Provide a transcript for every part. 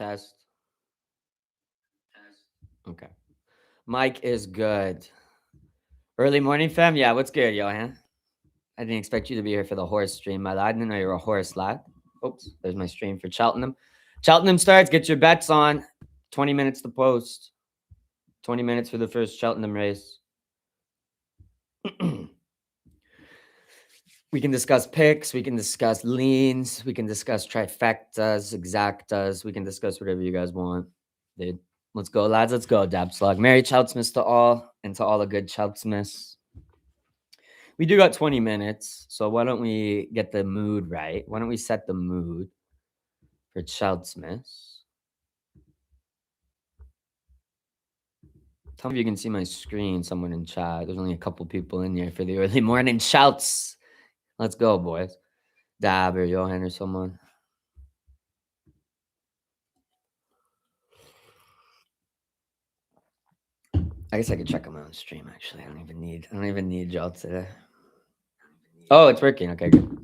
Test. Okay. Mike is good. Early morning fam? Yeah, what's good, Johan? I didn't expect you to be here for the horse stream, my lad. I didn't know you were a horse lad. Oops, there's my stream for Cheltenham. Cheltenham starts. Get your bets on. 20 minutes to post. 20 minutes for the first Cheltenham race. We can discuss picks. We can discuss leans. We can discuss trifectas, exactas. We can discuss whatever you guys want, dude. Let's go, lads. Let's go, Dab Slug. Merry Cheltsmas to all and to all the good Cheltsmas. We do got 20 minutes, so why don't we get the mood right? Why don't we set the mood for Cheltsmas? Tell me if you can see my screen, someone in chat. There's only a couple people in here for the early morning shouts. Let's go, boys. Dab or Johan or someone. I guess I could check on my own stream. Actually, I don't even need y'all today. Oh, it's working. Okay, good.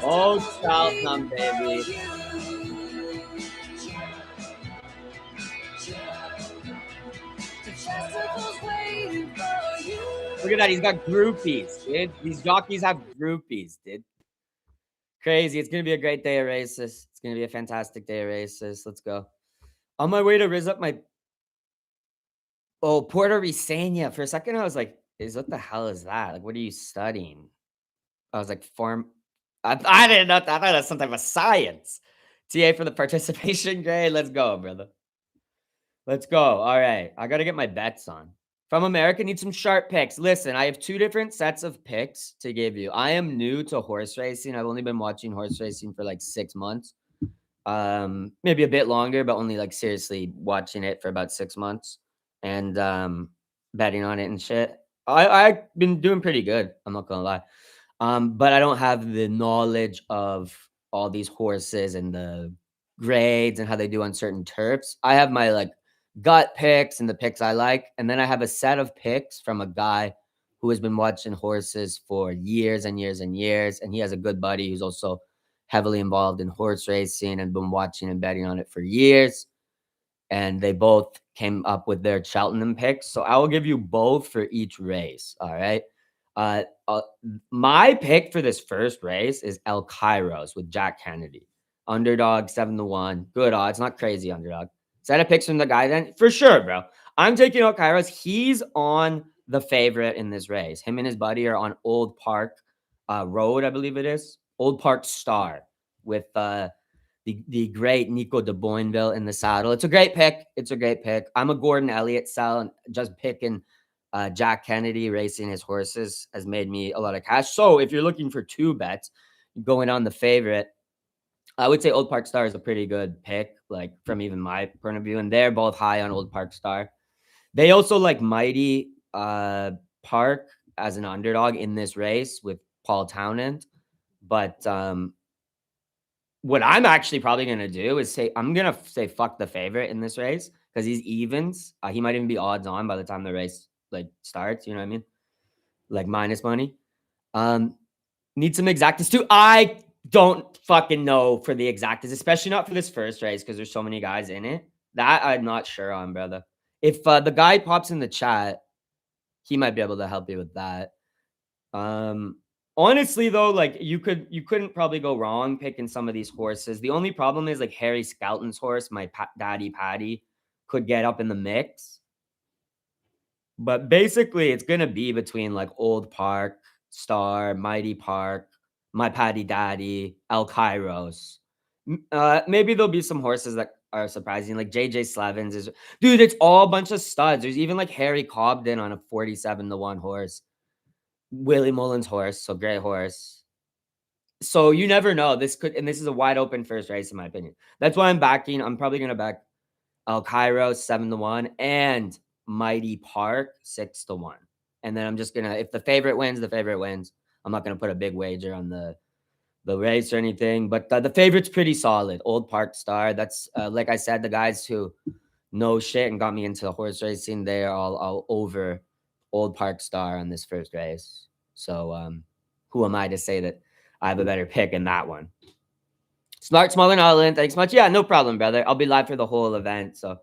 Oh, Cheltenham, baby. Look at that. He's got groupies, dude. These jockeys have groupies, dude. Crazy. It's going to be a great day of races. It's going to be a fantastic day of races. Let's go. On my way to riz up my... Oh, Puerto Rican. For a second, I was like, what the hell is that? Like, what are you studying? I was like, I didn't know that. I thought that's some type of science. TA for the participation grade. Let's go, brother. Let's go. All right. I got to get my bets on. From America, need some sharp picks. Listen, I have two different sets of picks to give you. I am new to horse racing. I've only been watching horse racing for like 6 months. Maybe a bit longer, but only like seriously watching it for about 6 months and betting on it and shit. I've been doing pretty good. I'm not gonna lie. But I don't have the knowledge of all these horses and the grades and how they do on certain turfs. I have my like gut picks and the picks I like, and then I have a set of picks from a guy who has been watching horses for years and years and years, and he has a good buddy who's also heavily involved in horse racing and been watching and betting on it for years. And they both came up with their Cheltenham picks. So I will give you both for each race. All right. My pick for this first race is El Kairos with Jack Kennedy. Underdog 7-1. Good odds. Not crazy underdog. Set of picks from the guy then? For sure, bro. I'm taking El Kairos. He's on the favorite in this race. Him and his buddy are on Old Park Road, I believe it is. Old Park Star with the great Nico de Boinville in the saddle. It's a great pick. It's a great pick. I'm a Gordon Elliott sell, and just picking Jack Kennedy racing his horses has made me a lot of cash. So if you're looking for two bets, going on the favorite, I would say Old Park Star is a pretty good pick, like from even my point of view. And they're both high on Old Park Star. They also like Mighty Park as an underdog in this race with Paul Townend. But what I'm actually probably going to do is I'm going to say fuck the favorite in this race because he's evens. He might even be odds on by the time the race like starts. You know what I mean? Like minus money. Need some exactas too. I don't fucking know for the exactas, especially not for this first race because there's so many guys in it. That I'm not sure on, brother. If the guy pops in the chat, he might be able to help you with that. Honestly, though, like you couldn't probably go wrong picking some of these horses. The only problem is like Harry Skelton's horse, my daddy Patty, could get up in the mix. But basically, it's gonna be between like Old Park, Star, Mighty Park, my Patty Daddy, El Kairos. Maybe there'll be some horses that are surprising, like JJ Slevins is. Dude, it's all a bunch of studs. There's even like Harry Cobden on a 47-1 horse. Willie Mullins' horse, so great horse. So you never know. This is a wide open first race, in my opinion. That's why I'm backing. I'm probably gonna back El Cairo 7-1 and Mighty Park 6-1. And then I'm just gonna, if the favorite wins, the favorite wins. I'm not gonna put a big wager on the race or anything, but the favorite's pretty solid. Old Park Star. That's like I said, the guys who know shit and got me into horse racing, they are all over Old Park Star on this first race. So who am I to say that I have a better pick in that one? Smart, smaller, not Ireland. Thanks much. Yeah, no problem, brother. I'll be live for the whole event. So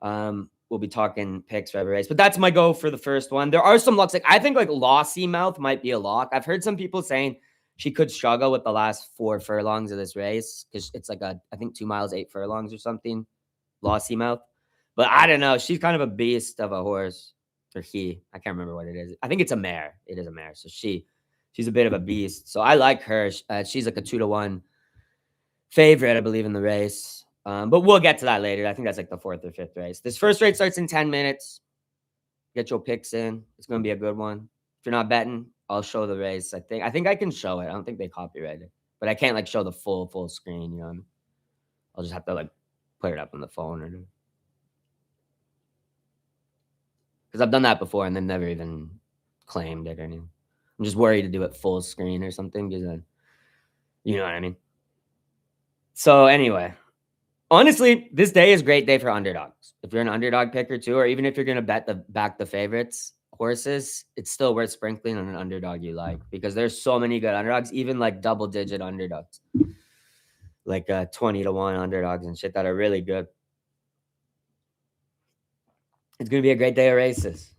we'll be talking picks for every race. But that's my go for the first one. There are some locks. Like I think like Lossy Mouth might be a lock. I've heard some people saying she could struggle with the last 4 furlongs of this race because it's like I think 2 miles, 8 furlongs or something. Lossy Mouth. But I don't know. She's kind of a beast of a horse. Or he. I can't remember what it is. I think it's a mare. It is a mare. So she's a bit of a beast. So I like her. She's like a 2-1 favorite, I believe, in the race. But we'll get to that later. I think that's like the 4th or 5th race. This first race starts in 10 minutes. Get your picks in. It's going to be a good one. If you're not betting, I'll show the race. I think I can show it. I don't think they copyright it. But I can't like show the full screen, you know what I mean? I'll just have to like put it up on the phone or because I've done that before and then never even claimed it or anything. I'm just worried to do it full screen or something because you know what I mean? So anyway, honestly, this day is a great day for underdogs. If you're an underdog picker too, or even if you're gonna back the favorites horses, it's still worth sprinkling on an underdog you like because there's so many good underdogs, even like double-digit underdogs, like 20-1 underdogs and shit that are really good. It's gonna be a great day of races.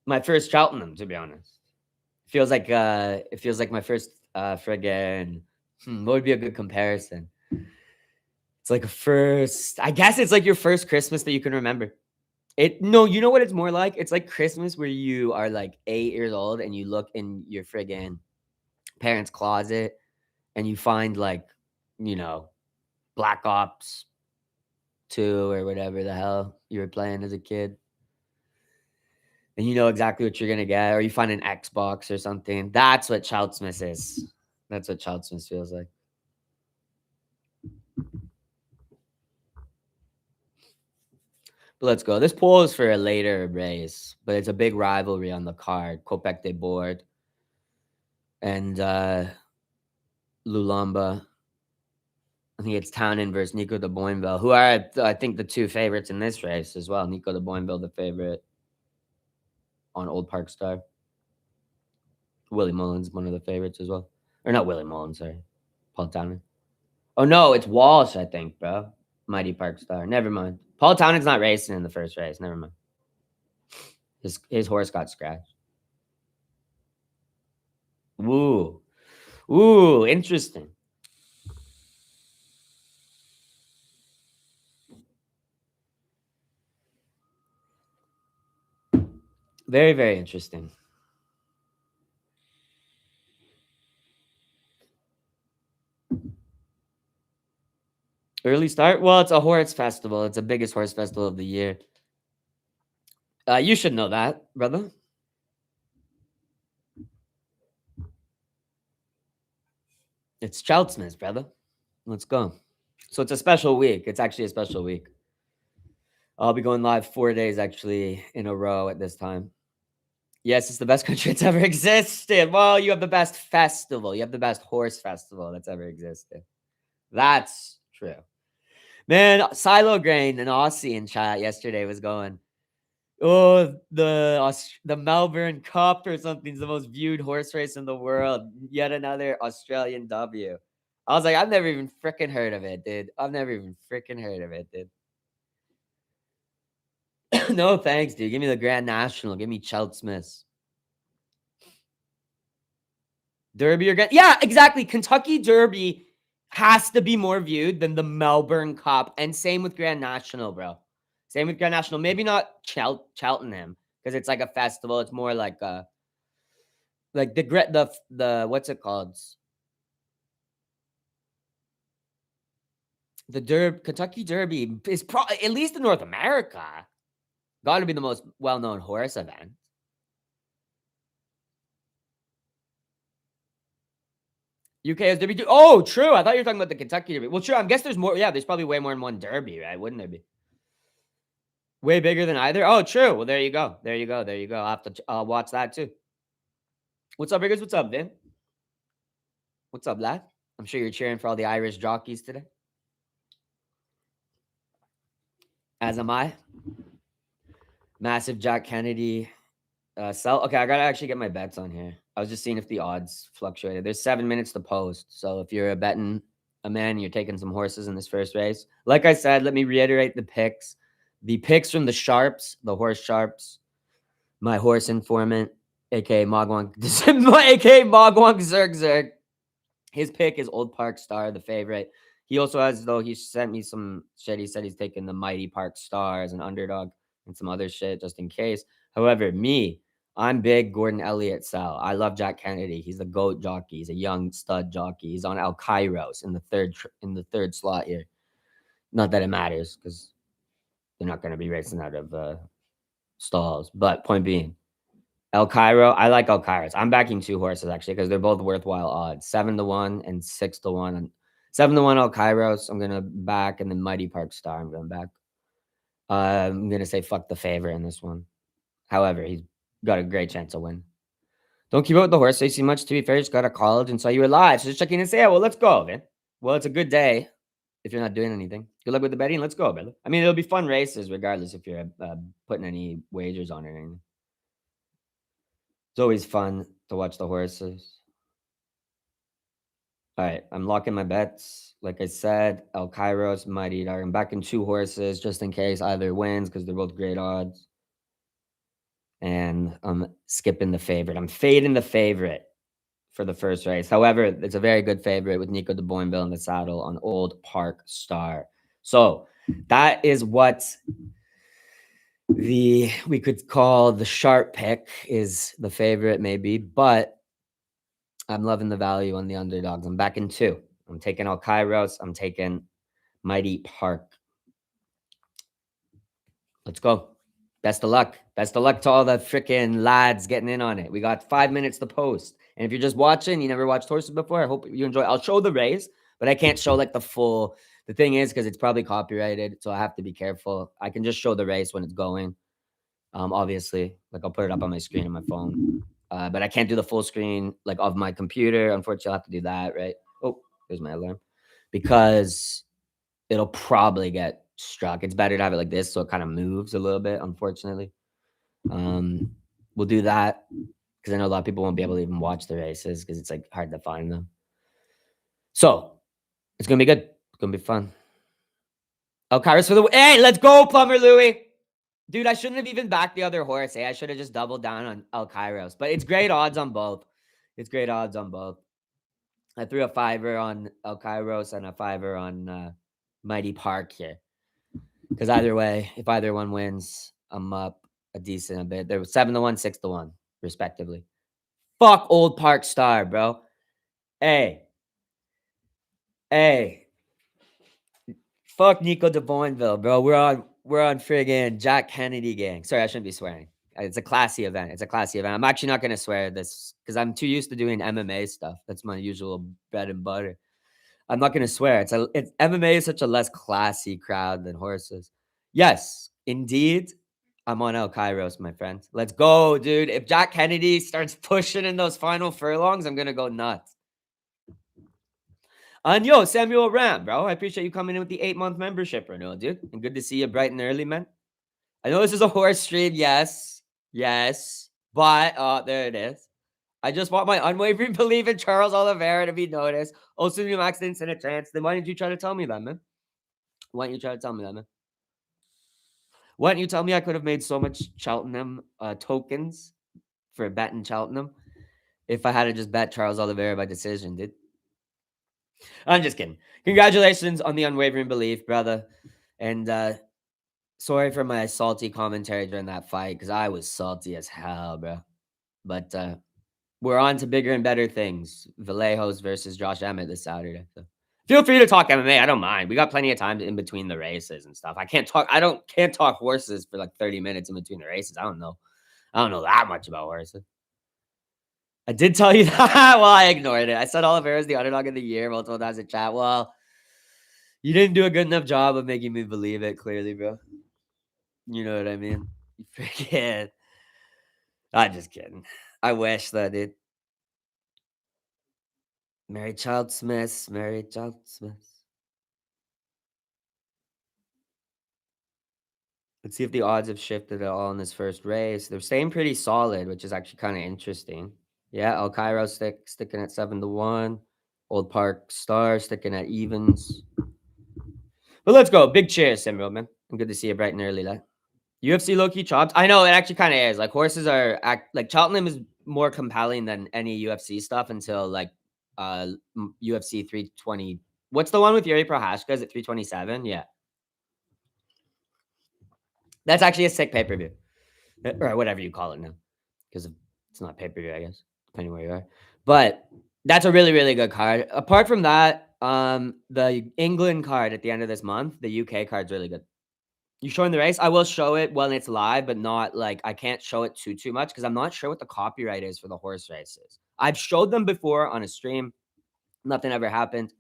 My first Cheltenham, to be honest. It feels like my first friggin' what would be a good comparison? It's like a first I guess it's like your first Christmas that you can remember. It no, you know what it's more like? It's like Christmas where you are like 8 years old and you look in your friggin' parents' closet and you find like, you know, Black Ops 2 or whatever the hell you were playing as a kid. And you know exactly what you're gonna get, or you find an Xbox or something. That's what Childsmith is. That's what Childsmith feels like. But let's go. This poll is for a later race, but it's a big rivalry on the card. Kopek de Board and Lulamba. I think it's Townend versus Nico de Boinville, who are, I think, the 2 favorites in this race as well. Nico de Boinville, the favorite on Old Park Star. Willie Mullins, one of the favorites as well. Or not Willie Mullins, sorry. Paul Townend. Oh, no, it's Walsh, I think, bro. Mighty Park Star. Never mind. Paul Townend's not racing in the first race. Never mind. His horse got scratched. Ooh. Ooh, interesting. Very, very interesting. Early start? Well, it's a horse festival. It's the biggest horse festival of the year. You should know that, brother. It's Cheltenham, brother. Let's go. So it's a special week. It's actually a special week. I'll be going live 4 days actually in a row at this time. Yes, it's the best country that's ever existed. Well, you have the best festival. You have the best horse festival that's ever existed. That's true. Man, Silo Grain and Aussie in chat yesterday was going, oh, the Melbourne Cup or something's the most viewed horse race in the world. Yet another Australian W. I was like, I've never even freaking heard of it, dude. I've never even freaking heard of it, dude. No thanks, dude. Give me the Grand National. Give me Cheltenham. Derby or Grand. Yeah, exactly. Kentucky Derby has to be more viewed than the Melbourne Cup. And same with Grand National, bro. Same with Grand National. Maybe not Cheltenham because it's like a festival. It's more like the what's it called? The Kentucky Derby is at least in North America. Got to be the most well-known horse event. UK has Derby too. Oh, true. I thought you were talking about the Kentucky Derby. Well, true. I guess there's more. Yeah, there's probably way more than one Derby, right? Wouldn't there be? Way bigger than either. Oh, true. Well, there you go. There you go. There you go. I'll have to watch that too. What's up, Riggers? What's up, Vin? What's up, lad? I'm sure you're cheering for all the Irish jockeys today. As am I. Massive Jack Kennedy sell. Okay, I gotta actually get my bets on here. I was just seeing if the odds fluctuated. There's 7 minutes to post. So if you're a betting a man, you're taking some horses in this first race. Like I said, let me reiterate the picks. The picks from the sharps, the horse sharps, my horse informant, aka Mogwang, aka Mogwang Zerg Zerg. His pick is Old Park Star, the favorite. He also has, though, he sent me some shit. He said he's taking the Mighty Park Star as an underdog and some other shit just in case. However, I'm big Gordon Elliott Sal. I love Jack Kennedy. He's the GOAT jockey. He's a young stud jockey. He's on El Kairos in the third slot here. Not that it matters because they're not going to be racing out of stalls. But point being, El Cairo, I like El Kairos. I'm backing two horses actually because they're both worthwhile odds. 7-1 and 6-1. And 7-1 El Kairos, I'm gonna back, and then Mighty Park Star, I'm going back. I'm gonna say fuck the favorite in this one. However, he's got a great chance to win. Don't keep up with the horse racing much. To be fair, just got to college and saw you were live. So just checking in and say, well, let's go, man. Well, it's a good day if you're not doing anything. Good luck with the betting. Let's go, brother. I mean, it'll be fun races regardless if you're putting any wagers on it or anything. It's always fun to watch the horses. All right, I'm locking my bets. Like I said, El Kairos, Mighty Dark. I'm backing two horses just in case either wins because they're both great odds. And I'm skipping the favorite. I'm fading the favorite for the first race. However, it's a very good favorite with Nico de Boinville in the saddle on Old Park Star. So that is what we could call the sharp pick is the favorite, maybe, but I'm loving the value on the underdogs. I'm backing two. I'm taking El Kairos. I'm taking Mighty Park. Let's go. Best of luck. Best of luck to all the freaking lads getting in on it. We got 5 minutes to post. And if you're just watching, you never watched horses before, I hope you enjoy. I'll show the race, but I can't show like the full. The thing is, because it's probably copyrighted, so I have to be careful. I can just show the race when it's going. Obviously, like I'll put it up on my screen on my phone. But I can't do the full screen like of my computer. Unfortunately, I'll have to do that, right? Oh, there's my alarm. Because it'll probably get struck. It's better to have it like this so it kind of moves a little bit, unfortunately. We'll do that because I know a lot of people won't be able to even watch the races because it's like hard to find them. So it's gonna be good. It's gonna be fun. Oh, Kairos for the hey, let's go, Plumber Louie. Dude, I shouldn't have even backed the other horse. I should have just doubled down on El Kairos. But it's great odds on both. It's great odds on both. I threw a fiver on El Kairos and a fiver on Mighty Park here. Because either way, if either one wins, I'm up a decent bit. There was 7-1, 6-1, respectively. Fuck Old Park Star, bro. Hey. Hey. Fuck Nico de Boinville, bro. We're on friggin' Jack Kennedy gang. Sorry, I shouldn't be swearing. It's a classy event. It's a classy event. I'm actually not gonna swear this because I'm too used to doing MMA stuff. That's my usual bread and butter. I'm not gonna swear. It's MMA is such a less classy crowd than horses. Yes, indeed. I'm on El Kairos, my friend. Let's go, dude. If Jack Kennedy starts pushing in those final furlongs, I'm gonna go nuts. And yo, Samuel Ram, bro. I appreciate you coming in with the 8-month membership, Renault, dude. And good to see you bright and early, man. I know this is a horse stream, yes. Yes. But there it is. I just want my unwavering belief in Charles Oliveira to be noticed. Also, New Max didn't stand a chance. Then why didn't you try to tell me that, man? Why didn't you try to tell me that, man? Why didn't you tell me I could have made so much Cheltenham tokens for betting Cheltenham if I had to just bet Charles Oliveira by decision, dude? I'm just kidding. Congratulations on the unwavering belief, brother. And sorry for my salty commentary during that fight because I was salty as hell, bro. But we're on to bigger and better things. Vallejos versus Josh Emmett this Saturday. So feel free to talk MMA. I don't mind. We got plenty of time in between the races and stuff. I can't talk horses for like 30 minutes in between the races. I don't know that much about horses. I did tell you that. Well, I ignored it. I said Oliveira's the underdog of the year multiple times in chat. Well, you didn't do a good enough job of making me believe it, clearly, bro. You know what I mean? You freaking. I'm just kidding. I wish that it. Mary Child Smith. Mary Child Smith. Let's see if the odds have shifted at all in this first race. They're staying pretty solid, which is actually kind of interesting. Yeah, El Cairo sticking at 7-1. Old Park Star sticking at evens. But let's go. Big cheers, Simro, man. I'm good to see you bright and early, lad. UFC low-key chopped. I know it actually kind of is. Like horses are like Cheltenham is more compelling than any UFC stuff until like UFC 320. What's the one with Yuri Prohashka? Is it 327? Yeah. That's actually a sick pay-per-view. Or whatever you call it now. Because it's not pay-per-view, I guess, depending where you are. But that's a really, really good card. Apart from that, the England card at the end of this month, the UK card's really good. You showing the race? I will show it when it's live, but not like I can't show it too much because I'm not sure what the copyright is for the horse races. I've showed them before on a stream. Nothing ever happened.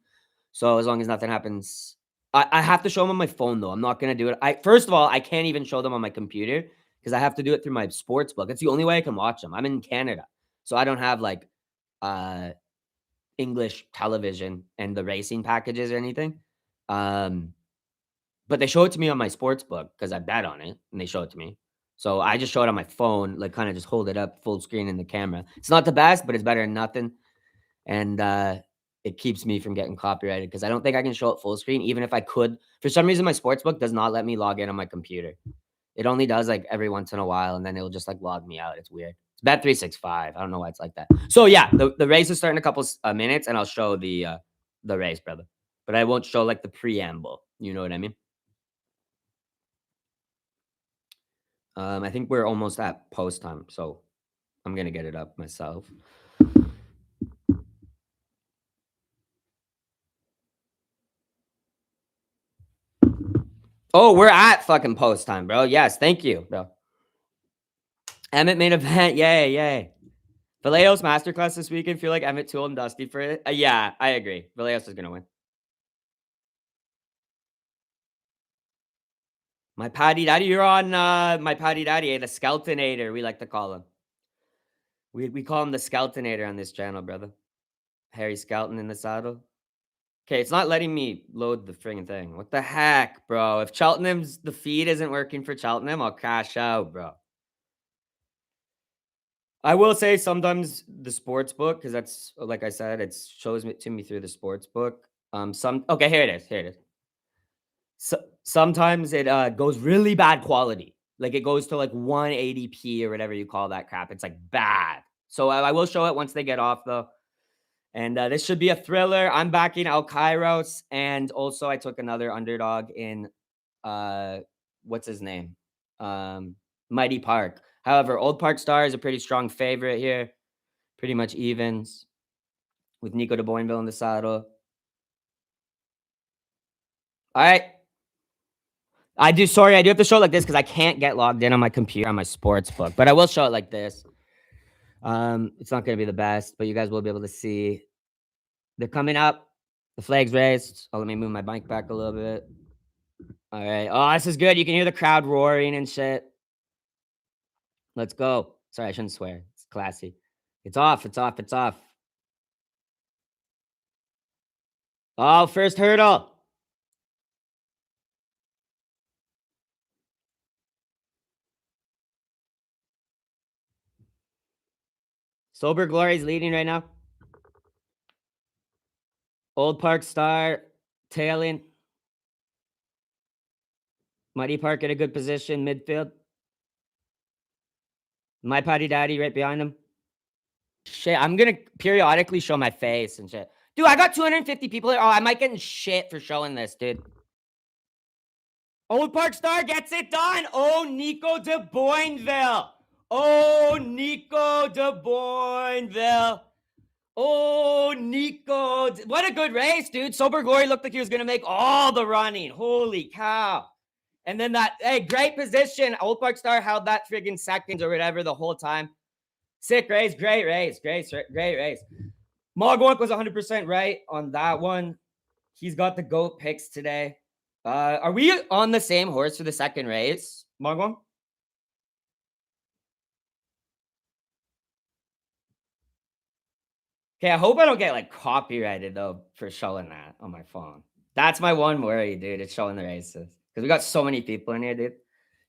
So as long as nothing happens, I have to show them on my phone though. I'm not gonna do it. First of all, I can't even show them on my computer because I have to do it through my sports book. It's the only way I can watch them. I'm in Canada, so I don't have like uh English television and the racing packages or anything. But they show it to me on my sports book because I bet on it and they show it to me. So I just show it on my phone, like kind of just hold it up full screen in the camera. It's not the best, but it's better than nothing. And it keeps me from getting copyrighted because I don't think I can show it full screen, even if I could. For some reason, my sports book does not let me log in on my computer. It only does like every once in a while, and then it'll just like log me out. It's weird. It's Bet365. I don't know why it's like that. So yeah, the race is starting in a couple minutes, and I'll show the race, brother. But I won't show like the preamble. You know what I mean? I think we're almost at post time, so I'm gonna get it up myself. Oh, we're at fucking post time, bro. Yes, thank you, bro. Emmett main event. Yay, yay. Vallejos masterclass this weekend. Feel like Emmett too old and dusty for it. Yeah, I agree. Vallejos is gonna win. My Paddy Daddy, you're on my Paddy Daddy, the Skeletonator, we like to call him. We call him the Skeletonator on this channel, brother. Harry Skelton in the saddle. Okay, it's not letting me load the friggin' thing. What the heck, bro? If Cheltenham's the feed isn't working for Cheltenham, I'll crash out, bro. I will say sometimes the sports book, because that's like I said, it shows it to me through the sports book. Okay, here it is. Here it is. So sometimes it goes really bad quality. Like it goes to like 180p or whatever you call that crap. It's like bad. So I will show it once they get off though. And this should be a thriller. I'm backing El Kairos, and also I took another underdog in what's his name? Mighty Park. However, Old Park Star is a pretty strong favorite here. Pretty much evens with Nico de Boinville in the saddle. All right. I do have to show it like this because I can't get logged in on my computer on my sports book, but I will show it like this. It's not gonna be the best, but you guys will be able to see. They're coming up. The flag's raised. Oh, let me move my mic back a little bit. All right. Oh, this is good. You can hear the crowd roaring and shit. Let's go. Sorry, I shouldn't swear. It's classy. It's off. It's off. It's off. Oh, first hurdle. Sober Glory's leading right now. Old Park Star tailing. Muddy Park in a good position, midfield. My Potty Daddy right behind him. Shit, I'm gonna periodically show my face and shit. Dude, I got 250 people here. Oh, I might get in shit for showing this, dude. Old Park Star gets it done. Oh, Nico de Boinville. Oh, Nico de Boinville. Oh, Nico. What a good race, dude. Sober Glory looked like he was going to make all the running. Holy cow. And then great position. Old Park Star held that friggin' seconds or whatever the whole time. Sick race. Great race. Great race. Mogwunk was 100% right on that one. He's got the GOAT picks today. Are we on the same horse for the second race, Mogwunk? Okay, I hope I don't get like copyrighted though for showing that on my phone. That's my one worry, dude. It's showing the races because we got so many people in here, dude.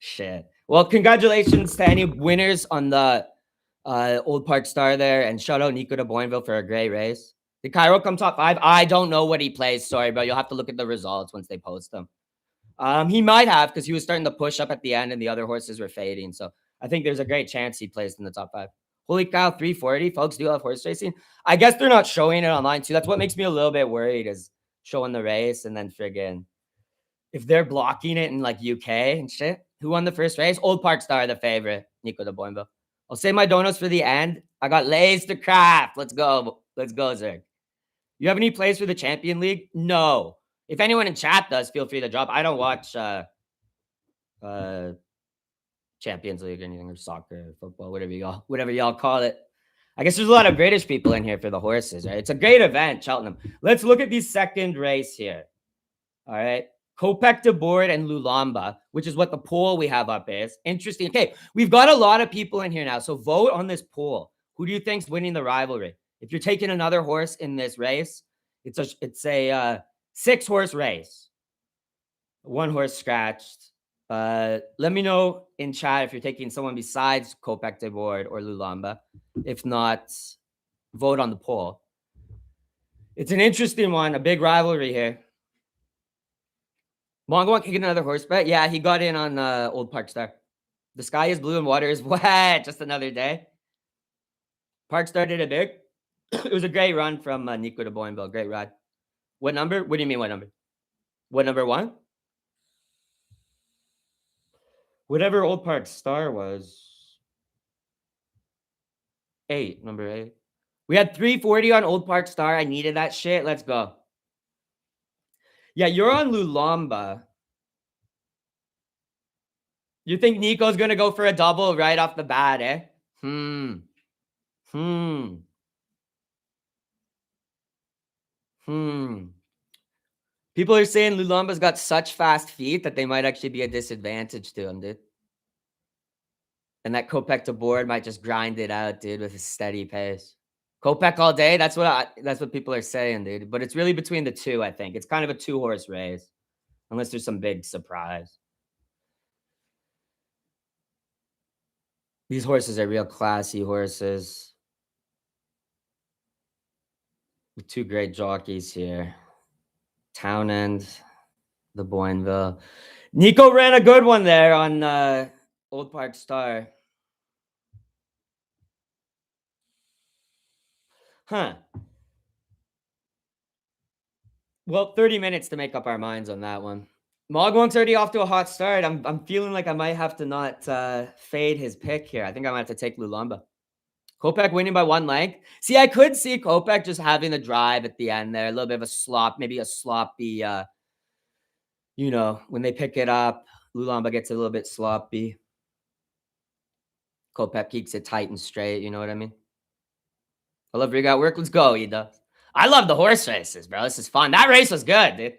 Shit. Well, congratulations to any winners on the Old Park Star there, and shout out Nico de Boinville for a great race. Did Cairo come top 5? I don't know what he plays. Sorry, bro. You'll have to look at the results once they post them. He might have because he was starting to push up at the end and the other horses were fading. So I think there's a great chance he placed in the top 5. Holy cow, 340. Folks do love horse racing. I guess they're not showing it online too. That's what makes me a little bit worried is showing the race and then friggin' if they're blocking it in like UK and shit. Who won the first race? Old Park Star, the favorite. Nico de Boinville. I'll save my donuts for the end. I got Lays to Craft. Let's go. Let's go, Zerg. You have any plays for the Champion League? No. If anyone in chat does, feel free to drop. I don't watch uh Champions League or anything, or soccer or football, whatever y'all call it. I guess there's a lot of British people in here for the horses, right? It's a great event, Cheltenham. Let's look at the second race here. All right. Kopek de Board and Lulamba, which is what the poll we have up is. Interesting. Okay, we've got a lot of people in here now, so vote on this poll. Who do you think's winning the rivalry? If you're taking another horse in this race, it's a 6-horse race. 1 horse scratched. Let me know in chat if you're taking someone besides Kopek de Board or Lulamba. If not, vote on the poll. It's an interesting one, a big rivalry here. Mongo can get another horse bet. Yeah, he got in on Old Park Star. The sky is blue and water is wet. Just another day. Park Star did it big. It was a great run from Nico de Boinville. Great ride. What number? What do you mean, what number? What number 1? Whatever Old Park Star was. 8. Number 8. We had 340 on Old Park Star. I needed that shit. Let's go. Yeah, you're on Lulamba. You think Nico's going to go for a double right off the bat, eh? People are saying Lulamba's got such fast feet that they might actually be a disadvantage to him, dude. And that Kopek de Board might just grind it out, dude, with a steady pace. Kopek all day. That's what people are saying, dude. But it's really between the two, I think. It's kind of a 2-horse race. Unless there's some big surprise. These horses are real classy horses. With 2 great jockeys here. Townend, the Boinville. Nico ran a good one there on Old Park Star. Huh. Well, 30 minutes to make up our minds on that one. Mogwong's already off to a hot start. I'm feeling like I might have to not fade his pick here. I think I might have to take Lulamba. Kopek winning by 1 length. See, I could see Kopek just having the drive at the end there. A little bit of a slop, maybe a sloppy, when they pick it up, Lulamba gets a little bit sloppy. Kopek keeps it tight and straight. You know what I mean? I love Rigo at work. Let's go, Ida. I love the horse races, bro. This is fun. That race was good, dude.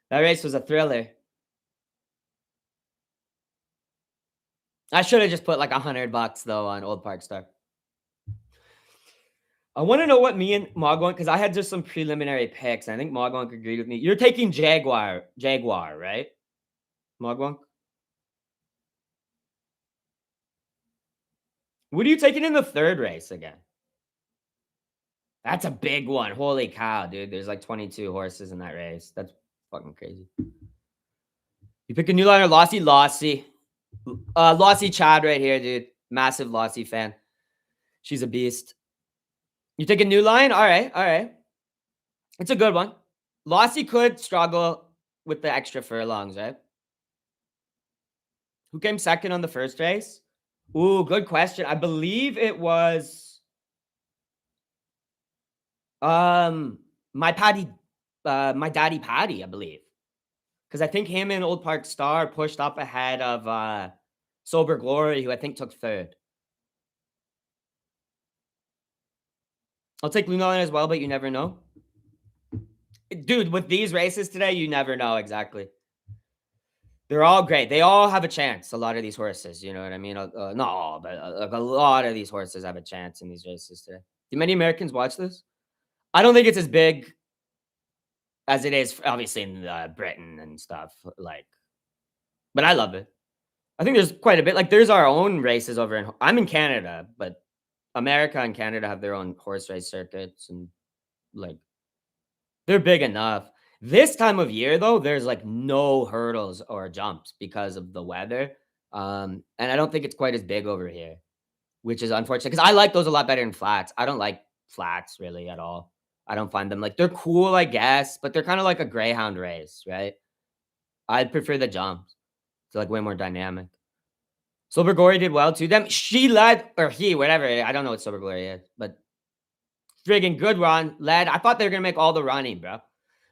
That race was a thriller. I should have just put like $100 though on Old Park Star. I want to know what me and Mogwong, because I had just some preliminary picks. And I think Mogwong agreed with me. You're taking Jaguar, right? Mogwong? What are you taking in the 3rd race again? That's a big one. Holy cow, dude. There's like 22 horses in that race. That's fucking crazy. You pick a new line or Lossy? Lossy. Lossy Chad right here, dude. Massive Lossy fan. She's a beast. You take a new line? All right. It's a good one. Lossy could struggle with the extra furlongs, right? Who came second on the first race? Ooh, good question. I believe it was my daddy Patty, I believe. Because I think him and Old Park Star pushed up ahead of Sober Glory, who I think took 3rd. I'll take Luna as well, but you never know. Dude, with these races today, you never know exactly. They're all great. They all have a chance, a lot of these horses. You know what I mean? Not all, but a lot of these horses have a chance in these races today. Do many Americans watch this? I don't think it's as big as it is, obviously, in Britain and stuff. But I love it. I think there's quite a bit. Like, there's our own races over in. I'm in Canada, but America and Canada have their own horse race circuits, and like they're big enough. This time of year, though, there's like no hurdles or jumps because of the weather, and I don't think it's quite as big over here, which is unfortunate because I like those a lot better than flats. I don't like flats really at all. I don't find them like they're cool, I guess, but they're kind of like a greyhound race, right? I'd prefer the jumps. It's like way more dynamic. Silver Glory did well too. Them she led or he, whatever. I don't know what Silver Glory is, but friggin' good run. Led. I thought they were gonna make all the running, bro.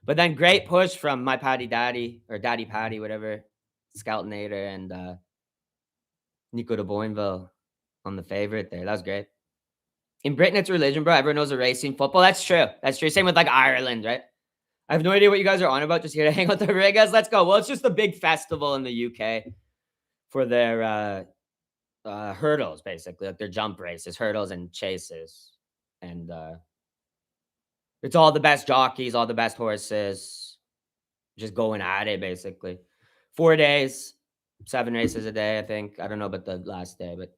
But then great push from my Patty Daddy or Daddy Patty, whatever. Scoutinator and Nico de Boinville on the favorite there. That was great. In Britain, it's religion, bro. Everyone knows the racing football. That's true. That's true. Same with like Ireland, right? I have no idea what you guys are on about. Just here to hang out with the Rigas. Let's go. Well, it's just a big festival in the UK for their hurdles, basically, like their jump races, hurdles and chases. And it's all the best jockeys, all the best horses, just going at it, basically. 4 days, 7 races a day, I think. I don't know about the last day, but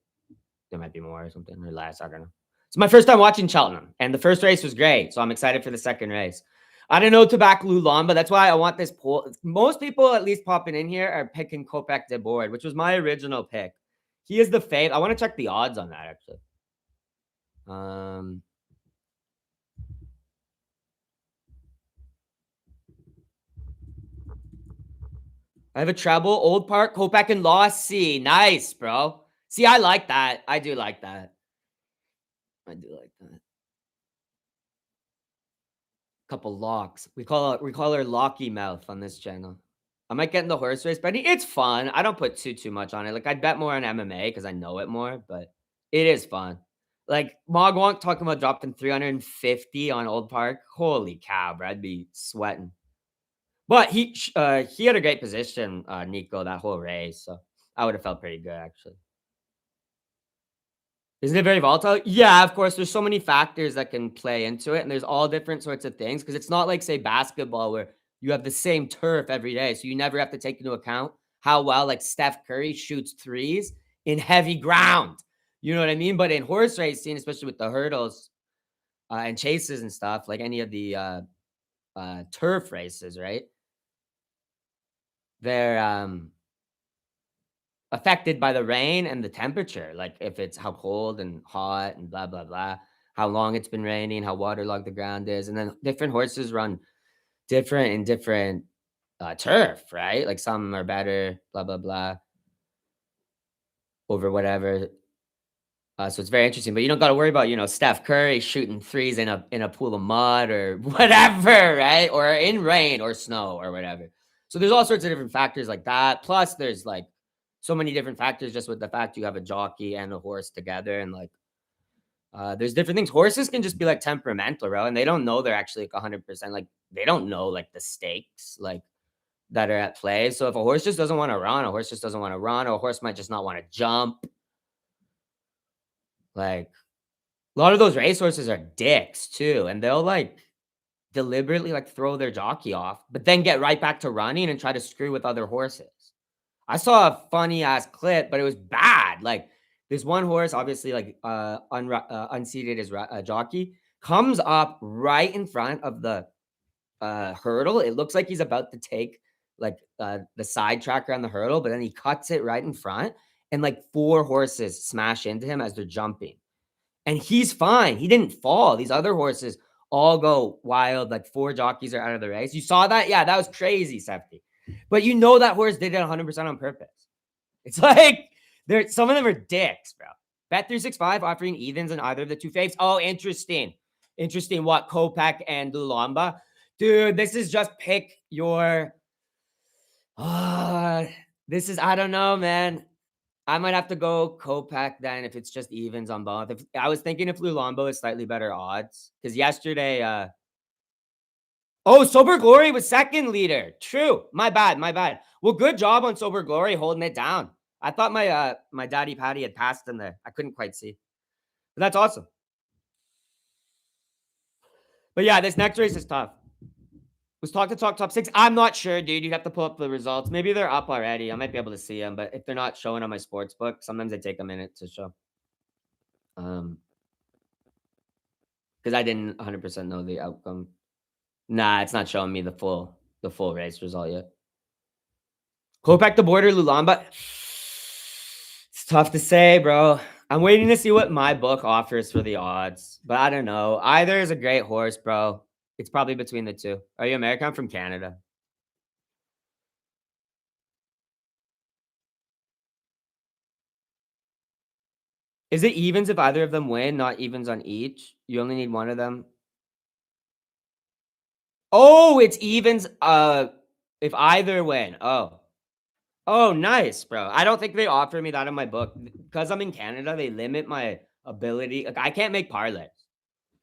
there might be more or something, or less. I don't know. It's my first time watching Cheltenham, and the first race was great, so I'm excited for the second race. I don't know to back Lulamba. That's why I want this poll. Most people, at least popping in here, are picking Kopeck de Board, which was my original pick. He is the fave. I want to check the odds on that, actually. I have a treble, Old Park, Kopeck, and Lost Sea. Nice, bro. See, I like that. I do like that. I do like that. Couple locks. We call her Locky Mouth on this channel. I might get in the horse race betting. It's fun. I don't put too much on it. Like I'd bet more on MMA because I know it more, but it is fun. Like Mogwonk talking about dropping 350 on Old Park. Holy cow, bro. I'd be sweating. But he had a great position, Nico, that whole race. So I would have felt pretty good actually. Isn't it very volatile? Yeah, of course. There's so many factors that can play into it, and there's all different sorts of things because it's not like, say, basketball where you have the same turf every day. So you never have to take into account how well, like, Steph Curry shoots threes in heavy ground. You know what I mean? But in horse racing, especially with the hurdles and chases and stuff, like any of the turf races, right? They're affected by the rain and the temperature, like if it's how cold and hot and blah blah blah, how long it's been raining, how waterlogged the ground is, and then different horses run different in different turf, right? Like some are better, blah blah blah, over whatever. So it's very interesting, but you don't got to worry about Steph Curry shooting threes in a pool of mud or whatever, right? Or in rain or snow or whatever. So there's all sorts of different factors like that. Plus, there's like so many different factors just with the fact you have a jockey and a horse together, and like there's different things. Horses can just be like temperamental, bro, and they don't know they're actually like 100%. Like they don't know like the stakes like that are at play. So if a horse just doesn't want to run, a horse just doesn't want to run, or a horse might just not want to jump. Like a lot of those racehorses are dicks too, and they'll like deliberately like throw their jockey off, but then get right back to running and try to screw with other horses. I saw a funny ass clip, but it was bad. Like this one horse, obviously like unseated as jockey, comes up right in front of the hurdle. It looks like he's about to take like the side tracker on the hurdle, but then he cuts it right in front, and like four horses smash into him as they're jumping. And he's fine. He didn't fall. These other horses all go wild. Like four jockeys are out of the race. You saw that? Yeah, that was crazy, Sefty. But you know that horse did it 100% on purpose. It's like some of them are dicks, bro. Bet365 offering evens in either of the two faves. Oh, interesting. Interesting. What? Kopeck and Lulamba? Dude, this is just pick your. This is, I don't know, man. I might have to go Kopeck then if it's just evens on both. If I was thinking if Lulambo is slightly better odds because yesterday, oh, Sober Glory was second leader. True, my bad, my bad. Well, good job on Sober Glory holding it down. I thought my Daddy Patty had passed him there. I couldn't quite see, but that's awesome. But yeah, this next race is tough. Was talk to talk top six? I'm not sure, dude. You have to pull up the results. Maybe they're up already. I might be able to see them, but if they're not showing on my sports book, sometimes they take a minute to show. Because I didn't 100% know the outcome. Nah, it's not showing me the full race result yet. Kopech the border, Lulamba. It's tough to say, bro. I'm waiting to see what my book offers for the odds, but I don't know. Either is a great horse, bro. It's probably between the two. Are you American? I'm from Canada. Is it evens if either of them win, not evens on each? You only need one of them. Oh, it's evens. If either win. Oh, oh, nice, bro. I don't think they offer me that in my book because I'm in Canada. They limit my ability. Like I can't make parlays,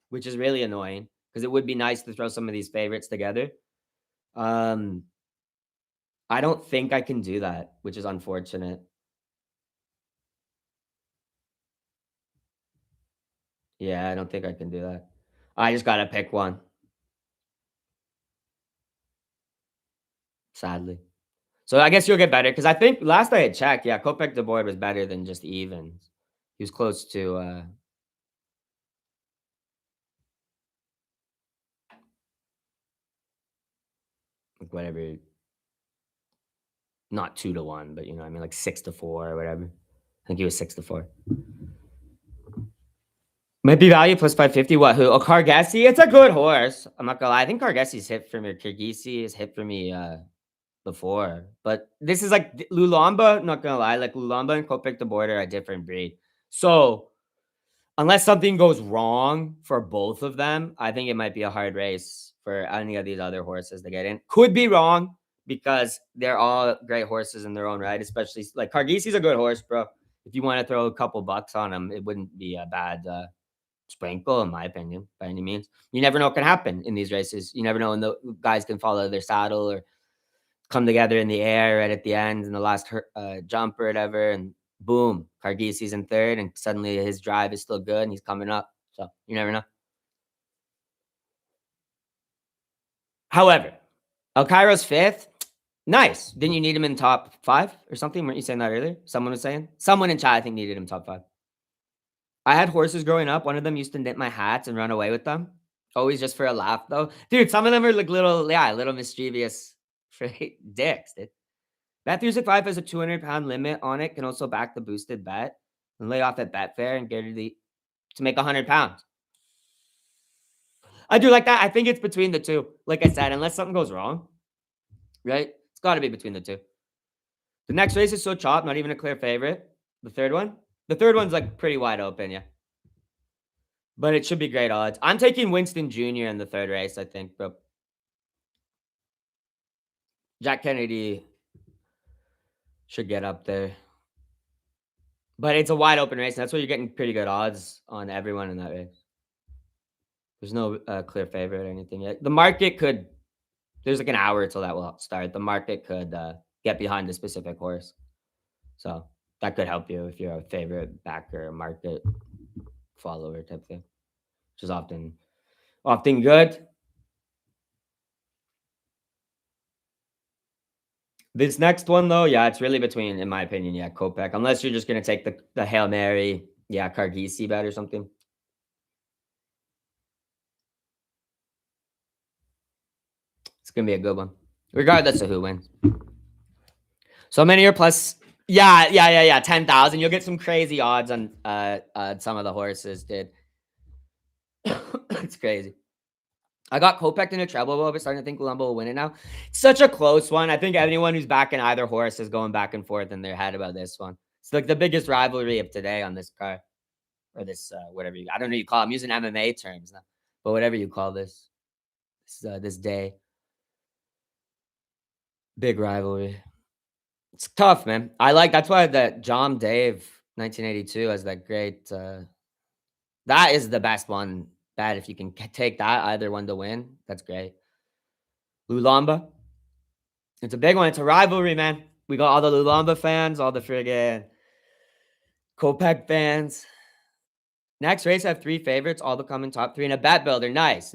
which is really annoying because it would be nice to throw some of these favorites together. Um, I don't think I can do that, which is unfortunate. Yeah, I don't think I can do that. I just gotta pick one, sadly. So I guess you'll get better because I think last I had checked, yeah, Kopech de Boer was better than just evens. He was close to like whatever, not 2-1, but you know, what I mean, like 6-4 or whatever. I think he was 6-4. Might be value plus 550. What? Who? Oh, Cargessi. It's a good horse. I'm not gonna lie. I think Cargessi's hit for me. Kirgisi has hit for me before, but this is like Lulamba. Not gonna lie, like Lulamba and Kopek the Border are a different breed. So unless something goes wrong for both of them, I think it might be a hard race for any of these other horses to get in. Could be wrong because they're all great horses in their own right, especially like Cargisi's a good horse, bro. If you want to throw a couple bucks on him, it wouldn't be a bad sprinkle, in my opinion, by any means. You never know what can happen in these races. You never know when the guys can fall out of their saddle or come together in the air right at the end in the last jump or whatever, and boom, Cargisi's in third, and suddenly his drive is still good and he's coming up. So you never know. However, El Cairo's fifth. Nice. Didn't you need him in top five or something? Weren't you saying that earlier? Someone was saying. Someone in chat, I think, needed him top five. I had horses growing up. One of them used to knit my hats and run away with them. Always just for a laugh, though. Dude, some of them are like little, yeah, little mischievous dicks, dude. Bet365 has a 200-pound limit on it. Can also back the boosted bet and lay off at Betfair and get it to make 100 pounds. I do like that. I think it's between the two. Like I said, unless something goes wrong, right? It's got to be between the two. The next race is so chopped, not even a clear favorite. The third one? The third one's like pretty wide open, yeah. But it should be great odds. I'm taking Winston Jr. in the third race, I think, but Jack Kennedy should get up there. But it's a wide open race, and that's why you're getting pretty good odds on everyone in that race. There's no clear favorite or anything yet. The market could, there's like an hour till that will start. The market could get behind a specific horse. So that could help you if you're a favorite backer, market follower type thing, which is often good. This next one though, yeah, it's really between, in my opinion, yeah, Kopech. Unless you're just gonna take the Hail Mary, yeah, Cargisi bet or something. It's gonna be a good one, regardless of who wins. So many are plus. Yeah. 10,000. You'll get some crazy odds on some of the horses, dude. It's crazy. I got Kopech in a treble, but starting to think Columbo will win it now. It's such a close one. I think anyone who's backing either horse is going back and forth in their head about this one. It's like the biggest rivalry of today on this car, or this whatever I don't know, you call it. I'm using MMA terms now, but whatever you call this day, big rivalry. It's tough, man. That's why that John Dave 1982 has that great. That is the best one. Bad if you can take that either one to win. That's great. Lulamba. It's a big one. It's a rivalry, man. We got all the Lulamba fans, all the friggin' Kopech fans. Next race, I have three favorites, all becoming top three, and a bet builder. Nice.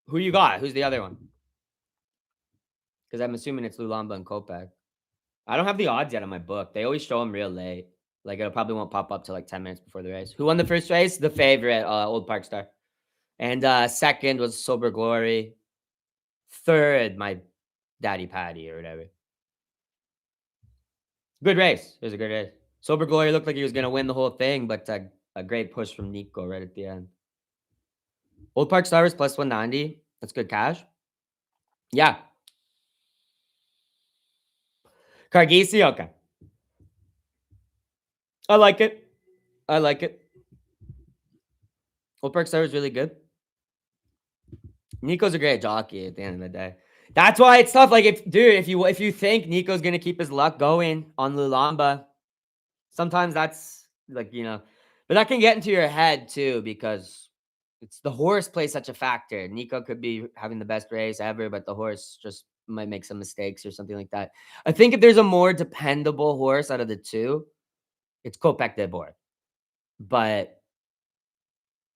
Who you got? Who's the other one? because I'm assuming it's Lulamba and Kopeck. I don't have the odds yet on my book. They always show them real late. Like it probably won't pop up till like 10 minutes before the race. Who won the first race? The favorite, Old Park Star. And second was Sober Glory. Third, my Daddy Patty or whatever. Good race. It was a good race. Sober Glory looked like he was gonna win the whole thing, but a great push from Nico right at the end. Old Park Star was plus 190. That's good cash. Yeah. Cargisi, okay. I like it. I like it. Old Park Star was really good. Nico's a great jockey at the end of the day. That's why it's tough. Like if you think Nico's gonna keep his luck going on Lulamba, sometimes that's like, but that can get into your head too because it's the horse plays such a factor. Nico could be having the best race ever, but the horse just might make some mistakes or something like that. I think if there's a more dependable horse out of the two, it's Kopek de Boer. But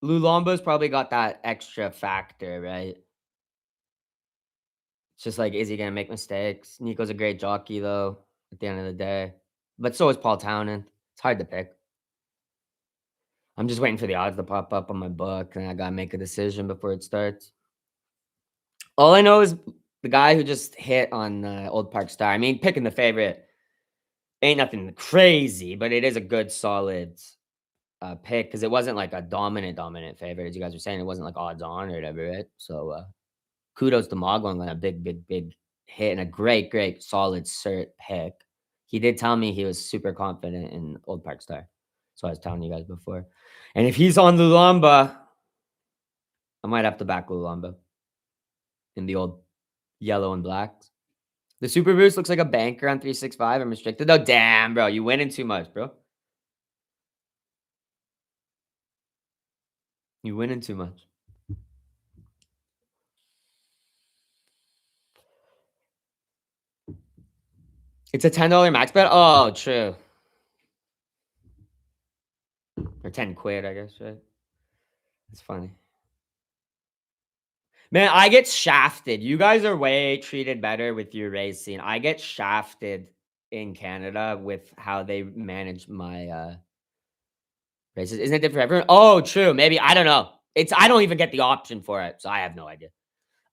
Lulamba's probably got that extra factor, right? It's just like, is he gonna make mistakes? Nico's a great jockey though, at the end of the day. But so is Paul Townend. It's hard to pick. I'm just waiting for the odds to pop up on my book, and I gotta make a decision before it starts. All I know is the guy who just hit on Old Park Star. I mean, picking the favorite ain't nothing crazy, but it is a good solid pick because it wasn't like a dominant favorite, as you guys were saying. It wasn't like odds on or whatever, right? So kudos to Mogwang on a big hit and a great solid cert pick. He did tell me he was super confident in Old Park Star. So I was telling you guys before. And if he's on Lulamba, I might have to back Lulamba in the old yellow and blacks. The Super Boost looks like a banker on 365. I'm restricted. Oh, damn, bro. You winning too much, bro. You winning too much. It's a $10 max bet? Oh, true. Or 10 quid, I guess, right? It's funny. Man, I get shafted. You guys are way treated better with your racing. I get shafted in Canada with how they manage my races. Isn't it different for everyone? Oh, true. Maybe. I don't know. I don't even get the option for it, so I have no idea.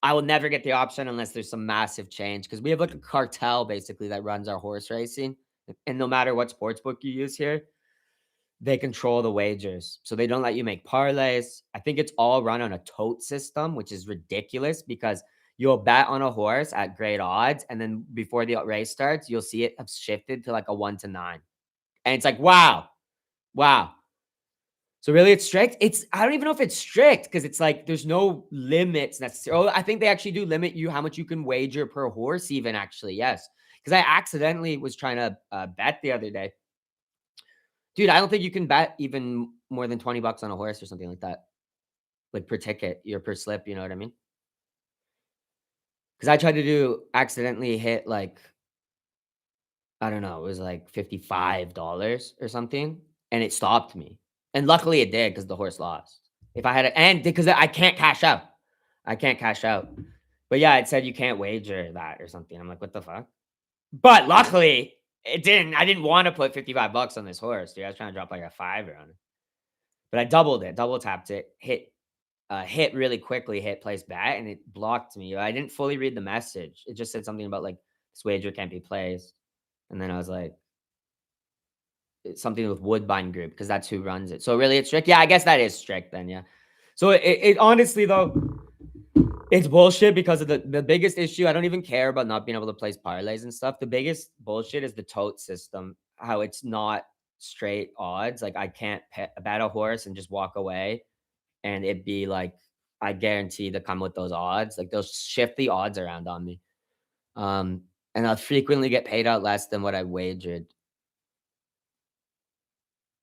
I will never get the option unless there's some massive change because we have like a cartel basically that runs our horse racing. And no matter what sports book you use here, they control the wagers. So they don't let you make parlays. I think it's all run on a tote system, which is ridiculous because you'll bet on a horse at great odds. And then before the race starts, you'll see it have shifted to like a 1-9. And it's like, wow. So really it's strict. I don't even know if it's strict because it's like there's no limits necessarily. Oh, I think they actually do limit you how much you can wager per horse, even actually. Yes. Because I accidentally was trying to bet the other day. Dude, I don't think you can bet even more than 20 bucks on a horse or something like that. Like per ticket, or per slip, you know what I mean? Because I tried to accidentally hit like, I don't know, it was like $55 or something, and it stopped me. And luckily it did because the horse lost. If I had it, and because I can't cash out. I can't cash out. But yeah, it said you can't wager that or something. I'm like, what the fuck? But luckily, it didn't. I didn't want to put 55 bucks on this horse, dude. I was trying to drop like a fiver on it. But I doubled it, double tapped it, hit really quickly, hit place bet, and it blocked me. I didn't fully read the message. It just said something about like this wager can't be placed. And then I was like, it's something with Woodbine Group because that's who runs it. So really it's strict. Yeah, I guess that is strict then, yeah. So it honestly though, it's bullshit because of the biggest issue. I don't even care about not being able to place parlays and stuff. The biggest bullshit is the tote system, how it's not straight odds. Like I can't bet a horse and just walk away and it'd be like, I guarantee to come with those odds. Like they'll shift the odds around on me. And I'll frequently get paid out less than what I wagered.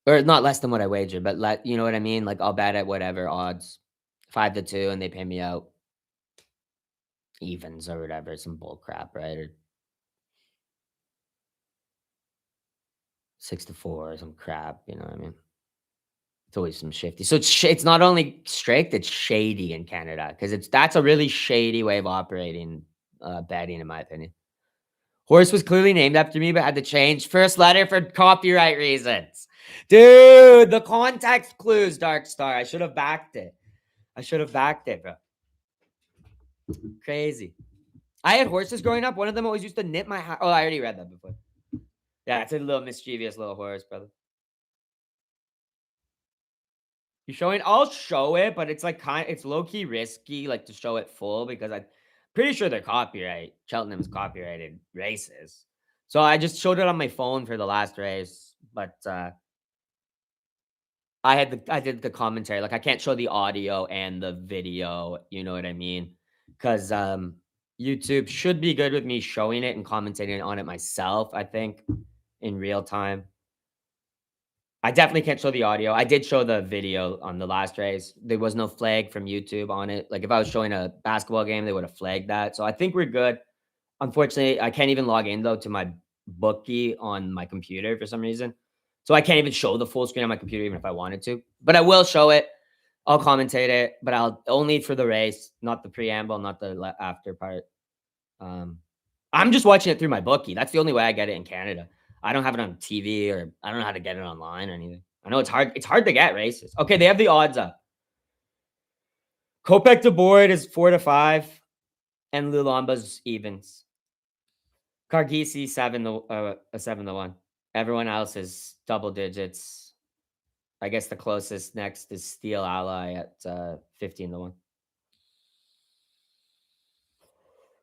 Or not less than what I wagered, but you know what I mean? Like I'll bet at whatever odds, 5-2, and they pay me out evens or whatever, some bull crap, right? Or 6-4 or some crap, you know what I mean? It's always some shifty. So it's not only strict, it's shady in Canada because that's a really shady way of operating betting, in my opinion. Horse was clearly named after me, but had to change first letter for copyright reasons. Dude, the context clues, Dark Star. I should have backed it. I should have backed it, bro. Crazy. I had horses growing up. One of them always used to nip my hat. Oh, I already read that before. Yeah, it's a little mischievous little horse, brother. You showing? I'll show it, but it's like it's low key risky, like to show it full because I'm pretty sure they're copyright. Cheltenham's copyrighted races, so I just showed it on my phone for the last race. But I did the commentary. Like I can't show the audio and the video. You know what I mean? Because YouTube should be good with me showing it and commentating on it myself. I think in real time. I definitely can't show the audio. I did show the video on the last race. There was no flag from YouTube on it. Like if I was showing a basketball game, they would have flagged that. So I think we're good. Unfortunately, I can't even log in though to my bookie on my computer for some reason. So I can't even show the full screen on my computer even if I wanted to. But I will show it. I'll commentate it, but I'll only for the race, not the preamble, not the after part. Um, I'm just watching it through my bookie. That's the only way I get it in Canada. I don't have it on TV or I don't know how to get it online or anything. I know it's hard. It's hard to get races. Okay, they have the odds up. Kopek to board is 4-5, and Lulamba's evens. Cargisi 7-1. Everyone else is double digits. I guess the closest next is Steel Ally at 15-1.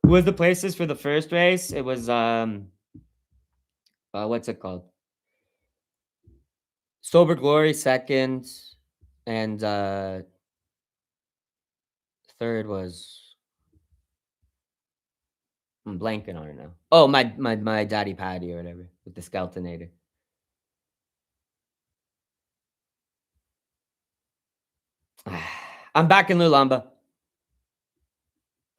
Who was the places for the first race? It was what's it called? Sober Glory second, and third was I'm blanking on it now. Oh, my daddy Patty or whatever with the Skeletonator. I'm back in Lulamba.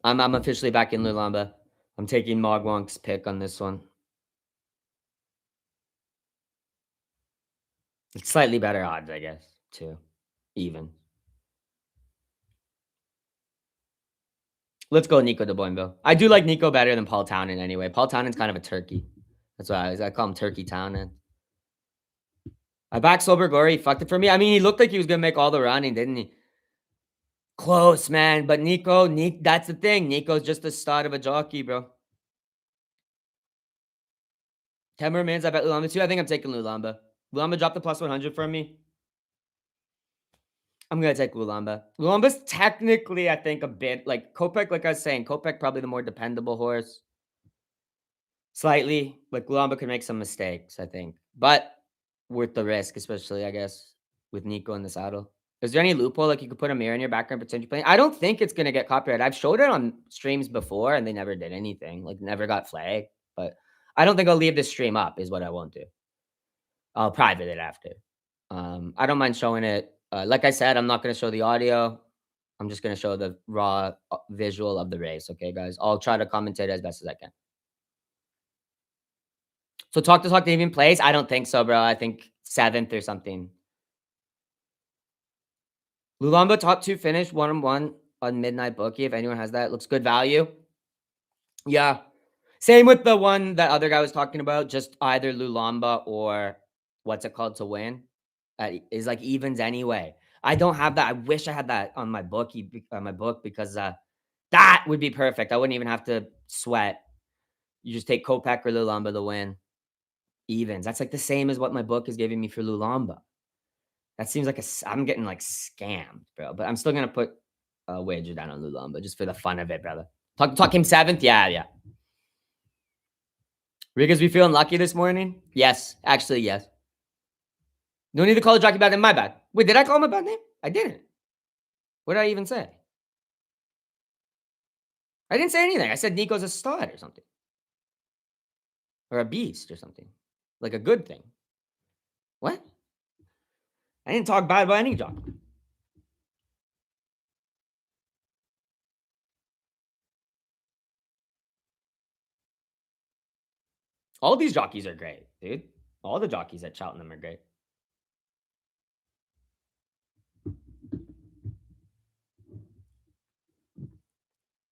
I'm officially back in Lulamba. I'm taking Mogwonk's pick on this one. It's slightly better odds, I guess, too. Even. Let's go Nico de Boinville. I do like Nico better than Paul Townend anyway. Paul Townend's kind of a turkey. That's why I call him Turkey Townend. I backed Sober Glory. He fucked it for me. I mean, he looked like he was going to make all the running, didn't he? Close, man. But Nico, that's the thing. Nico's just the stud of a jockey, bro. 10 more minutes. I bet Lulamba too. I think I'm taking Lulamba. Lulamba dropped the plus 100 for me. I'm going to take Lulamba. Lulamba's technically, I think, a bit like Kopek, like I was saying. Kopek probably the more dependable horse. Slightly. Like Lulamba could make some mistakes, I think. But worth the risk, especially, I guess, with Nico in the saddle. Is there any loophole like you could put a mirror in your background pretend you're playing? I don't think it's gonna get copyrighted. I've showed it on streams before and they never did anything. Like never got flagged. But I don't think I'll leave this stream up is what I won't do. I'll private it after. I don't mind showing it. Like I said, I'm not gonna show the audio. I'm just gonna show the raw visual of the race. Okay, guys. I'll try to commentate as best as I can. So Talk to Talk to even plays? I don't think so, bro. I think 7th or something. Lulamba top 2 finish 1-1 on Midnight Bookie. If anyone has that, looks good value. Yeah. Same with the one that other guy was talking about. Just either Lulamba or what's it called to win is like evens anyway. I don't have that. I wish I had that on my bookie on my book because that would be perfect. I wouldn't even have to sweat. You just take Kopek or Lulamba to win evens. That's like the same as what my book is giving me for Lulamba. That seems like I'm getting like scammed, bro. But I'm still gonna put a wager down on Lulamba just for the fun of it, brother. Talk him 7th? Yeah. Rigo's, we feeling lucky this morning? Yes. Actually, yes. No need to call the jockey bad name. My bad. Wait, did I call him a bad name? I didn't. What did I even say? I didn't say anything. I said Nico's a stud or something. Or a beast or something. Like a good thing. What? I didn't talk bad about any jockey. All these jockeys are great, dude. All the jockeys at Cheltenham are great.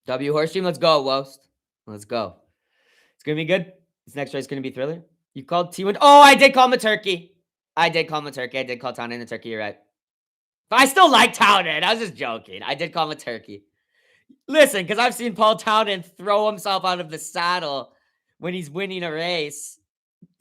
W Horse Stream, let's go, Wost. Let's go. It's gonna be good. This next race is gonna be thriller. You called T1. Oh, I did call him a turkey. I did call him a turkey. I did call Townend a turkey. You're right. But I still like Townend. I was just joking. I did call him a turkey. Listen, because I've seen Paul Townend throw himself out of the saddle when he's winning a race.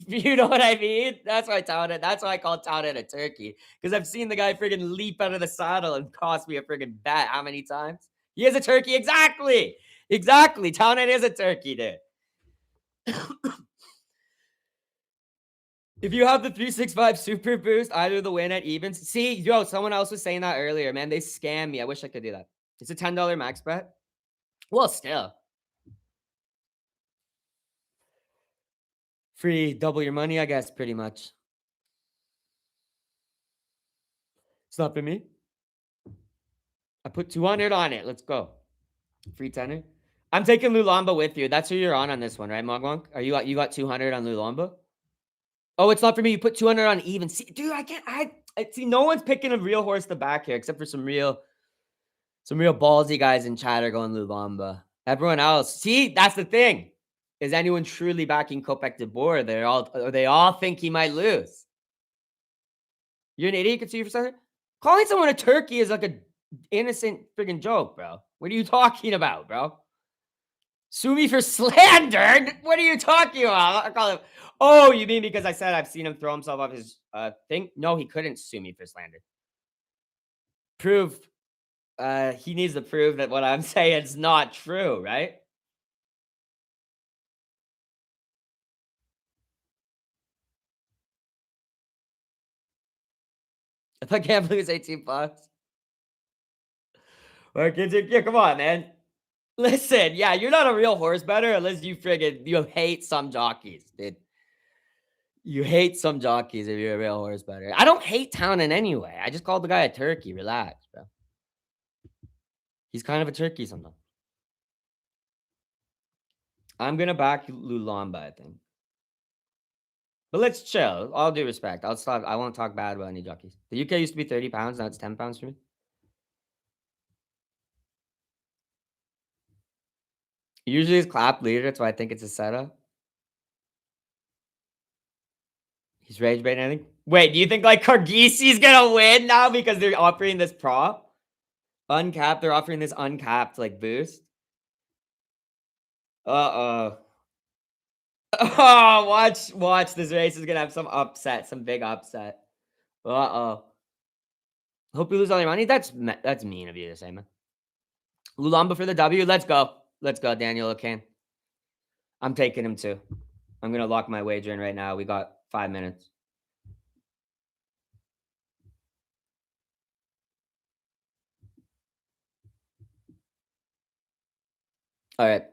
You know what I mean? That's why Townend. That's why I call Townend a turkey. Because I've seen the guy friggin' leap out of the saddle and cost me a friggin' bet. How many times? He is a turkey. Exactly. Exactly. Townend is a turkey, dude. If you have the 365 super boost, either the win at evens. See, yo, someone else was saying that earlier, man. They scam me. I wish I could do that. It's a $10 max bet. Well, still. Free, double your money, I guess, pretty much. It's not for me. I put 200 on it. Let's go. Free tenner. I'm taking Lulamba with you. That's who you're on this one, right, Mogwonk? Are you got 200 on Lulamba? Oh, it's not for me. You put 200 on even. See, dude, I see no one's picking a real horse to back here except for some real ballsy guys in chat are going Lulamba. Everyone else, see, that's the thing. Is anyone truly backing Kopek de Boer? They all think he might lose. You're an idiot. You can see yourself. Calling someone a turkey is like a innocent freaking joke, bro. What are you talking about, bro? Sue me for slander? What are you talking about? I call him. Oh, you mean because I said I've seen him throw himself off his thing? No, he couldn't sue me for slander. Prove. He needs to prove that what I'm saying is not true, right? If I can't lose 18 bucks. Yeah, come on, man. Listen, yeah, you're not a real horse bettor unless you hate some jockeys, dude. You hate some jockeys if you're a real horse bettor. I don't hate Townend anyway. I just called the guy a turkey. Relax, bro. He's kind of a turkey sometimes. I'm gonna back Lulamba, I think. But let's chill. All due respect. I'll stop. I won't talk bad about any jockeys. The UK used to be 30 pounds, now it's 10 pounds for me. Usually it's clap leader, that's why I think it's a setup. He's rage baiting, I think. Wait, do you think like Cargisi's gonna win now because they're offering this prop? Uncapped, they're offering this uncapped like boost. Uh-oh. Oh, watch. This race is gonna have some upset, some big upset. Uh-oh. Hope you lose all your money. That's mean of you to say, man. Lulamba for the W. Let's go. Let's go, Daniel O'Kane. I'm taking him too. I'm gonna lock my wager in right now. We got 5 minutes. All right.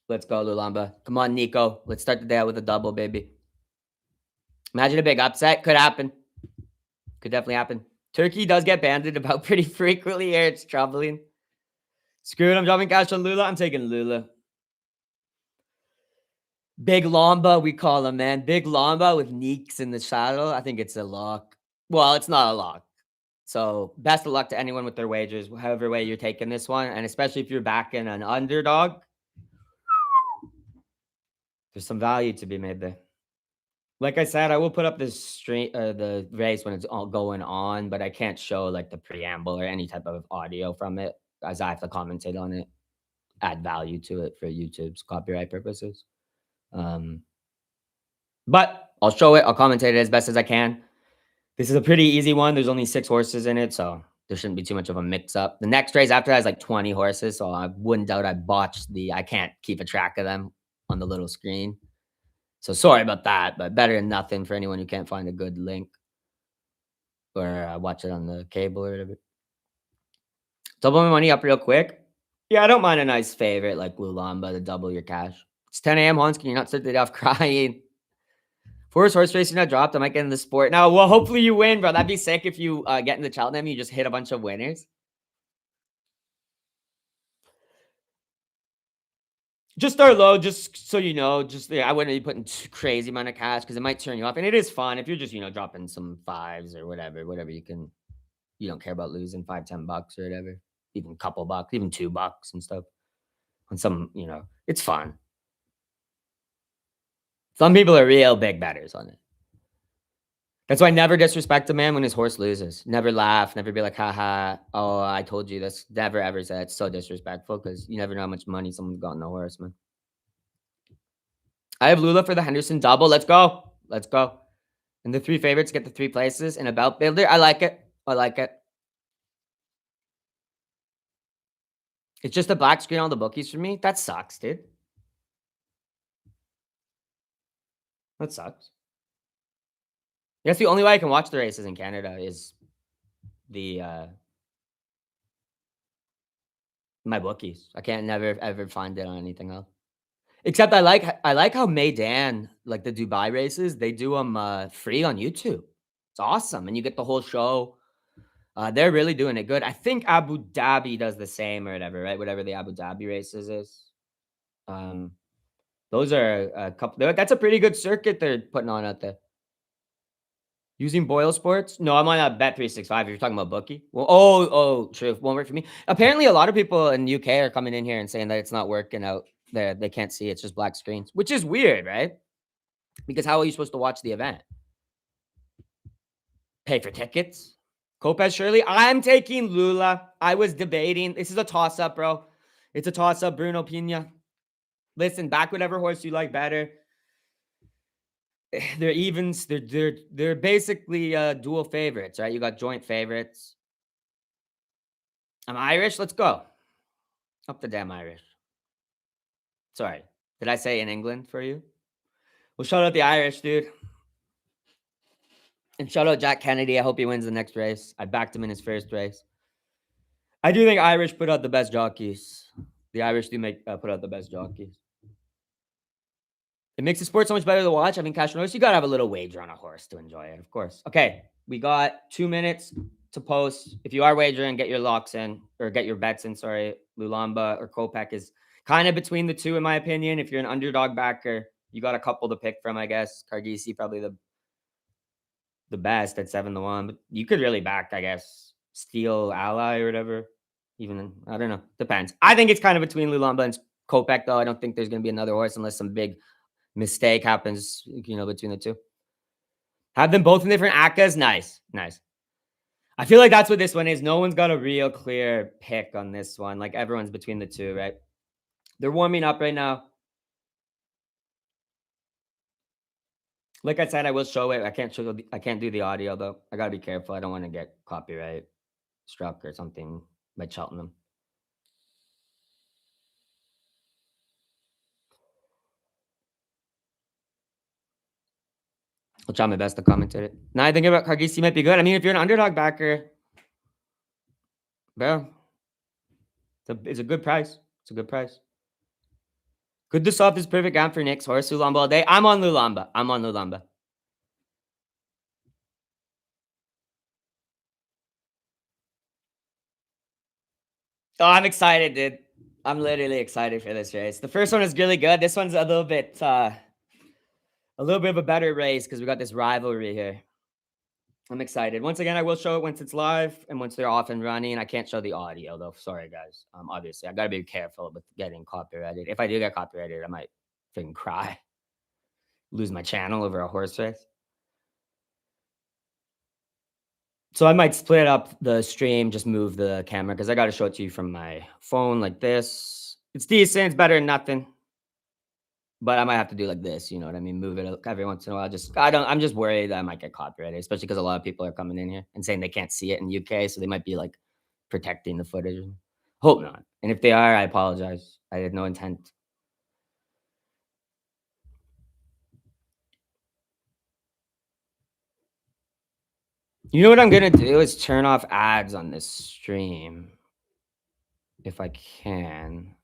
Let's go, Lulamba. Come on, Nico. Let's start the day out with a double, baby. Imagine a big upset. Could happen. Could definitely happen. Turkey does get banded about pretty frequently here. It's troubling. Screw it. I'm dropping cash on Lula. I'm taking Lula. Big Lamba, we call him, man. Big Lamba with Neeks in the saddle. I think it's a lock. Well, it's not a lock. So best of luck to anyone with their wagers, however way you're taking this one. And especially if you're backing an underdog, there's some value to be made there. Like I said, I will put up this stream, the race when it's all going on, but I can't show like the preamble or any type of audio from it, as I have to commentate on it, add value to it for YouTube's copyright purposes. But I'll show it. I'll commentate it as best as I can. This is a pretty easy one. There's only 6 horses in it, so there shouldn't be too much of a mix-up. The next race after that is like 20 horses, so I wouldn't doubt I botched I can't keep a track of them on the little screen. So sorry about that, but better than nothing for anyone who can't find a good link or watch it on the cable or whatever. Double my money up real quick. Yeah, I don't mind a nice favorite like Lulamba to double your cash. It's 10 a.m. Hans, can you not start the day off crying? First horse race you not dropped, I might get in the sport. Now, well, hopefully you win, bro. That'd be sick if you get in the Cheltenham, you just hit a bunch of winners. Just start low, just so you know. Just I wouldn't be putting too crazy amount of cash because it might turn you off. And it is fun if you're just dropping some fives or whatever you can. You don't care about losing $5, $10 or whatever, even a couple bucks, even $2 and stuff. on some, it's fun. Some people are real big betters on it. That's why never disrespect a man when his horse loses. Never laugh. Never be like, haha, oh, I told you this. Never ever say it's so disrespectful because you never know how much money someone's got on the horse, man. I have Lula for the Henderson double. Let's go. Let's go. And the three favorites get the three places in a belt builder. I like it. I like it. It's just a black screen on the bookies for me. That sucks, dude. That sucks. That's the only way I can watch the races in Canada is the my bookies. I can't never ever find it on anything else. Except I like how Meydan, like the Dubai races, they do them free on YouTube. It's awesome, and you get the whole show. They're really doing it good. I think Abu Dhabi does the same or whatever, right? Whatever the Abu Dhabi races is. Um, those are a couple. That's a pretty good circuit they're putting on out there. Using Boyle Sports? No, I'm on a Bet365. If you're talking about bookie. Well, true. Won't work for me. Apparently, a lot of people in the UK are coming in here and saying that it's not working out there. They can't see. It's just black screens, which is weird, right? Because how are you supposed to watch the event? Pay for tickets? Kopez Shirley? I'm taking Lula. I was debating. This is a toss-up, bro. It's a toss-up, Bruno Pina. Listen, back whatever horse you like better. They're evens. They're basically dual favorites, right? You got joint favorites. I'm Irish. Let's go. Up the damn Irish. Sorry. Did I say in England for you? Well, shout out the Irish, dude. And shout out Jack Kennedy. I hope he wins the next race. I backed him in his first race. I do think Irish put out the best jockeys. The Irish do make put out the best jockeys. It makes the sport so much better to watch. I mean, cash noise, you got to have a little wager on a horse to enjoy it, of course. Okay, we got 2 minutes to post. If you are wagering, get your locks in or get your bets in. Sorry, Lulamba or Kopech is kind of between the two, in my opinion. If you're an underdog backer, you got a couple to pick from, I guess. Cargisi probably the best at 7-1, but you could really back, I guess, Steel Ally or whatever. Even I don't know, depends. I think it's kind of between Lulamba and Kopech, though. I don't think there's going to be another horse unless some big mistake happens, between the two. Have them both in different ACCAs. Nice. I feel like that's what this one is. No one's got a real clear pick on this one. Like everyone's between the two, right? They're warming up right now. Like I said, I will show it. I can't do the audio though. I gotta be careful. I don't want to get copyright struck or something by Cheltenham. I'll try my best to commentate it. Now I think about Cargisi might be good. I mean, if you're an underdog backer, bro, it's a good price. It's a good price. Could the soft is perfect gap for Nick's horse, Lulamba all day? I'm on Lulamba. Oh, I'm excited, dude. I'm literally excited for this race. The first one is really good. This one's a little bit of a better race because we got this rivalry here. I'm excited. Once again, I will show it once it's live and once they're off and running. I can't show the audio though. Sorry, guys. Obviously, I gotta be careful with getting copyrighted. If I do get copyrighted, I might freaking cry, lose my channel over a horse race. So I might split up the stream, just move the camera because I got to show it to you from my phone like this. It's decent. It's better than nothing. But I might have to do like this. You know what I mean? Move it every once in a while. I'm just worried that I might get copyrighted, especially because a lot of people are coming in here and saying they can't see it in UK. So they might be like protecting the footage. Hope not. And if they are, I apologize. I had no intent. You know what I'm going to do is turn off ads on this stream if I can,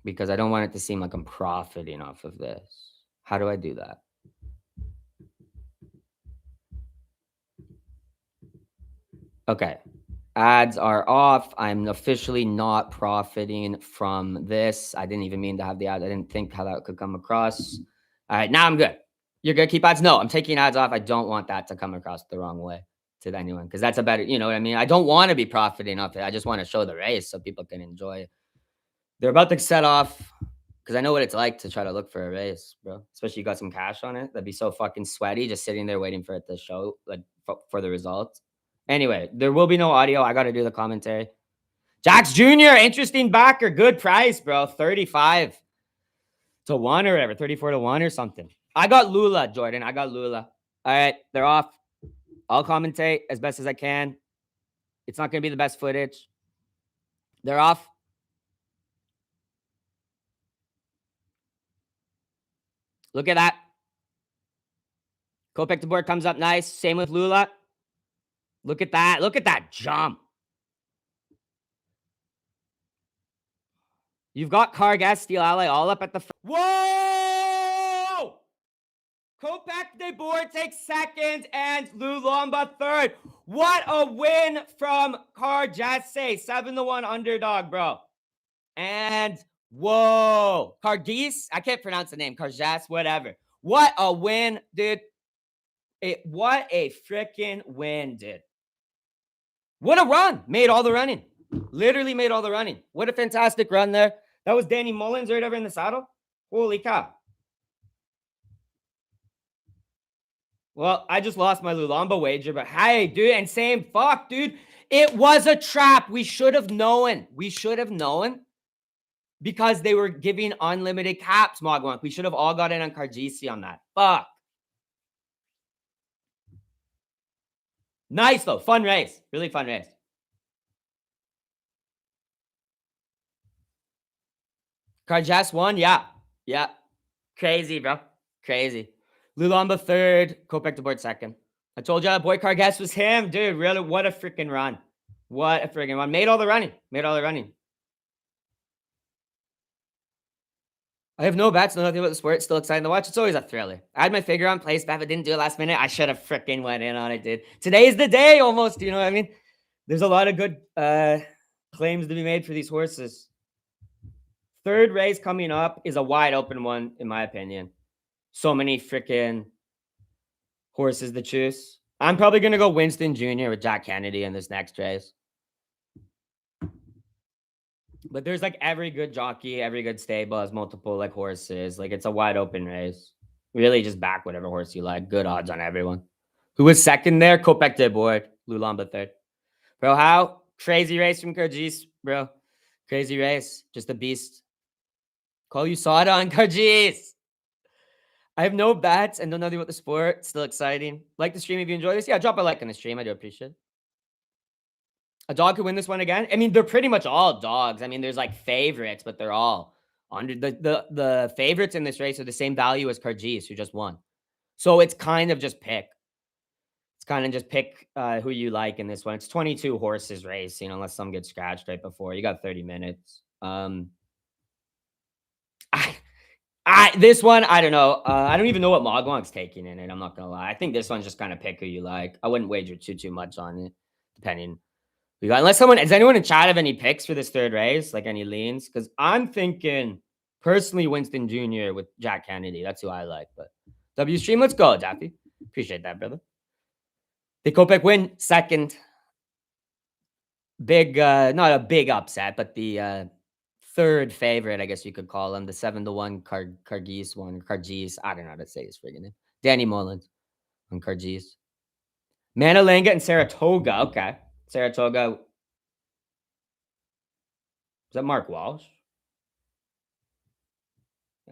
because I don't want it to seem like I'm profiting off of this. How do I do that? Okay. Ads are off. I'm officially not profiting from this. I didn't even mean to have the ads. I didn't think how that could come across. All right, now I'm good. You're going to keep ads? No, I'm taking ads off. I don't want that to come across the wrong way to anyone because that's a better, you know what I mean? I don't want to be profiting off it. I just want to show the race so people can enjoy They're about to set off because I know what it's like to try to look for a race, bro. Especially you got some cash on it. That'd be so fucking sweaty just sitting there waiting for it to show, like for the results. Anyway, there will be no audio. I got to do the commentary. Jax Jr., interesting backer. Good price, bro. 35 to 1 or whatever. 34 to 1 or something. I got Lula, Jordan. I got Lula. All right, they're off. I'll commentate as best as I can. It's not going to be the best footage. They're off. Look at that. Kopech to board comes up nice. Same with Lula. Look at that. Look at that jump. You've got Kargas, Steel Ally all up at the... Whoa! Kopech de board takes second and Lulamba third. What a win from Karjase. 7-1 underdog, bro. And whoa. Kargis? I can't pronounce the name. Karjas, whatever. What a win, dude. What a freaking win, dude. What a run. Made all the running. Literally made all the running. What a fantastic run there. That was Danny Mullins right over in the saddle. Holy cow. Well, I just lost my Lulamba wager, but hey, dude, and same fuck, dude. It was a trap. We should have known. We should have known because they were giving unlimited caps, Mogwonk. We should have all got in on Kargisi on that. Fuck. Nice, though. Fun race. Really fun race. Karjas won? Yeah. Yeah. Crazy, bro. Crazy. Lulamba third. Kopech to board second. I told you, boy Kargas was him. Dude, really, what a freaking run. What a freaking run. Made all the running. Made all the running. I have no bets, know nothing about the sport. Still excited to watch. It's always a thriller. I had my figure on place bet, but didn't do it last minute. I should have freaking went in on it, dude. Today's the day almost. You know what I mean? There's a lot of good claims to be made for these horses. Third race coming up is a wide open one, in my opinion. So many freaking horses to choose. I'm probably going to go Winston Jr. with Jack Kennedy in this next race. But there's like every good jockey, every good stable has multiple like horses. Like it's a wide open race. Really just back whatever horse you like. Good odds on everyone. Who was second there? Kopech de board. Lulamba third. Bro, how? Crazy race from Kargis, bro. Crazy race. Just a beast. Call USADA on Kargis. I have no bets and don't know anything about the sport. Still exciting. Like the stream if you enjoy this. Yeah, drop a like on the stream. I do appreciate it. A dog could win this one again. I mean, they're pretty much all dogs. I mean, there's like favorites, but they're all under the favorites in this race are the same value as Kargis, who just won. So it's kind of just pick. It's kind of just pick who you like in this one. It's 22 horses race, you know, unless some get scratched right before. You got 30 minutes. This one, I don't know. I don't even know what Mogwonk's taking in it. I'm not gonna lie. I think this one's just kind of pick who you like. I wouldn't wager too much on it, depending. We got unless someone does anyone in chat have any picks for this third race, like any leans? Because I'm thinking personally Winston Jr. with Jack Kennedy. That's who I like. But W stream, let's go, Daffy. Appreciate that, brother. The Kopech win second. Big, not a big upset, but the third favorite, I guess you could call him. The 7-1 Kargis one. Kargis. I don't know how to say his friggin' name. Danny Mullins on Kargis. Manalenga and Saratoga. Okay. Saratoga. Is that Mark Walsh?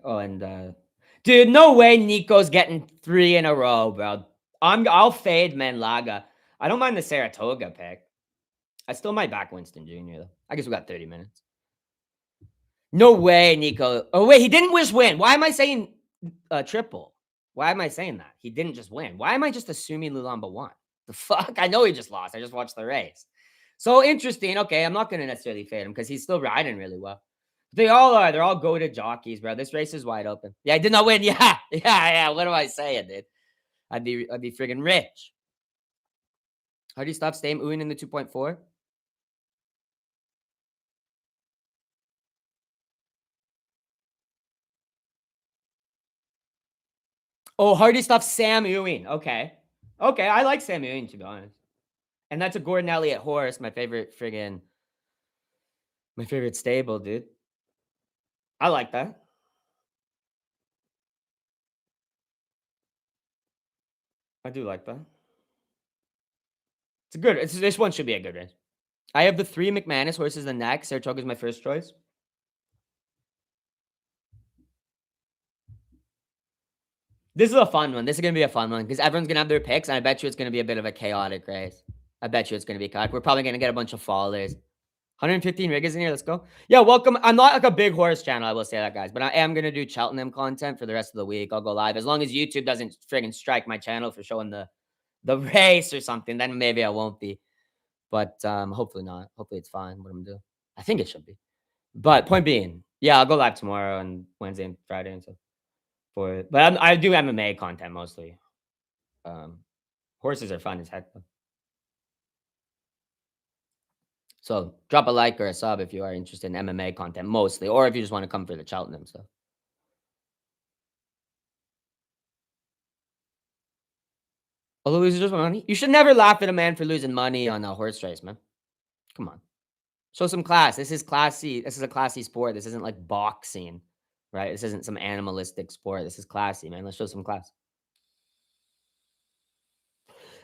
Oh, and dude, no way Nico's getting 3 in a row, bro. I'll fade Manlaga. I don't mind the Saratoga pick. I still might back Winston Jr. though. I guess we got 30 minutes. No way, Nico. Oh wait, he didn't just win. Why am I saying triple? Why am I saying that? He didn't just win. Why am I just assuming Lulamba won? The fuck? I know he just lost. I just watched the race. So interesting. Okay, I'm not going to necessarily fade him because he's still riding really well. They all are. They're all goated jockeys, bro. This race is wide open. Yeah, I did not win. Yeah. What am I saying, dude? I'd be friggin' rich. How do you stop staying oohing in the 2.4? Oh, Hardy stuff Sam Ewing. Okay. I like Sam Ewing, to be honest. And that's a Gordon Elliott horse, my favorite stable, dude. I like that. I do like that. It's a good. This one should be a good race. I have the 3 McManus horses the next. Saratoga is my first choice. This is a fun one. This is gonna be a fun one because everyone's gonna have their picks, and I bet you it's gonna be a bit of a chaotic race. I bet you it's gonna be chaotic. We're probably gonna get a bunch of fallers. 115 Riggers in here. Let's go. Yeah, welcome. I'm not like a big horse channel, I will say that, guys, but I am gonna do Cheltenham content for the rest of the week. I'll go live as long as YouTube doesn't friggin' strike my channel for showing the race or something. Then maybe I won't be, but hopefully not. Hopefully it's fine. What I'm gonna do. I think it should be. But point being, yeah, I'll go live tomorrow and Wednesday and Friday and stuff for it. But I do MMA content mostly. Um, Horses are fun as heck, though. So drop a like or a sub if you are interested in MMA content mostly, or if you just want to come for the Cheltenham stuff. Although loses just money, you should never laugh at a man for losing money on a horse race, man. Come on, show some class. This is classy. This is a classy sport. This isn't like boxing, right? This isn't some animalistic sport. This is classy, man. Let's show some class.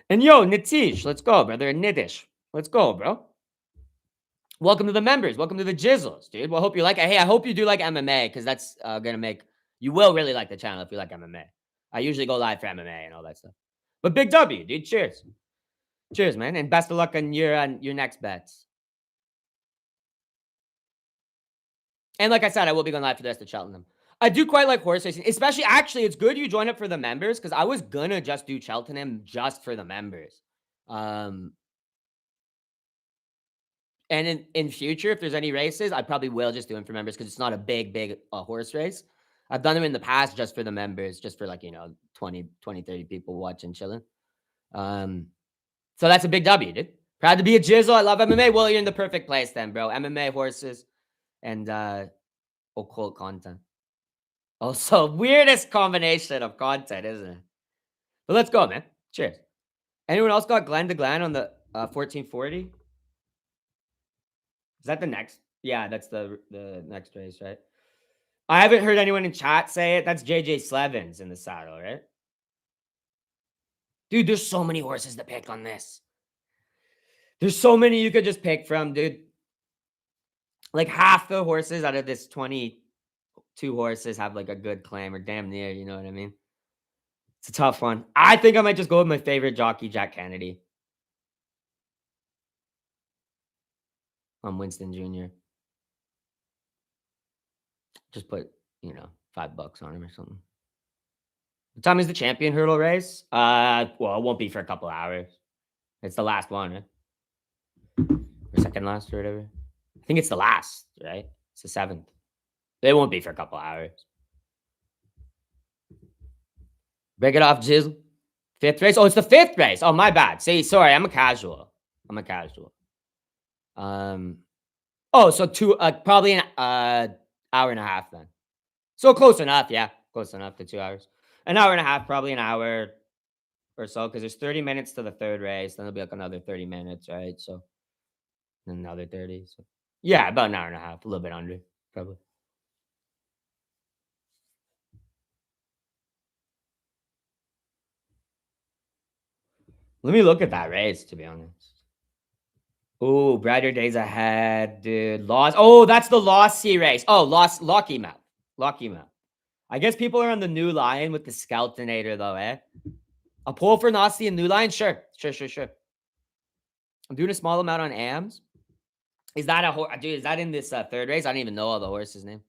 And yo, Nitish, let's go, brother. Nitish, let's go, bro. Welcome to the members. Welcome to the Jizzles, dude. Well, I hope you like it. Hey, I hope you do like MMA because that's gonna make you will really like the channel if you like MMA. I usually go live for MMA and all that stuff. But big W, dude. Cheers. Cheers, man. And best of luck on your next bets. And like I said, I will be going live for the rest of Cheltenham. I do quite like horse racing, especially actually, it's good you join up for the members because I was gonna just do Cheltenham just for the members. Um, And in future, if there's any races, I probably will just do them for members because it's not a big horse race. I've done them in the past just for the members, just for like, 20, 30 people watching, chilling. So that's a big W, dude. Proud to be a Jizzle. I love MMA. Well, you're in the perfect place then, bro. MMA, horses, and occult content. Also, weirdest combination of content, isn't it? But let's go, man. Cheers. Anyone else got Glen to Glen on the 1440? Is that the next? Yeah, that's the next race, right? I haven't heard anyone in chat say it. That's JJ Slevins in the saddle, right? Dude, there's so many horses to pick on this. There's so many you could just pick from, dude. Like half the horses out of this 22 horses have like a good claim or damn near, you know what I mean? It's a tough one. I think I might just go with my favorite jockey, Jack Kennedy. On Winston Jr. Just put, $5 on him or something. What time is the champion hurdle race? Well, it won't be for a couple hours. It's the last one, right? Or second last or whatever. I think it's the last, right? It's the 7th. It won't be for a couple hours. Break it off, Jizzle. 5th race? Oh, it's the 5th race. Oh, my bad. See, sorry, I'm a casual. So probably an hour and a half then. So close enough, yeah. Close enough to 2 hours. An hour and a half, probably an hour or so, because there's 30 minutes to the 3rd race. Then there'll be like another 30 minutes, right? So another 30. So yeah, about an hour and a half, a little bit under, probably. Let me look at that race, to be honest. Oh, brighter days ahead, dude. Oh, that's the Lossy race. Oh, Locky map. I guess people are on the new line with the Skeltonator, though, eh? A pull for Nossi and New Line? Sure. I'm doing a small amount on AMs. Is that a horse? Dude, is that in this 3rd race? I don't even know all the horses' name.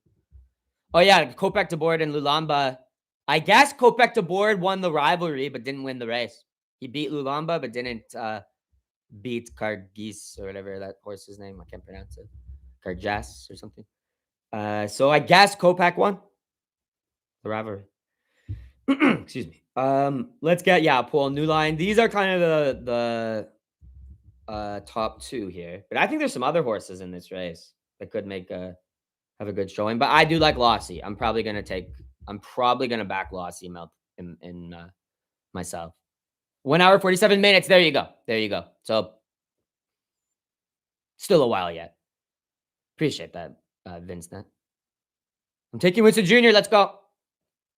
Oh, yeah. Kopek to board and Lulamba. I guess Kopek to board won the rivalry, but didn't win the race. He beat Lulamba, but didn't beat Kargis or whatever that horse's name. I can't pronounce it. Karjas or something. So I guess Kopek won the rivalry. Excuse me. Let's get Paul New Line. These are kind of the top 2 here, but I think there's some other horses in this race that could have a good showing. But I do like Lossy. I'm probably gonna back Lossy in myself. 1 hour 47 minutes. There you go. So still a while yet. Appreciate that, Vincent. I'm taking Winston Jr. Let's go.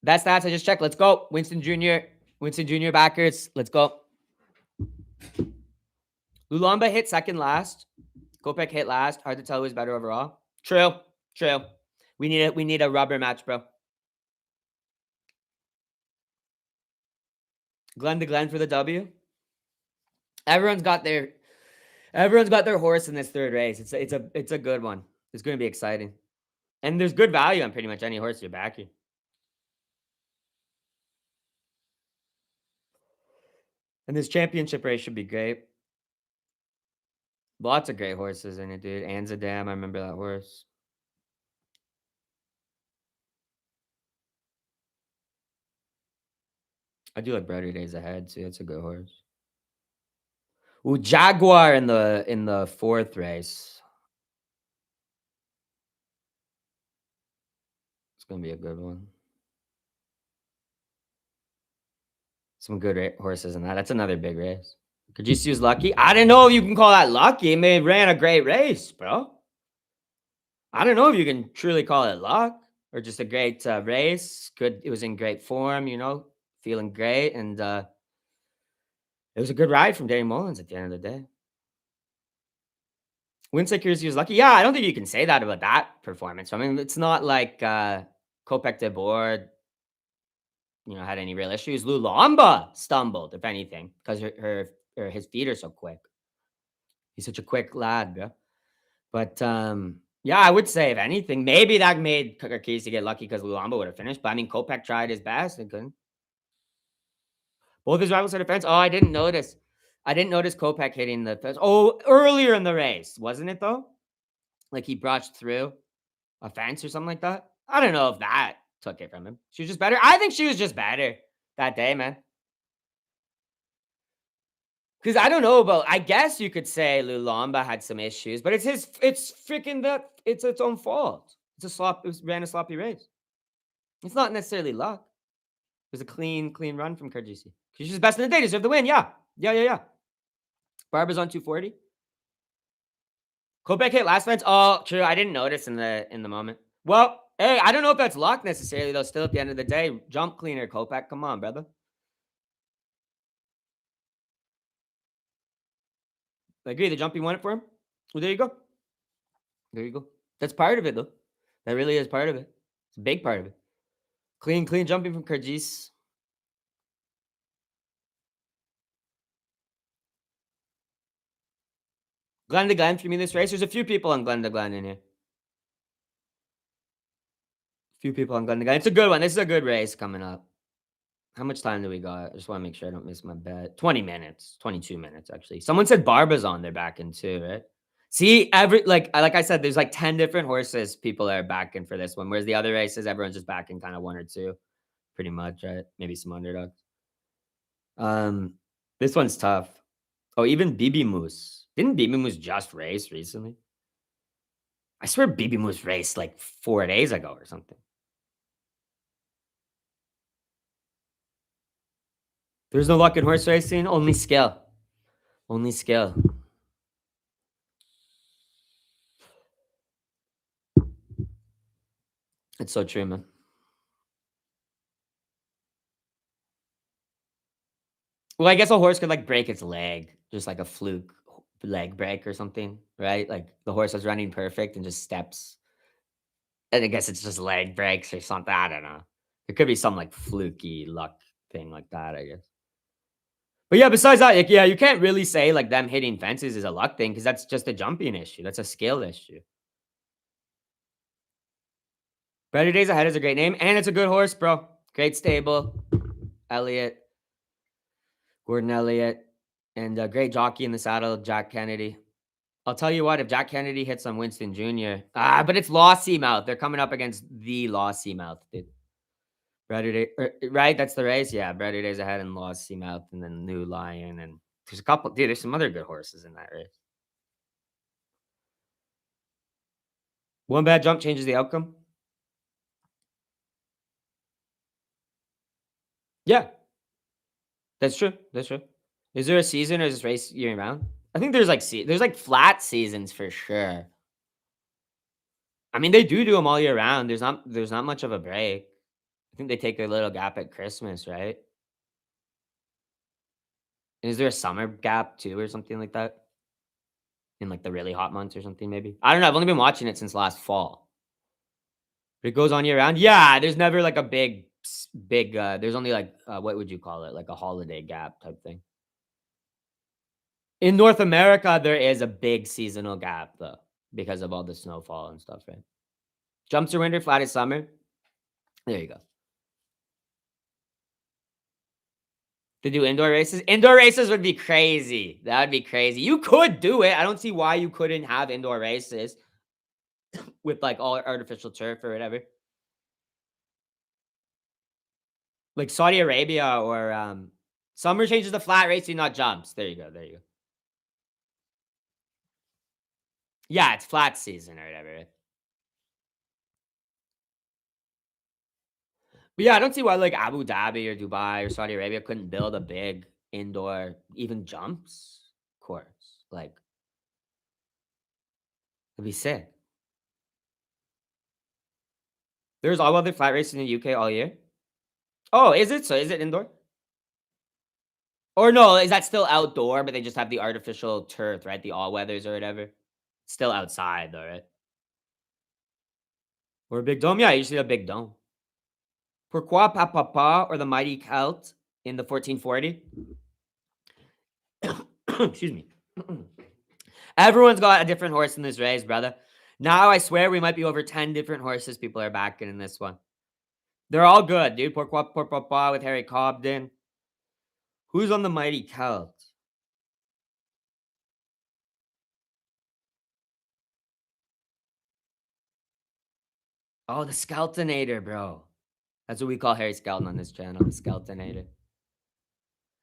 Best stats I just checked. Let's go. Winston Jr. Winston Jr. backers. Let's go. Lulamba hit second last. Kopech hit last. Hard to tell who's better overall. True. True. We need a rubber match, bro. Glenn to Glenn for the W. Everyone's got their horse in this third race. It's a good one. It's going to be exciting. And there's good value on pretty much any horse you're backing. And this championship race should be great. Lots of great horses in it, dude. Anzadam, I remember that horse. I do like Brighter Days Ahead too. That's a good horse. Ooh, Jaguar in the fourth race. It's gonna be a good one. Some good horses in that. That's another big race. Could you use lucky? I don't know if you can call that lucky. I mean, it ran a great race, bro. I don't know if you can truly call it luck or just a great race. Good, it was in great form, feeling great, and it was a good ride from Danny Mullins at the end of the day. Winsacres was lucky. Yeah, I don't think you can say that about that performance. I mean, it's not like Kopech de Board, had any real issues. Lulamba stumbled, if anything, because his feet are so quick. He's such a quick lad, bro. But yeah, I would say if anything, maybe that made Keys to get lucky because Lulamba would have finished. But I mean, Kopech tried his best and couldn't. Both his rivals had a fence. Oh, I didn't notice. I didn't notice Kopech hitting the fence. Oh, earlier in the race, wasn't it though? Like he brushed through a fence or something like that. I don't know if that took it from him. She was just better. I think she was just better that day, man. Because I don't know about. I guess you could say Lulamba had some issues, but it's freaking that. It's its own fault. It ran a sloppy race. It's not necessarily luck. It was a clean run from Kardisi. She's best in the day. Deserved the win. Yeah. Barbara's on 240. Kopech hit last fence. Oh, true. I didn't notice in the moment. Well, hey, I don't know if that's luck necessarily, though. Still, at the end of the day, jump cleaner, Kopech. Come on, brother. I agree. The jumping won it for him. Well, there you go. There you go. That's part of it, though. That really is part of it. It's a big part of it. Clean jumping from Kardis. Glen to Glen for me this race. There's a few people on Glen to Glen in here. Few people on Glen to Glen. It's a good one. This is a good race coming up. How much time do we got? I just want to make sure I don't miss my bet. 20 minutes. 22 minutes, actually. Someone said Barba's on. They're backing too, right? See, like I said, there's like 10 different horses people are backing for this one. Whereas the other races, everyone's just backing kind of one or two. Pretty much, right? Maybe some underdogs. This one's tough. Oh, even Bibi Moose. Didn't Bibi Moose just race recently? I swear Bibi Moose raced like 4 days ago or something. There's no luck in horse racing, only skill. Only skill. It's so true, man. Well, I guess a horse could like break its leg, just like a fluke leg break or something, right? Like the horse is running perfect and just steps. And I guess it's just leg breaks or something. I don't know. It could be some like fluky luck thing like that, I guess. But yeah, besides that, like, yeah, you can't really say like them hitting fences is a luck thing because that's just a jumping issue. That's a skill issue. Better Days Ahead is a great name, and it's a good horse, bro. Great stable. Elliott, Gordon Elliott, and a great jockey in the saddle, Jack Kennedy. I'll tell you what, if Jack Kennedy hits on Winston Jr., but it's Lossy Mouth. They're coming up against the Lossy Mouth, dude. Right? That's the race. Yeah, Brighter Days Ahead and Lossy Mouth, and then New Lion, and there's a couple. Dude, there's some other good horses in that race. One bad jump changes the outcome. Yeah, that's true. That's true. Is there a season or is this race year round? I think there's like flat seasons for sure. I mean, they do them all year round. There's not much of a break. I think they take a little gap at Christmas, right? Is there a summer gap too or something like that? In, like, the really hot months or something maybe? I don't know, I've only been watching it since last fall. But it goes on year round? Yeah, there's never, like, a there's only, like, what would you call it? Like, a holiday gap type thing. In North America, there is a big seasonal gap, though, because of all the snowfall and stuff, right? Jumps are winter, flat is summer. There you go. To do indoor races? Indoor races would be crazy. That would be crazy. You could do it. I don't see why you couldn't have indoor races with, like, all artificial turf or whatever. Like Saudi Arabia or, summer changes to flat racing, not jumps. There you go, there you go. Yeah, it's flat season or whatever. But yeah, I don't see why, like, Abu Dhabi or Dubai or Saudi Arabia couldn't build a big indoor even jumps course. Like, it'd be sick. There's all weather flat racing in the UK all year? Oh, is it? So is it indoor? Or no, is that still outdoor, but they just have the artificial turf, right? The all weathers or whatever? Still outside though, right? Or a big dome? Yeah, usually a big dome. Pourquoi Papa or the mighty Celt in the 1440? Excuse me. Everyone's got a different horse in this race, brother. Now I swear we might be over 10 different horses people are backing in this one. They're all good, dude. Pourquoi Papa with Harry Cobden. Who's on the mighty Celt? Oh, the Skeltonator, bro. That's what we call Harry Skelton on this channel, the Skeltonator.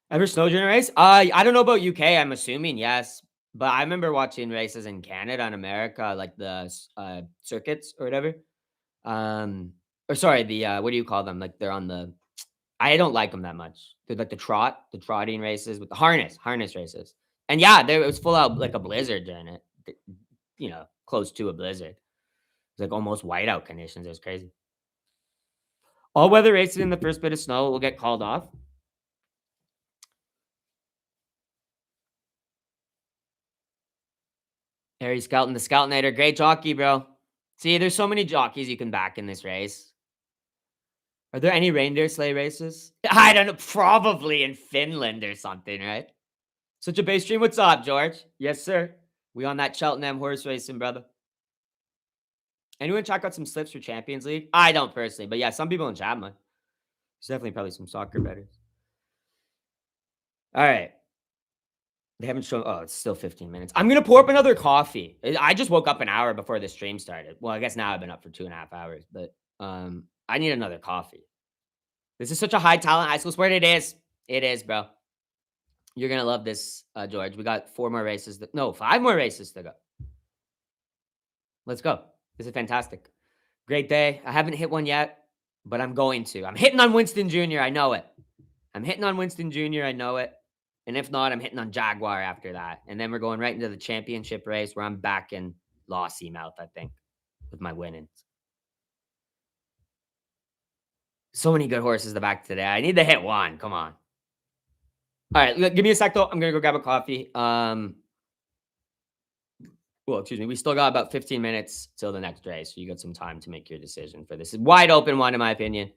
Ever snowed during a race? I don't know about UK. I'm assuming yes, but I remember watching races in Canada and America, like the circuits or whatever. Um, or sorry, the what do you call them? Like they're on the. I don't like them that much. They're like the trotting races with the harness races. And yeah, there it was full out like a blizzard during it. You know, close to a blizzard. It's like almost whiteout conditions. It was crazy. All weather races in the first bit of snow will get called off. Harry Skelton, the Skeltonator, great jockey, bro. See, there's so many jockeys you can back in this race. Are there any reindeer sleigh races? I don't know, probably in Finland or something, right? Such a base stream. What's up, George? Yes, sir. We on that Cheltenham horse racing, brother. Anyone check out some slips for Champions League? I don't personally, but yeah, some people in chat might. There's definitely probably some soccer bettors. All right. They haven't shown. Oh, it's still 15 minutes. I'm gonna pour up another coffee. I just woke up an hour before the stream started. Well, I guess now I've been up for 2.5 hours, but I need another coffee. This is such a high talent high school sport. It is. It is, bro. You're gonna love this, George. We got 4 more races. No, 5 more races to go. Let's go. This is fantastic. Great day. I haven't hit one yet, but I'm going to. I'm hitting on Winston Jr. I know it. I'm hitting on Winston Jr. I know it. And if not, I'm hitting on Jaguar after that. And then we're going right into the championship race where I'm back in Lossy Mouth, I think, with my winnings. So many good horses to back today. I need to hit one. Come on. All right, give me a sec though. I'm gonna go grab a coffee. Well, excuse me. We still got about 15 minutes till the next race, so you got some time to make your decision for this. Wide open one, in my opinion.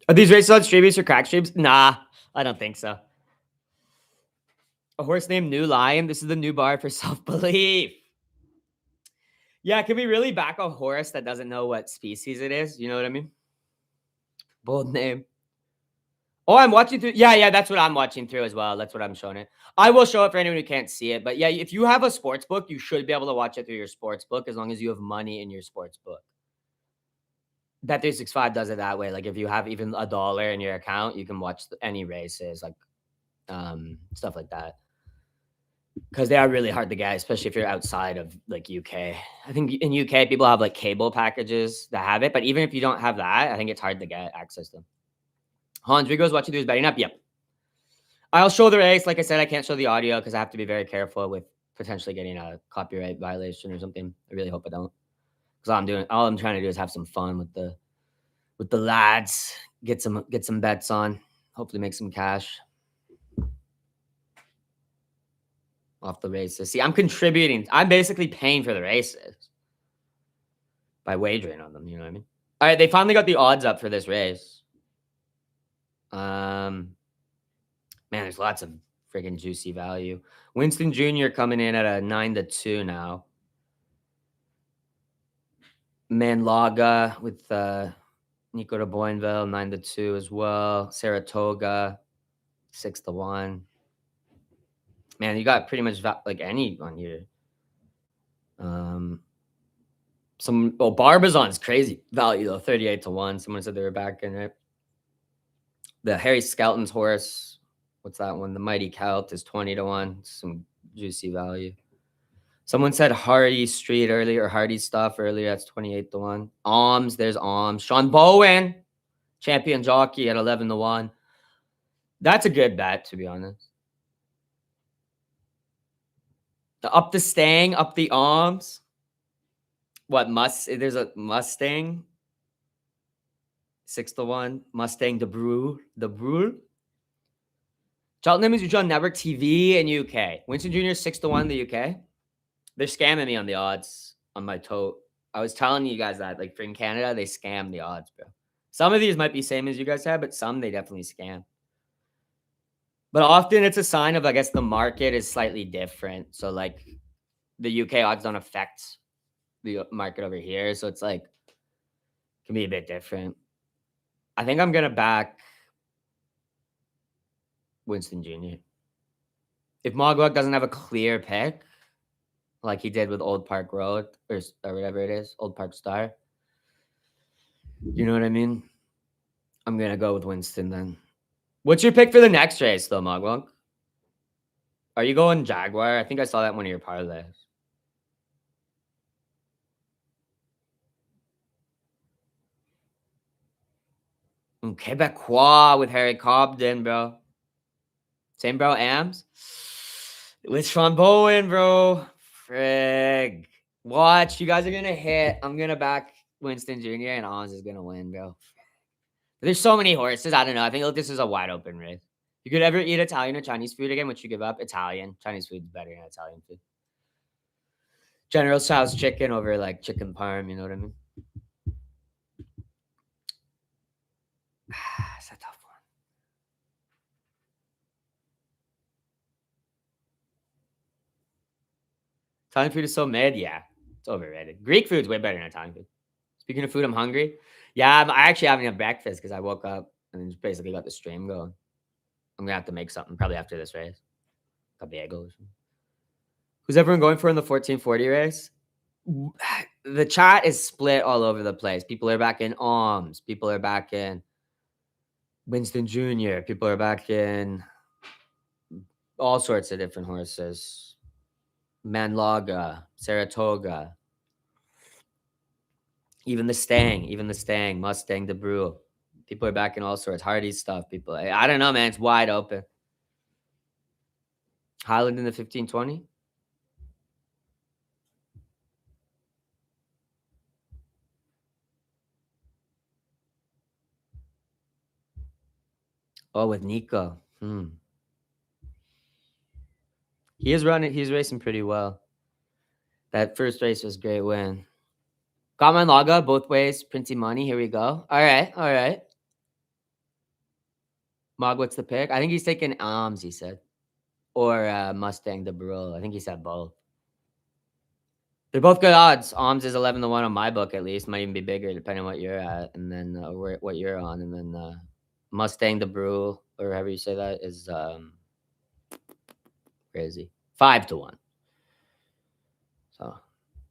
Are these races on streamies or crack streams? Nah, I don't think so. A horse named New Lion. This is the new bar for self-belief. Yeah, can we really back a horse that doesn't know what species it is? You know what I mean? Bold name. Oh, I'm watching through. Yeah, yeah, that's what I'm watching through as well. That's what I'm showing it. I will show it for anyone who can't see it. But yeah, if you have a sports book, you should be able to watch it through your sports book as long as you have money in your sports book. Bet365 does it that way. Like if you have even $1 in your account, you can watch any races, like stuff like that. Because they are really hard to get, especially if you're outside of like UK. I think in UK people have like cable packages that have it, but even if you don't have that, I think it's hard to get access to them. Hans Rigo's watching through his betting app. Yep. I'll show the race. Like I said, I can't show the audio because I have to be very careful with potentially getting a copyright violation or something. I really hope I don't. Because all I'm trying to do is have some fun with the lads, get some bets on, hopefully make some cash off the races. See, I'm contributing. I'm basically paying for the races by wagering on them. You know what I mean? All right, they finally got the odds up for this race. Man, there's lots of freaking juicy value. Winston Jr. coming in at a 9-2 now. Manlaga with Nico de Boinville 9-2 as well. Saratoga 6-1. Man, you got pretty much like any on here. Barbizon's crazy value though, 38-1. Someone said they were back in it. The Harry Skelton's horse, what's that one? The Mighty Celt is 20-1. Some juicy value. Someone said Hardy Street earlier, or Hardy stuff earlier. That's 28-1. Alms, there's Alms. Sean Bowen, champion jockey at 11-1. That's a good bet, to be honest. Up the Stang, up the Alms. There's a Mustang. 6-1. Mustang de Brule. Cheltenham is usually on Network TV in UK. Winston Jr. 6-1 in the UK. They're scamming me on the odds on my tote. I was telling you guys that, like, for in Canada, they scam the odds, bro. Some of these might be same as you guys have, but some they definitely scam. But often it's a sign of, I guess, the market is slightly different. So, like, the UK odds don't affect the market over here. So it's like, can be a bit different. I think I'm going to back Winston Jr. If Mogwag doesn't have a clear pick, like he did with Old Park Road or whatever it is, Old Park Star, you know what I mean? I'm going to go with Winston then. What's your pick for the next race, though, Mogwag? Are you going Jaguar? I think I saw that in one of your parlays. Quebecois with Harry Cobden, bro. Same bro, Ams? With Sean Bowen, bro. Frig. Watch, you guys are going to hit. I'm going to back Winston Jr. and Ams is going to win, bro. There's so many horses. I don't know. I think this is a wide open race. You could ever eat Italian or Chinese food again, which you give up? Italian. Chinese food's better than Italian food. General Tso's chicken over like chicken parm, you know what I mean? It's a tough one. Italian food is so mad. Yeah, it's overrated. Greek food's way better than Italian food. Speaking of food, I'm hungry. Yeah, I actually haven't had breakfast because I woke up and just basically got the stream going. I'm gonna have to make something probably after this race. A bagel or something. Who's everyone going for in the 1440 race? The chat is split all over the place. People are back in Alms. People are back in Winston Jr. People are back in all sorts of different horses. Manlaga, Saratoga, even the Stang, Mustang, De Brule. People are back in all sorts. Hardy stuff. People, I don't know, man. It's wide open. Highland in the 1520. Oh, with Nico. He is running. He's racing pretty well. That first race was a great win. Got my Laga both ways. Printing money. Here we go. All right. Mog, what's the pick? I think he's taking Arms, he said. Or Mustang the Brule. I think he said both. They're both good odds. Arms is 11 to 1 on my book, at least. Might even be bigger depending on what you're at, and then what you're on. And then Mustang the Brule, or however you say that, is crazy. 5 to 1. So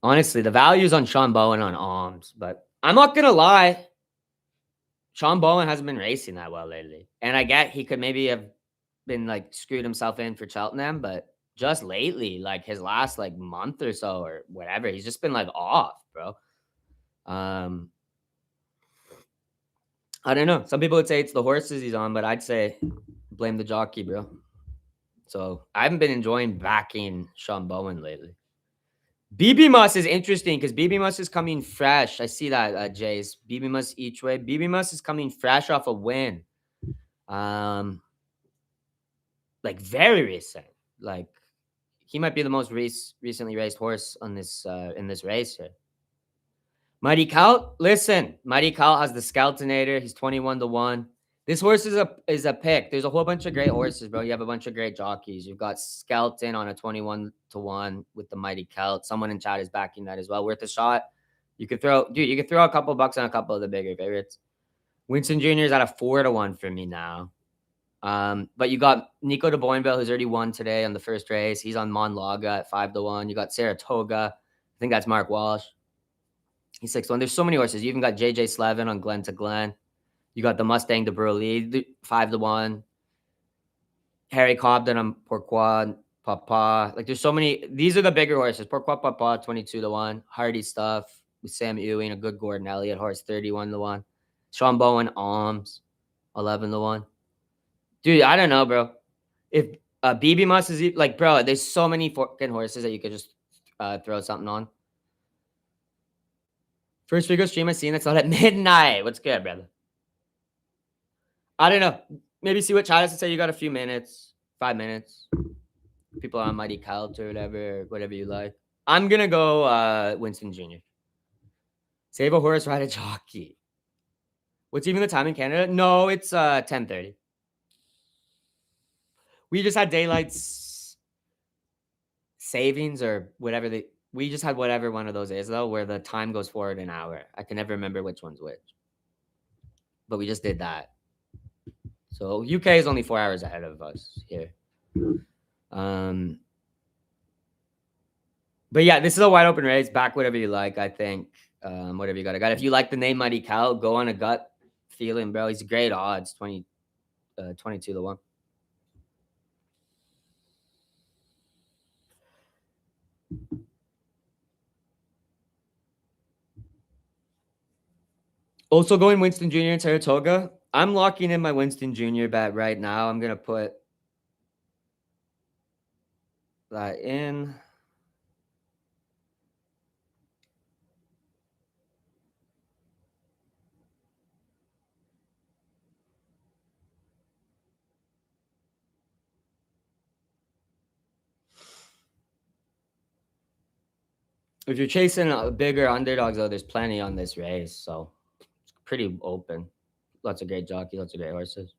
honestly, the value's on Sean Bowen on Arms, but I'm not gonna lie. Sean Bowen hasn't been racing that well lately. And I get he could maybe have been like screwed himself in for Cheltenham, but just lately, like his last like month or so or whatever, he's just been like off, bro. Um, I don't know. Some people would say it's the horses he's on, but I'd say blame the jockey, bro. So I haven't been enjoying backing Sean Bowen lately. BB Mus is interesting because BB Mus is coming fresh. I see that, Jace. BB Mus each way. BB Mus is coming fresh off a win. Like very recent. Like he might be the most recently raced horse on this in this race here. Mighty Cout, listen, Mighty Cout has the Skeltonator. He's 21 to 1. This horse is a pick. There's a whole bunch of great horses, bro. You have a bunch of great jockeys. You've got Skelton on a 21 to 1 with the Mighty Cout. Someone in chat is backing that as well. Worth a shot. You could throw a couple bucks on a couple of the bigger favorites. Winston Jr. is at a 4 to 1 for me now. But you got Nico de Boinville, who's already won today on the first race. He's on Monlaga at 5 to 1. You got Saratoga. I think that's Mark Walsh. He's 6 to 1. There's so many horses. You even got JJ Slevin on Glen to Glen. You got the Mustang de Burley, 5 to 1. Harry Cobden on Pourquoi Papa. Like there's so many. These are the bigger horses. Pourquoi Papa, 22 to 1. Hardy Stuff with Sam Ewing, a good Gordon Elliott horse, 31 to 1. Sean Bowen, Alms, 11 to 1. Dude, I don't know, bro. If BB Mus is like, bro, there's so many fucking horses that you could just throw something on. First Rigo stream I seen that's not at midnight. What's good, brother? I don't know. Maybe see what chat has to say. You got a few minutes, 5 minutes. People are on Mighty Cult or whatever you like. I'm gonna go Winston Jr. Save a horse, ride a jockey. What's even the time in Canada? No, it's 10:30. We just had daylight savings or whatever we just had whatever one of those is though, where the time goes forward an hour. I can never remember which one's which. But we just did that. So UK is only 4 hours ahead of us here. But yeah, this is a wide open race. Back whatever you like, I think. Whatever you got. If you like the name Mighty Cow, go on a gut feeling, bro. He's great odds, 22 to 1. Also going Winston Jr. and Saratoga. I'm locking in my Winston Jr. bet right now. I'm gonna put that in. If you're chasing bigger underdogs, though, there's plenty on this race, so it's pretty open. Lots of great jockeys, lots of great horses.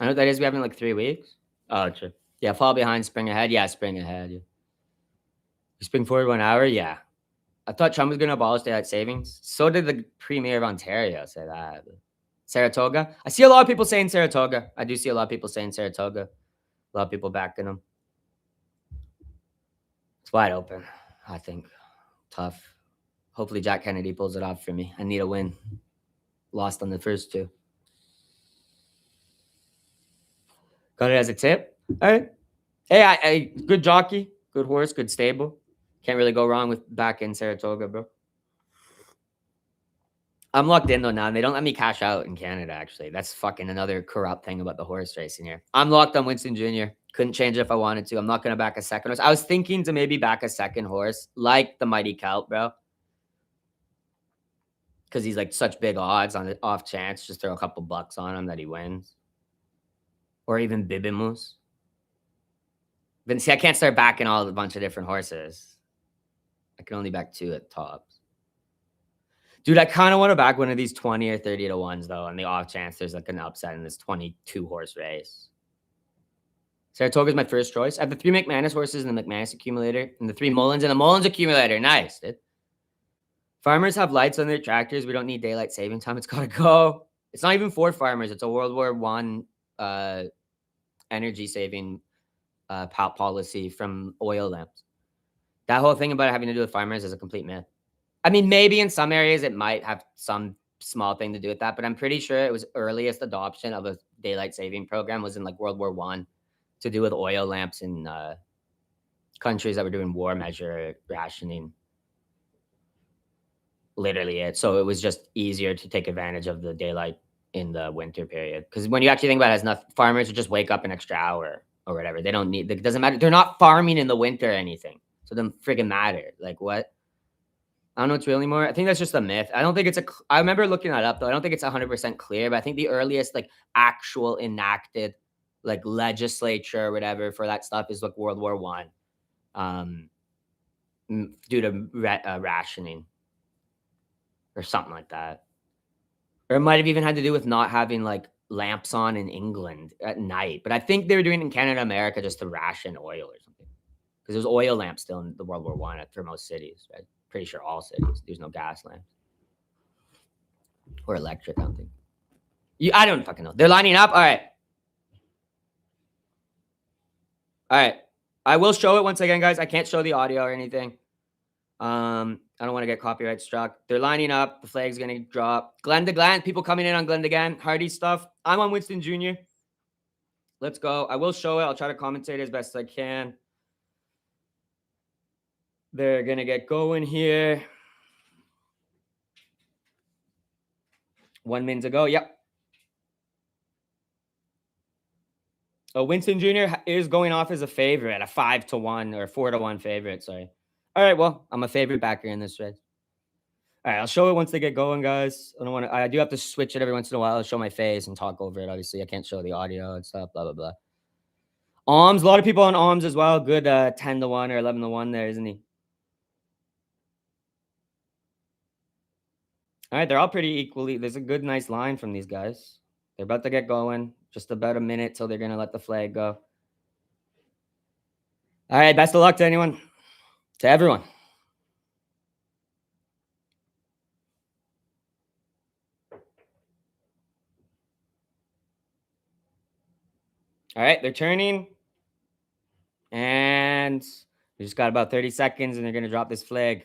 I know what that is. We have in like 3 weeks. Oh, true. Yeah, fall behind, spring ahead. Yeah, spring ahead. Yeah. Spring forward 1 hour. Yeah. I thought Trump was going to abolish daylight savings. So did the Premier of Ontario say that. Saratoga. I see a lot of people saying Saratoga. I do see a lot of people saying Saratoga. A lot of people backing them. It's wide open, I think. Tough. Hopefully Jack Kennedy pulls it off for me. I need a win. Lost on the first 2. Got it as a tip. All right. Hey, good jockey, good horse, good stable. Can't really go wrong with back in Saratoga, bro. I'm locked in though now, and they don't let me cash out in Canada, actually. That's fucking another corrupt thing about the horse racing here. I'm locked on Winston Jr. Couldn't change it if I wanted to. I'm not going to back a second horse. I was thinking to maybe back a second horse, like the Mighty Cout, bro. Because he's like such big odds on the off chance. Just throw a couple bucks on him that he wins. Or even Bibimus. But see, I can't start backing a bunch of different horses. I can only back 2 at tops. Dude, I kind of want to back one of these 20 or 30 to ones though, on the off chance there's like an upset in this 22 horse race. Saratoga is my first choice. I have the 3 McManus horses and the McManus accumulator, and the 3 Mullins and the Mullins accumulator. Nice, dude. Farmers have lights on their tractors. We don't need daylight saving time. It's gotta go. It's not even for farmers. It's a World War One energy saving policy from oil lamps. That whole thing about it having to do with farmers is a complete myth. I mean, maybe in some areas it might have some small thing to do with that, but I'm pretty sure it was earliest adoption of a daylight saving program was in like World War One to do with oil lamps in countries that were doing war measure rationing. Literally it. So it was just easier to take advantage of the daylight in the winter period. Because when you actually think about it, as nothing, farmers would just wake up an extra hour or whatever. They don't need. It doesn't matter. They're not farming in the winter or anything, so it doesn't friggin' matter. Like what? I don't know what's really more. I think that's just a myth. I don't think it's a. I remember looking that up though. I don't think it's 100% clear, but I think the earliest like actual enacted like legislature or whatever for that stuff is like World War One, due to rationing or something like that. Or it might have even had to do with not having like lamps on in England at night. But I think they were doing it in Canada, America, just to ration oil or something. Because there's oil lamps still in the World War One for most cities. Right? Pretty sure all cities. There's no gas lamps or electric. I don't think. I don't fucking know. They're lining up. All right. All right. I will show it once again, guys. I can't show the audio or anything. I don't want to get copyright struck. They're lining up. The flag's going to drop. Glenn to Glenn. People coming in on Glenn to Glenn. Hardy stuff. I'm on Winston Jr. Let's go. I will show it. I'll try to commentate as best I can. They're going to get going here. 1 minute to go. Yep. Winston Jr. is going off as a favorite, a 5-1 or 4-1 favorite. Sorry. All right. Well, I'm a favorite backer in this race. All right, I'll show it once they get going, guys. I don't want to. I do have to switch it every once in a while. I'll show my face and talk over it. Obviously, I can't show the audio and stuff. Blah blah blah. Alms, a lot of people on Alms as well. Good 10-1 or 11-1 there, isn't he? All right, they're all pretty equally. There's a good, nice line from these guys. They're about to get going. Just about a minute till they're gonna let the flag go. All right, best of luck to anyone, to everyone. All right, they're turning. And we just got about 30 seconds and they're going to drop this flag.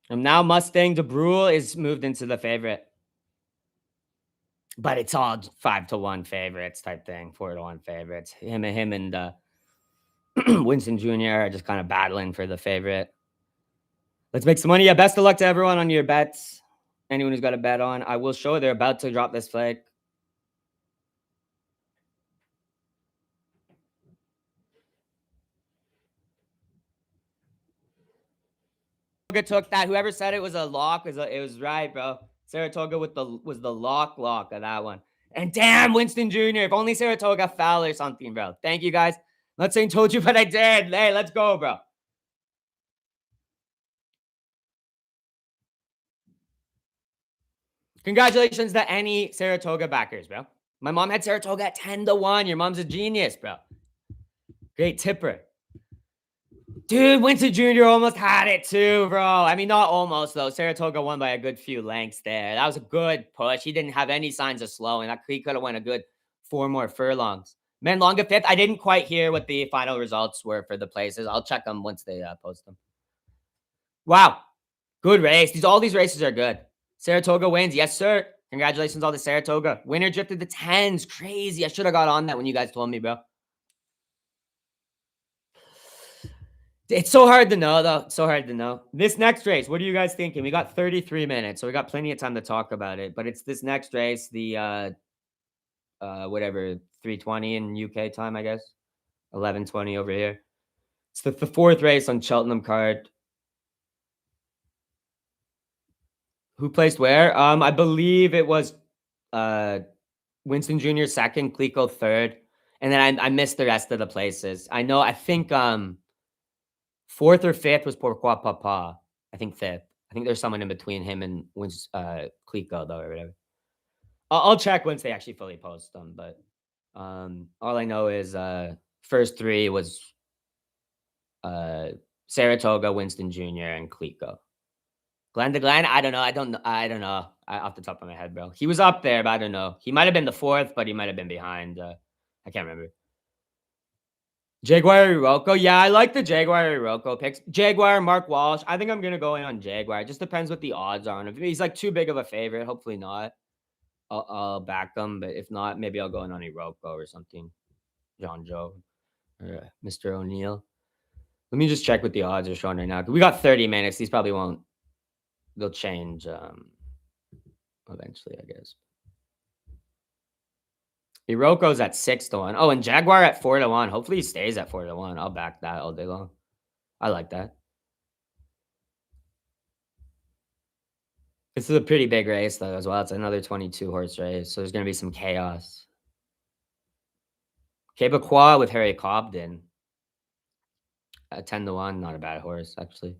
And now Mustang De Brule is moved into the favorite. But it's all 5-1 favorites type thing, 4-1 favorites. Him and Winston Jr. are just kind of battling for the favorite. Let's make some money. Yeah, best of luck to everyone on your bets. Anyone who's got a bet on. I will show they're about to drop this flag. Took that. Whoever said it was a lock, it was right, bro. Saratoga was the lock of that one. And damn, Winston Jr. If only Saratoga fell or something, bro. Thank you, guys. Not saying told you, but I did. Hey, let's go, bro. Congratulations to any Saratoga backers, bro. My mom had Saratoga at 10-1. Your mom's a genius, bro. Great tipper. Dude, Winston Jr. almost had it too, bro. I mean, not almost, though. Saratoga won by a good few lengths there. That was a good push. He didn't have any signs of slowing. He could have went a good 4 more furlongs. Menlonga 5th. I didn't quite hear what the final results were for the places. I'll check them once they post them. Wow. Good race. All these races are good. Saratoga wins. Yes, sir. Congratulations all to Saratoga. Winner drifted to 10s. Crazy. I should have got on that when you guys told me, bro. It's so hard to know, though. So hard to know. This next race, what are you guys thinking? We got 33 minutes, so we got plenty of time to talk about it. But it's this next race, the whatever, 3:20 in UK time, I guess. 11:20 over here. It's the 4th race on Cheltenham card. Who placed where? I believe it was Winston Jr. second, Clico third, and then I missed the rest of the places. I think fourth or fifth was Pourquoi Papa. I think fifth. I think there's someone in between him and Clico though or whatever. I'll check once they actually fully post them, but all I know is first three was uh Saratoga, Winston Jr., and Clico. Glenn to Glenn, I don't know. I don't know. Off the top of my head, bro. He was up there, but I don't know. He might have been the fourth, but he might have been behind. I can't remember. Jaguar Rocco. Yeah, I like the Jaguar Rocco picks. Jaguar, Mark Walsh. I think I'm gonna go in on Jaguar. It just depends what the odds are on. If he's like too big of a favorite, hopefully not. I'll back him, but if not, maybe I'll go in on a Rocco or something. John Joe or Mr. O'Neill. Let me just check what the odds are showing right now. We got 30 minutes. These probably won't. They'll change eventually, I guess. Iroko's at 6-1. Oh, and Jaguar at 4-1. Hopefully he stays at 4-1. I'll back that all day long. I like that. This is a pretty big race though, as well. It's another 22 horse race, so there's gonna be some chaos. Quebecois with Harry Cobden at 10-1. Not a bad horse, actually.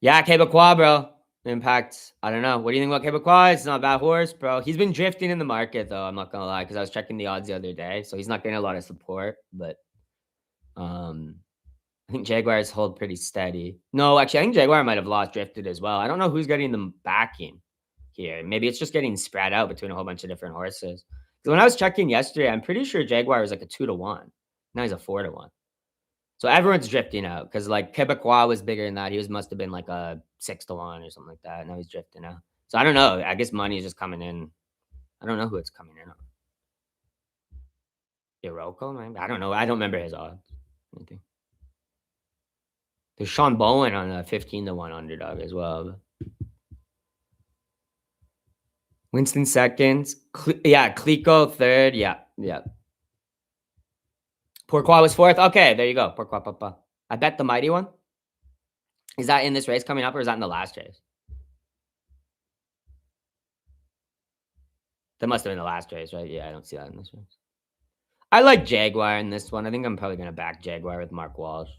Yeah, Quebecois, bro. Impact. I don't know. What do you think about Quebecois? It's not a bad horse, bro. He's been drifting in the market though. I'm not gonna lie, because I was checking the odds the other day, so he's not getting a lot of support. But um, I think Jaguars hold pretty steady. No, actually, I think Jaguar might have lost drifted as well. I don't know who's getting them backing here. Maybe it's just getting spread out between a whole bunch of different horses. Because when I was checking yesterday, I'm pretty sure Jaguar was like a 2-1. Now he's a 4-1. So everyone's drifting out because like Quebecois was bigger than that. He must have been like a 6-1 or something like that. Now he's drifting out. So I don't know. I guess money is just coming in. I don't know who it's coming in on. Iroko, maybe? I don't know. I don't remember his odds. Anything. There's Sean Bowen on a 15-1 underdog as well. Winston seconds. Yeah, Clico third. Yeah, yeah. Pourquoi was fourth. Okay, there you go. Pourquoi Papa. I bet the mighty one. Is that in this race coming up or is that in the last race? That must have been the last race, right? Yeah, I don't see that in this race. I like Jaguar in this one. I think I'm probably going to back Jaguar with Mark Walsh.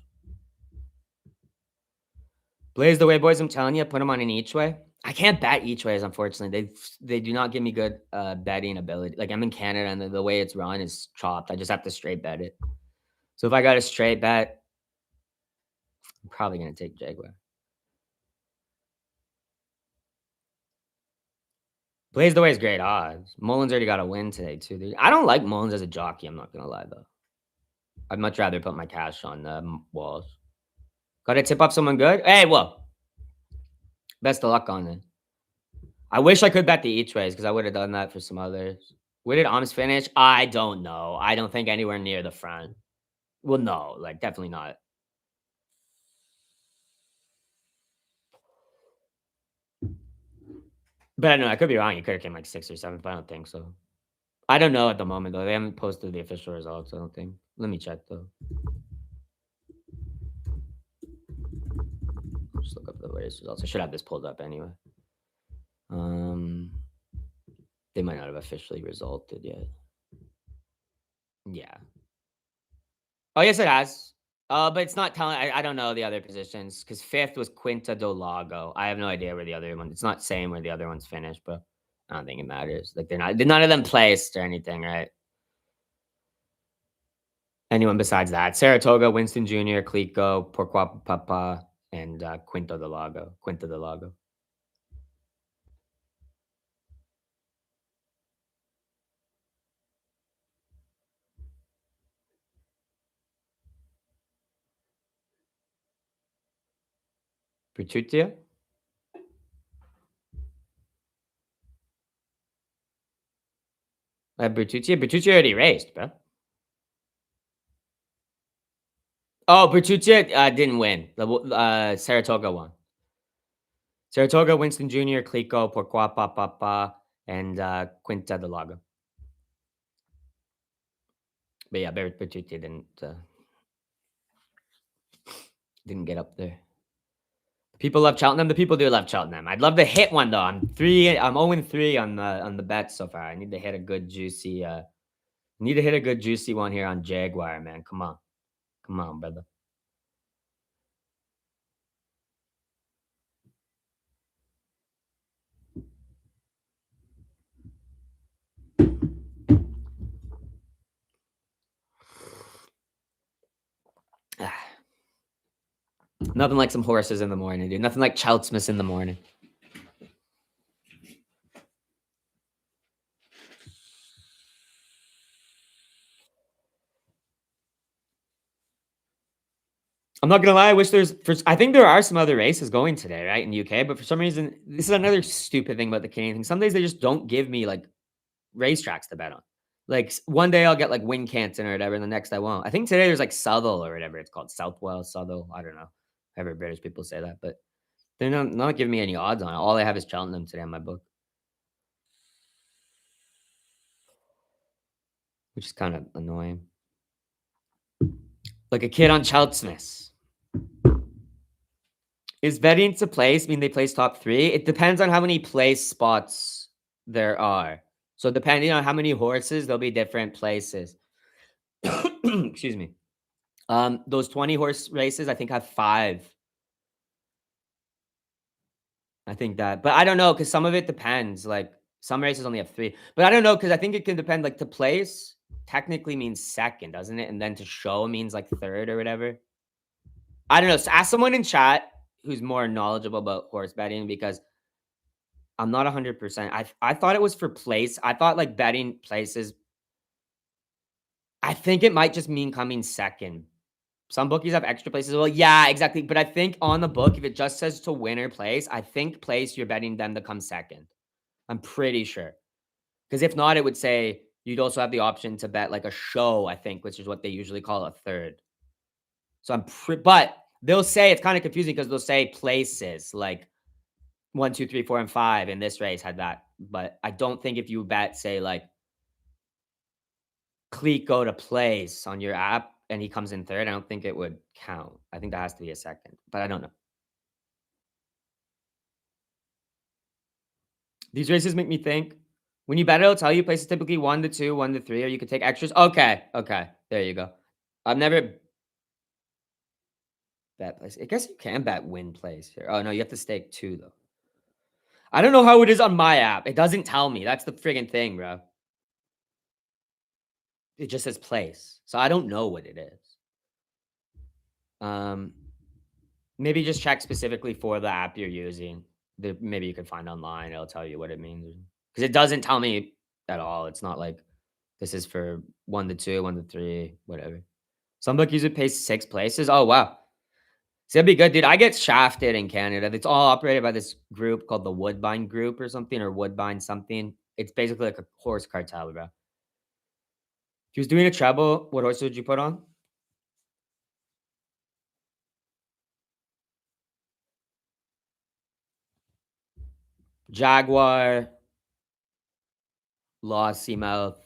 Blaze the way, boys. I'm telling you, put them on an each way. I can't bet each ways, unfortunately. They do not give me good betting ability. Like I'm in Canada and the way it's run is chopped. I just have to straight bet it. So if I got a straight bet, I'm probably going to take Jaguar. Blaze the way is great odds. Mullins already got a win today, too. I don't like Mullins as a jockey. I'm not going to lie, though. I'd much rather put my cash on Walls. Got to tip up someone good? Hey, well, best of luck on it. I wish I could bet the each ways because I would have done that for some others. Where did Ams finish? I don't know. I don't think anywhere near the front. Well, no, like definitely not. But I don't know. I could be wrong. He could have came like 6th or 7th, but I don't think so. I don't know at the moment though. They haven't posted the official results. I don't think. Let me check though. I'll just look up the latest results. I should have this pulled up anyway. They might not have officially resulted yet. Yeah. Oh yes, it has. But it's not telling. I don't know the other positions because 5th was Quinta do Lago. I have no idea where the other one. It's not saying where the other ones finished, but I don't think it matters. Like they're not. None of them placed or anything, right? Anyone besides that? Saratoga, Winston Jr., Clico, Pourquoi Papa, and Quinto de Lago. Quinta de Lago. Bertuccia? Bertuccia? Bertuccia already raced, bro. Oh, Bertuccia didn't win. Saratoga won. Saratoga, Winston Jr., Clico, Pourquoi Papa, and Quinta de Lago. But yeah, Bertucci didn't get up there. People love Cheltenham. The people do love Cheltenham. I'd love to hit one though. I'm 0-3 on the bets so far. I need to hit a good juicy need to hit a good juicy one here on Jaguar, man. Come on. Come on, brother. Nothing like some horses in the morning, dude. Nothing like Cheltsmas in the morning. I'm not gonna lie. I wish I think there are some other races going today, right, in the UK. But for some reason, this is another stupid thing about the Canadian thing. Some days they just don't give me like racetracks to bet on. Like one day I'll get like Wincanton or whatever, and the next I won't. I think today there's like Southall or whatever it's called, Southwell, Southall. I don't know. However British people say that, but they're not giving me any odds on it. All I have is Cheltenham today on my book, which is kind of annoying. Like a kid on Cheltsmas. Is betting to place mean they place top three? It depends on how many place spots there are. So depending on how many horses, there'll be different places. Excuse me. Those 20 horse races, I think have 5. I think that, but I don't know because some of it depends. Like some races only have 3, but I don't know because I think it can depend. Like to place technically means second, doesn't it? And then to show means like third or whatever. I don't know. So ask someone in chat who's more knowledgeable about horse betting because I'm not 100%. I thought it was for place. I thought like betting places. I think it might just mean coming second. Some bookies have extra places. Well, yeah, exactly. But I think on the book, if it just says to win or place, I think place you're betting them to come second. I'm pretty sure. Because if not, it would say you'd also have the option to bet like a show, I think, which is what they usually call a third. So but they'll say it's kind of confusing because they'll say places like 1, 2, 3, 4, and 5 in this race had that. But I don't think if you bet, say, like, Cleat go to place on your app and he comes in third, I don't think it would count. I think that has to be a second, but I don't know. These races make me think. When you bet, it'll tell you places typically 1 to 2, 1 to 3, or you could take extras. Okay, okay, there you go. I've never bet place. I guess you can bet win place here. Oh no, you have to stake 2 though. I don't know how it is on my app. It doesn't tell me. That's the friggin' thing, bro. It just says place, so I don't know what it is. Um, maybe just check specifically for the app you're using. Maybe you can find online. It'll tell you what it means because it doesn't tell me at all. It's not like this is for 1 to 2, 1 to 3, whatever. Some bookies would pay 6 places. Oh wow, so that'd be good, dude. I get shafted in Canada. It's all operated by this group called the Woodbine Group or something, or Woodbine something. It's basically like a horse cartel, bro. If he was doing a treble, what horse would you put on? Jaguar, Lossy Mouth.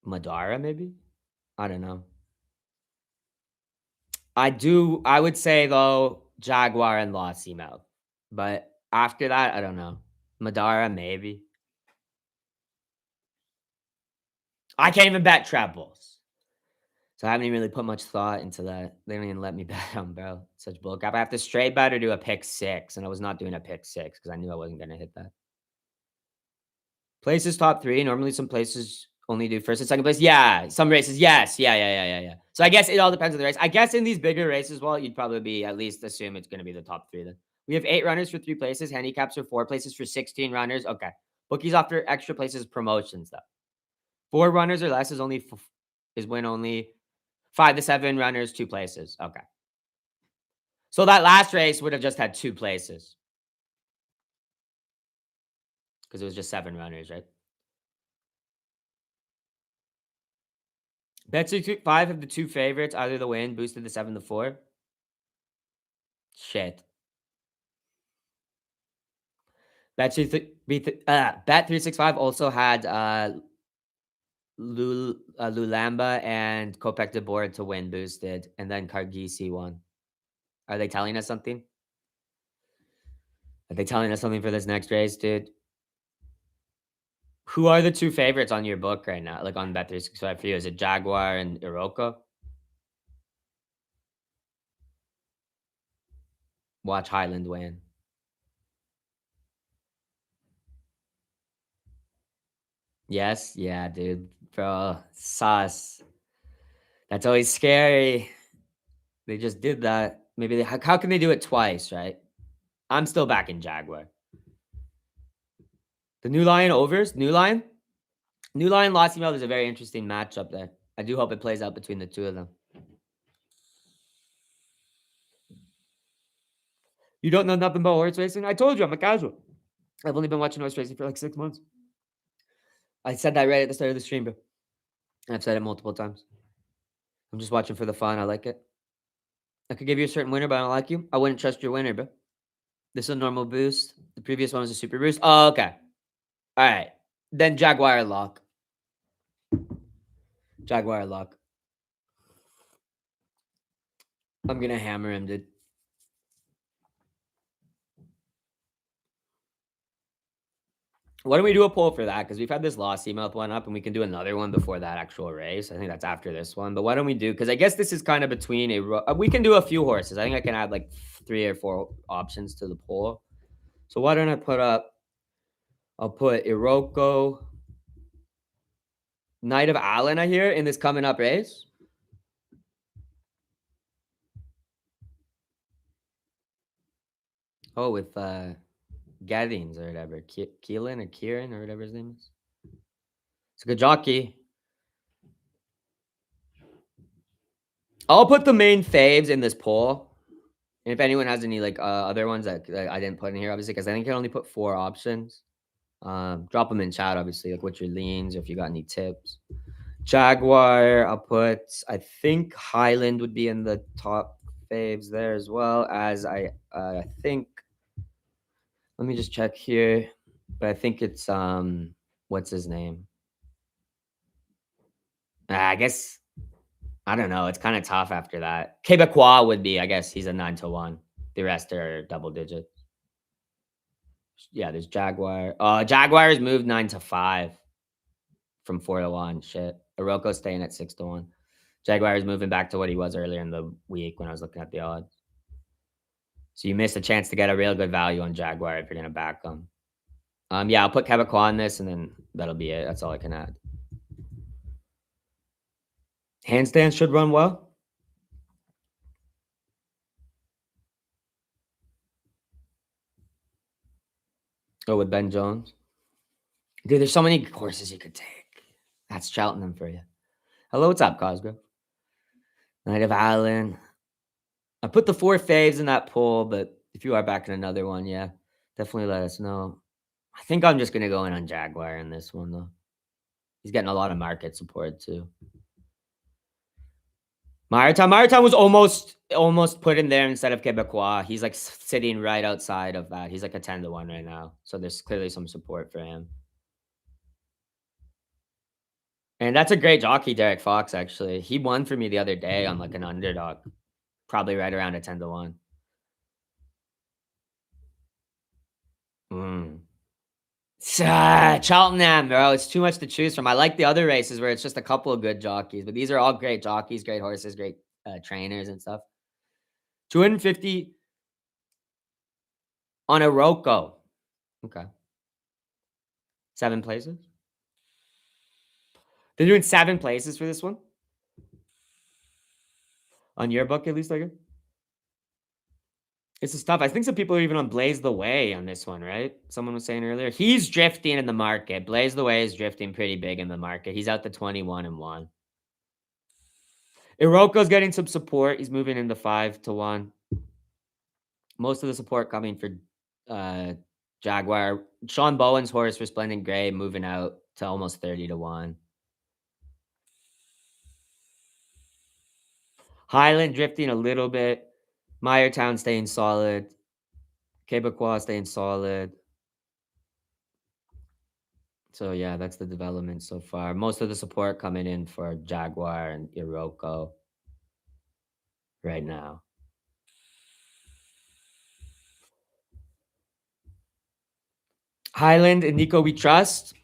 Madara, maybe? I don't know. I would say though, Jaguar and Lossy Mouth. But after that, I don't know. Madara, maybe. I can't even bet trebles. So I haven't even really put much thought into that. They don't even let me bet on, bro. Such bullcrap. I have to straight bet or do a pick 6. And I was not doing a pick 6 because I knew I wasn't gonna hit that. Places top 3. Normally some places only do first and second place. Yeah, some races, yes. Yeah. So I guess it all depends on the race. I guess in these bigger races, well, you'd probably be at least assume it's gonna be the top 3 then. We have 8 runners for 3 places, handicaps are 4 places for 16 runners. Okay. Bookies offer extra places promotions though. 4 runners or less is only is win only. 5 to 7 runners, 2 places. Okay. So that last race would have just had 2 places because it was just 7 runners, right? Bet 5 of the 2 favorites, either the win, boosted to 7 to 4. Shit. Bet365 also had Lulamba and Kopek de Boer to win boosted, and then Kargisi won. Are they telling us something? Are they telling us something for this next race, dude? Who are the two favorites on your book right now? Like on Bet365 for you? Is it Jaguar and Iroko? Watch Highland win. Yes? Yeah, dude. Bro, sus. That's always scary. They just did that. Maybe how can they do it twice, right? I'm still back in Jaguar. The New Lion overs? New Lion? New Lion Lost Email is a very interesting matchup there. I do hope it plays out between the two of them. You don't know nothing about horse racing? I told you I'm a casual. I've only been watching horse racing for like 6 months. I said that right at the start of the stream, bro. I've said it multiple times. I'm just watching for the fun. I like it. I could give you a certain winner, but I don't like you. I wouldn't trust your winner, bro. This is a normal boost. The previous one was a super boost. Oh, okay. All right. Then Jaguar lock. Jaguar lock. I'm gonna hammer him, dude. Why don't we do a poll for that? Because we've had this lost email one up, and we can do another one before that actual race. I think that's after this one. But why don't we do? Because I guess this is kind of between we can do a few horses. I think I can add like 3 or 4 options to the poll. So why don't I put up? I'll put Iroko, Knight of Allen. I hear in this coming up race. Oh, with Gaddings or whatever, Keelan or Kieran or whatever his name is. It's a good jockey. I'll put the main faves in this poll. And if anyone has any like other ones that I didn't put in here, obviously, because I think I can only put 4 options. Drop them in chat, obviously, like what's your leans or if you got any tips. Jaguar, I'll put, I think Highland would be in the top faves there as well as I think, let me just check here, but I think it's, what's his name? I guess, I don't know. It's kind of tough after that. Quebecois would be, I guess he's a 9-1. The rest are double digits. Yeah, there's Jaguar. Jaguar has moved 9-5 from 4-1. Shit. Oroko's staying at 6-1. Jaguar is moving back to what he was earlier in the week when I was looking at the odds. So you missed a chance to get a real good value on Jaguar if you're gonna back them. Yeah, I'll put Quebecois on this, and then that'll be it. That's all I can add. Handstands should run well. Go with Ben Jones. Dude, there's so many courses you could take. That's Cheltenham for you. Hello, what's up, Cosgrove? Knight of Allen. I put the 4 faves in that poll, but if you are back in another one, yeah, definitely let us know. I think I'm just gonna go in on Jaguar in this one though. He's getting a lot of market support too. Maritime was almost put in there instead of Quebecois. He's like sitting right outside of that. He's like a 10-1 right now. So there's clearly some support for him. And that's a great jockey, Derek Fox, actually. He won for me the other day on like an underdog. Probably right around a 10-1. Cheltenham, bro. It's too much to choose from. I like the other races where it's just a couple of good jockeys, but these are all great jockeys, great horses, great trainers and stuff. 250 on a Rocco. Okay. 7 places. They're doing 7 places for this one? On your book, at least, I guess? This is tough. I think some people are even on Blaze the Way on this one, right? Someone was saying earlier. He's drifting in the market. Blaze the Way is drifting pretty big in the market. He's out to 21-1. Iroko's getting some support. He's moving into 5-1. Most of the support coming for Jaguar. Sean Bowen's horse for Splendid Gray moving out to almost 30-1. Highland drifting a little bit. Meyertown staying solid. Quebecois staying solid. So yeah, that's the development so far. Most of the support coming in for Jaguar and Iroko right now. Highland and Nico, we trust.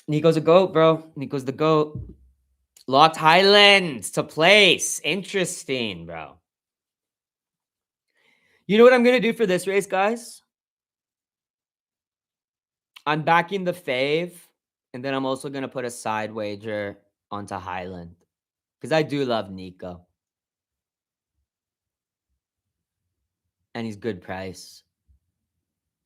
Nico's a goat, bro. Nico's the goat. Locked Highland to place. Interesting, bro. You know what I'm gonna do for this race, guys? I'm backing the fave, and then I'm also gonna put a side wager onto Highland because I do love Nico, and he's good price,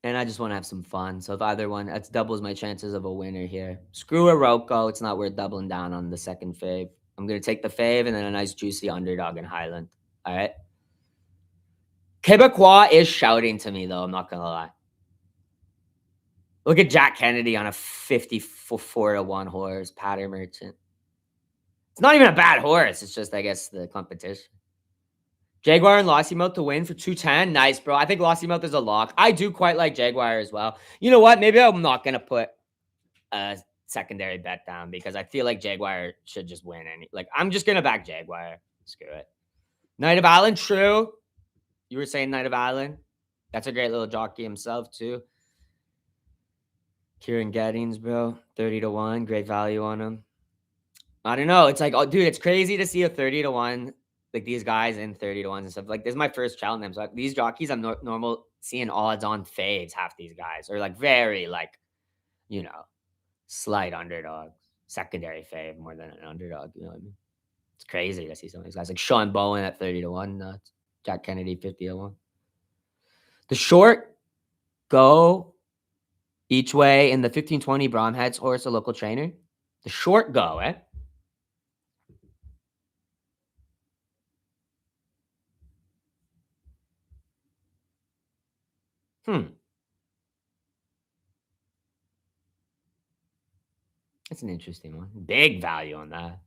and I just want to have some fun. So if either one, that doubles my chances of a winner here. Screw a Rocco; it's not worth doubling down on the second fave. I'm gonna take the fave and then a nice juicy underdog in Highland. All right. Quebecois is shouting to me though. I'm not gonna lie. Look at Jack Kennedy on a 54-1 horse, Patter Merchant. It's not even a bad horse. It's just, I guess, the competition. Jaguar and Lossy to win for 210. Nice, bro. I think Lossy is a lock. I do quite like Jaguar as well. You know what? Maybe I'm not going to put a secondary bet down because I feel like Jaguar should just win. I'm just going to back Jaguar. Screw it. Knight of Allen, true. You were saying Knight of Allen. That's a great little jockey himself, too. Kieran Gettings, bro. 30-1. Great value on him. I don't know. It's like, oh, dude, it's crazy to see a 30-1, like these guys in 30-1s and stuff. Like, this is my first Cheltenham. So these jockeys, I'm normal seeing odds on faves, half these guys, or like very, like, you know, slight underdog, secondary fave more than an underdog. You know what I mean? It's crazy to see some of these guys, like Sean Bowen at 30-1, nuts. Jack Kennedy 50-1. The short go each way in the 1520 Bromheads horse, a local trainer. The short go, eh? That's an interesting one. Big value on that.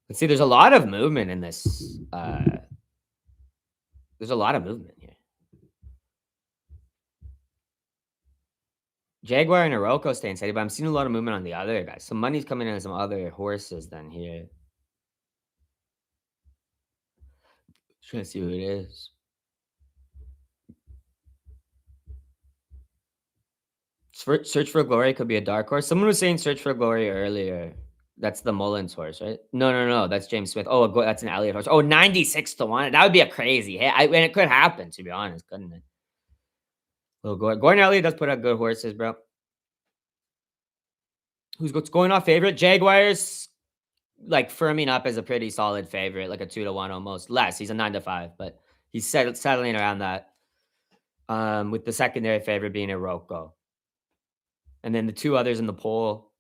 Let's see. There's a lot of movement in this. There's a lot of movement here. Jaguar and Iroko staying steady, but I'm seeing a lot of movement on the other guys. Some money's coming in on some other horses than here. Trying to see who it is. Search for Glory could be a dark horse. Someone was saying Search for Glory earlier. That's the Mullins horse, right? No. That's James Smith. Oh, that's an Elliott horse. Oh, 96-1. That would be a crazy hit. And it could happen, to be honest, couldn't it? Little Gordon Elliott does put out good horses, bro. Who's going off favorite? Jaguars, like firming up as a pretty solid favorite, like a 2-1 almost. Less. He's a 9-5, but he's settling around that. With the secondary favorite being Iroko. And then the two others in the poll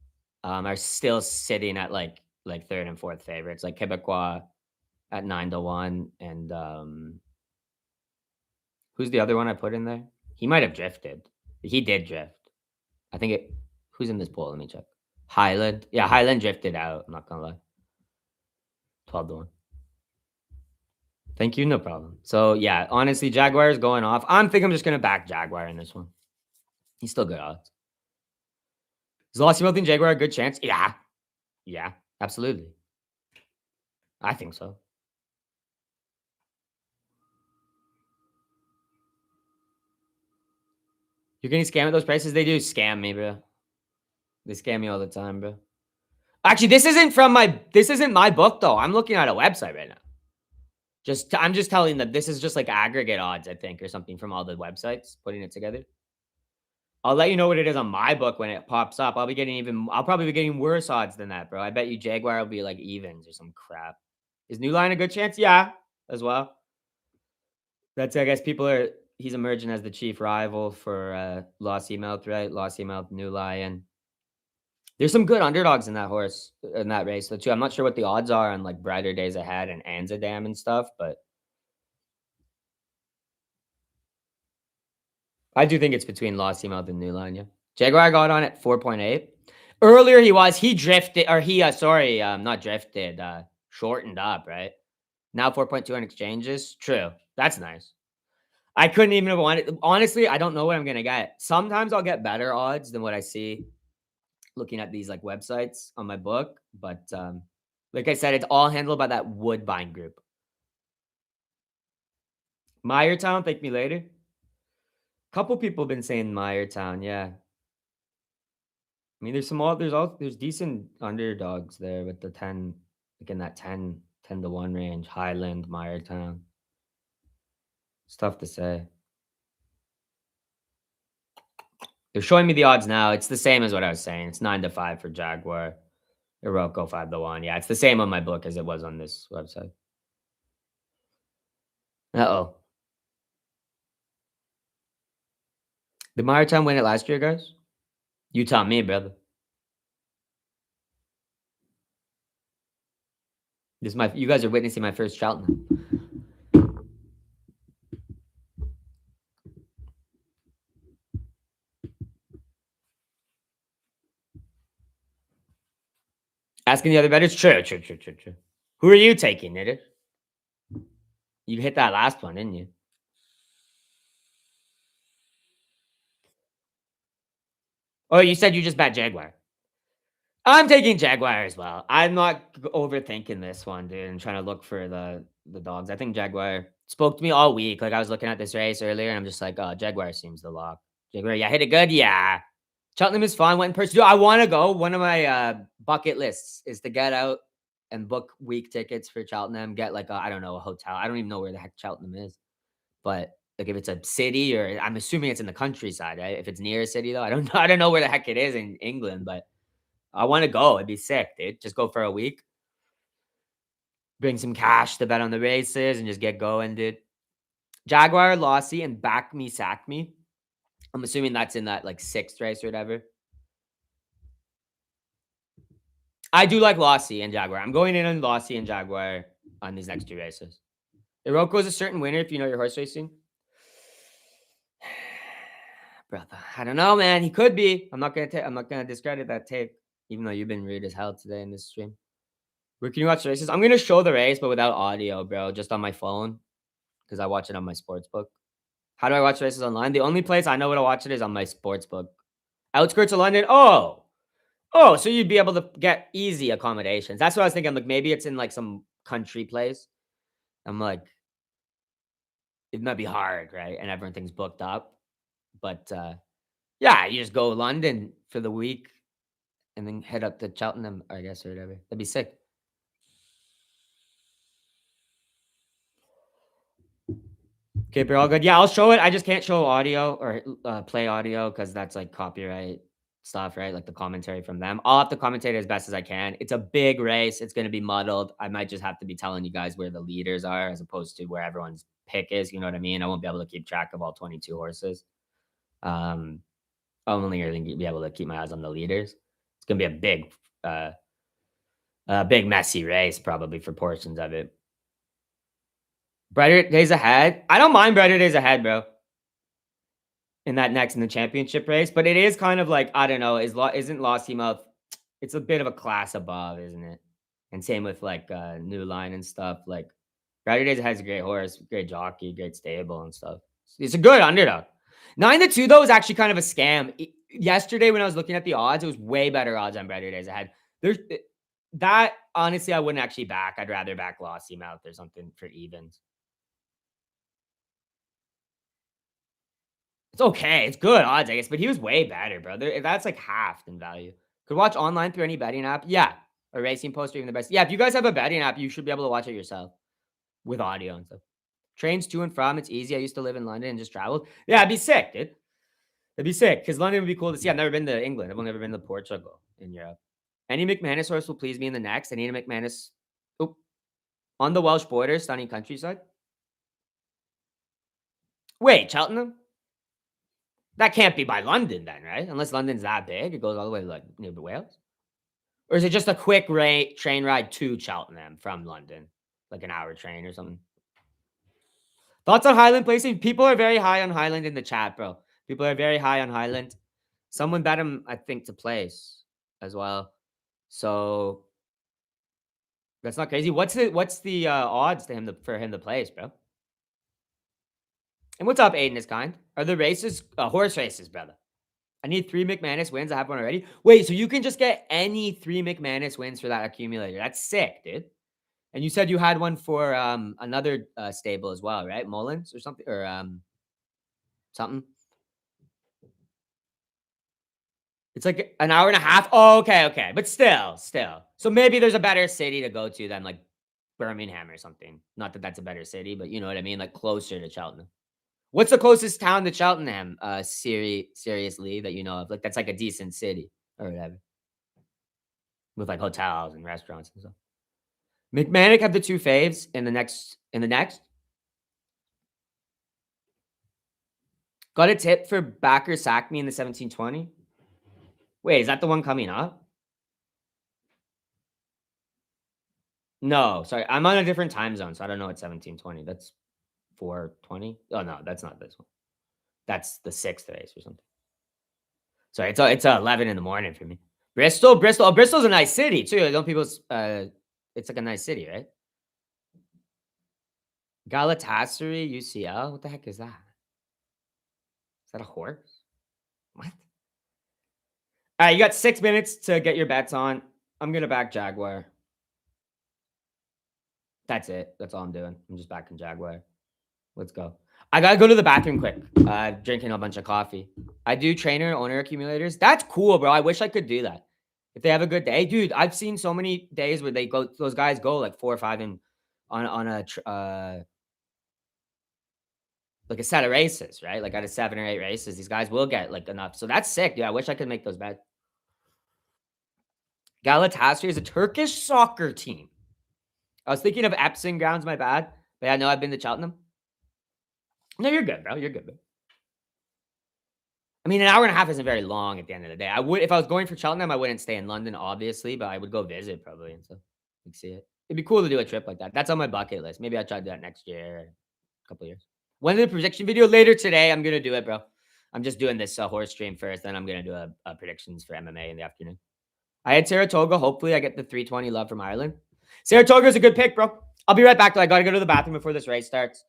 are still sitting at like third and fourth favorites, like Quebecois at 9-1. And who's the other one I put in there? He might have drifted. He did drift. I think it. Who's in this poll? Let me check. Highland. Yeah, Highland drifted out. I'm not gonna lie. 12-1. Thank you. No problem. So yeah, honestly, Jaguar is going off. I'm just gonna back Jaguar in this one. He's still good odds. Is Lossy and Jaguar a good chance? Yeah, absolutely. I think so. You're getting scammed at those prices? They do scam me, bro. They scam me all the time, bro. Actually, this isn't my book though. I'm looking at a website right now. I'm just telling them this is just like aggregate odds, I think, or something from all the websites, putting it together. I'll let you know what it is on my book when it pops up. I'll probably be getting worse odds than that, bro. I bet you Jaguar will be like evens or some crap. Is New Line a good chance? Yeah, as well. That's, I guess, he's emerging as the chief rival for Lossy Mouth, right? Lossy Mouth, New Lion. There's some good underdogs in that horse, in that race, though, too. I'm not sure what the odds are on like Brighter Days Ahead and Anzadam and stuff, but I do think it's between Lossy Mouth and New Line, yeah. Jaguar got on at 4.8. Earlier he drifted, or not drifted, shortened up, right? Now 4.2 on exchanges. True. That's nice. I couldn't even have wanted honestly, I don't know what I'm gonna get. Sometimes I'll get better odds than what I see looking at these, like, websites on my book, but, like I said, it's all handled by that Woodbine group. Meyertown, thank me later. Couple people been saying Meyertown, yeah. I mean, there's decent underdogs there with the 10, like, in that 10 to 1 range, Highland, Meyertown. It's tough to say. They're showing me the odds now. It's the same as what I was saying. It's 9 to 5 for Jaguar. Iroko 5 to 1. Yeah, it's the same on my book as it was on this website. Uh-oh. Did Meyertown win it last year, guys? You tell me, brother. This is my you guys are witnessing my first Cheltenham. Asking the other bettors? True, true, true, true, true. Who are you taking, Nitter? You hit that last one, didn't you? Oh, you said you just bet Jaguar. I'm taking Jaguar as well. I'm not overthinking this one, dude, and trying to look for the dogs. I think Jaguar spoke to me all week. Like I was looking at this race earlier, and I'm just like, oh, Jaguar seems the lock. Jaguar, yeah, hit it good, yeah. Cheltenham is fun. Went in person. Dude, I want to go. One of my bucket lists is to get out and book week tickets for Cheltenham. Get like I don't know, a hotel. I don't even know where the heck Cheltenham is, but like if it's a city or I'm assuming it's in the countryside, right? If it's near a city though, I don't know. I don't know where the heck it is in England, but I want to go. It'd be sick, dude. Just go for a week, bring some cash to bet on the races, and just get going, dude. Jaguar, Lossy, and Back Me, Sack Me. I'm assuming that's in that like sixth race or whatever. I do like Lossy and Jaguar. I'm going in on Lossy and Jaguar on these next two races. Iroko is a certain winner if you know your horse racing. Brother, I don't know, man. He could be. I'm not gonna discredit that take, even though you've been rude as hell today in this stream. Where can you watch races? I'm gonna show the race, but without audio, bro, just on my phone because I watch it on my sports book. How do I watch races online? The only place I know where to watch it is on my sports book. Outskirts of London. Oh, so you'd be able to get easy accommodations. That's what I was thinking. Like maybe it's in like some country place. I'm like, it might be hard, right? And everything's booked up. But yeah, you just go London for the week and then head up to Cheltenham, I guess, or whatever. That'd be sick. Okay, but all good. Yeah, I'll show it. I just can't show audio or play audio because that's like copyright stuff, right? Like the commentary from them. I'll have to commentate as best as I can. It's a big race. It's going to be muddled. I might just have to be telling you guys where the leaders are as opposed to where everyone's pick is. You know what I mean? I won't be able to keep track of all 22 horses. Um, I'm only going to be able to keep my eyes on the leaders. It's going to be big messy race probably for portions of it. Brighter days ahead. I don't mind brighter days ahead, bro. In that next in the championship race, but it is kind of like I don't know. Isn't Lossy Mouth? It's a bit of a class above, isn't it? And same with like New Line and stuff. Like Brighter Days has a great horse, great jockey, great stable and stuff. It's a good underdog. 9 to 2 though is actually kind of a scam. Yesterday when I was looking at the odds, it was way better odds on Brighter Days ahead. There's that honestly, I wouldn't actually back. I'd rather back Lossy Mouth or something for evens. It's okay. It's good odds, I guess, but he was way better, brother. That's like half in value. Could watch online through any betting app. Yeah. A racing post or even the best. Yeah, if you guys have a betting app, you should be able to watch it yourself with audio and stuff. Trains to and from. It's easy. I used to live in London and just traveled. Yeah, it'd be sick, dude. It'd be sick because London would be cool to see. I've never been to England. I've only ever been to Portugal in Europe. Any McManus horse will please me in the next. I need a McManus. Oh, on the Welsh border, stunning countryside. Wait, Cheltenham? That can't be by London then, right? Unless London's that big, it goes all the way to like near Wales. Or is it just a quick train ride to Cheltenham from London, like an hour train or something? Thoughts on Highland placing? People are very high on Highland in the chat, bro. People are very high on Highland. Someone bet him, I think, to place as well. So that's not crazy. What's the odds to him for him to place, bro? And what's up, Aiden is kind? Are the races horse races, brother? I need 3 McManus wins. I have one already. Wait, so you can just get any 3 McManus wins for that accumulator. That's sick, dude. And you said you had one for another stable as well, right? Mullins or something or something. It's like an hour and a half. Oh, okay, okay. But still. So maybe there's a better city to go to than like Birmingham or something. Not that that's a better city, but you know what I mean? Like closer to Cheltenham. What's the closest town to Cheltenham, seriously, that you know of? Like that's like a decent city or whatever. With like hotels and restaurants and stuff. McManic have the 2 faves in the next. Got a tip for backer sack me in the 1720. Wait, is that the one coming up? No, sorry. I'm on a different time zone, so I don't know what 1720. That's 4:20. Oh no, that's not this one. That's the 6th race or something. Sorry, it's 11 in the morning for me. Bristol. Oh, Bristol's a nice city too. Don't people? It's like a nice city, right? Galatasaray, UCL. What the heck is that? Is that a horse? What? All right, you got 6 minutes to get your bets on. I'm gonna back Jaguar. That's it. That's all I'm doing. I'm just backing Jaguar. Let's go. I gotta go to the bathroom quick. Drinking a bunch of coffee. I do trainer and owner accumulators. That's cool, bro. I wish I could do that. If they have a good day, dude. I've seen so many days where they go. Those guys go like 4 or 5 and on a like a set of races, right? Like out of 7 or 8 races, these guys will get like enough. So that's sick, dude. I wish I could make those bets. Galatasaray is a Turkish soccer team. I was thinking of Epsom grounds. My bad, but I know I've been to Cheltenham. No, you're good, bro. You're good, bro. I mean, an hour and a half isn't very long at the end of the day. I would, if I was going for Cheltenham, I wouldn't stay in London, obviously, but I would go visit probably and stuff. Like see it. It'd be cool to do a trip like that. That's on my bucket list. Maybe I'll try to do that next year, a couple years. When the prediction video later today, I'm gonna do it, bro. I'm just doing this horse stream first, then I'm gonna do a predictions for MMA in the afternoon. I had Saratoga. Hopefully, I get the 320 love from Ireland. Saratoga is a good pick, bro. I'll be right back. Though I gotta go to the bathroom before this race starts.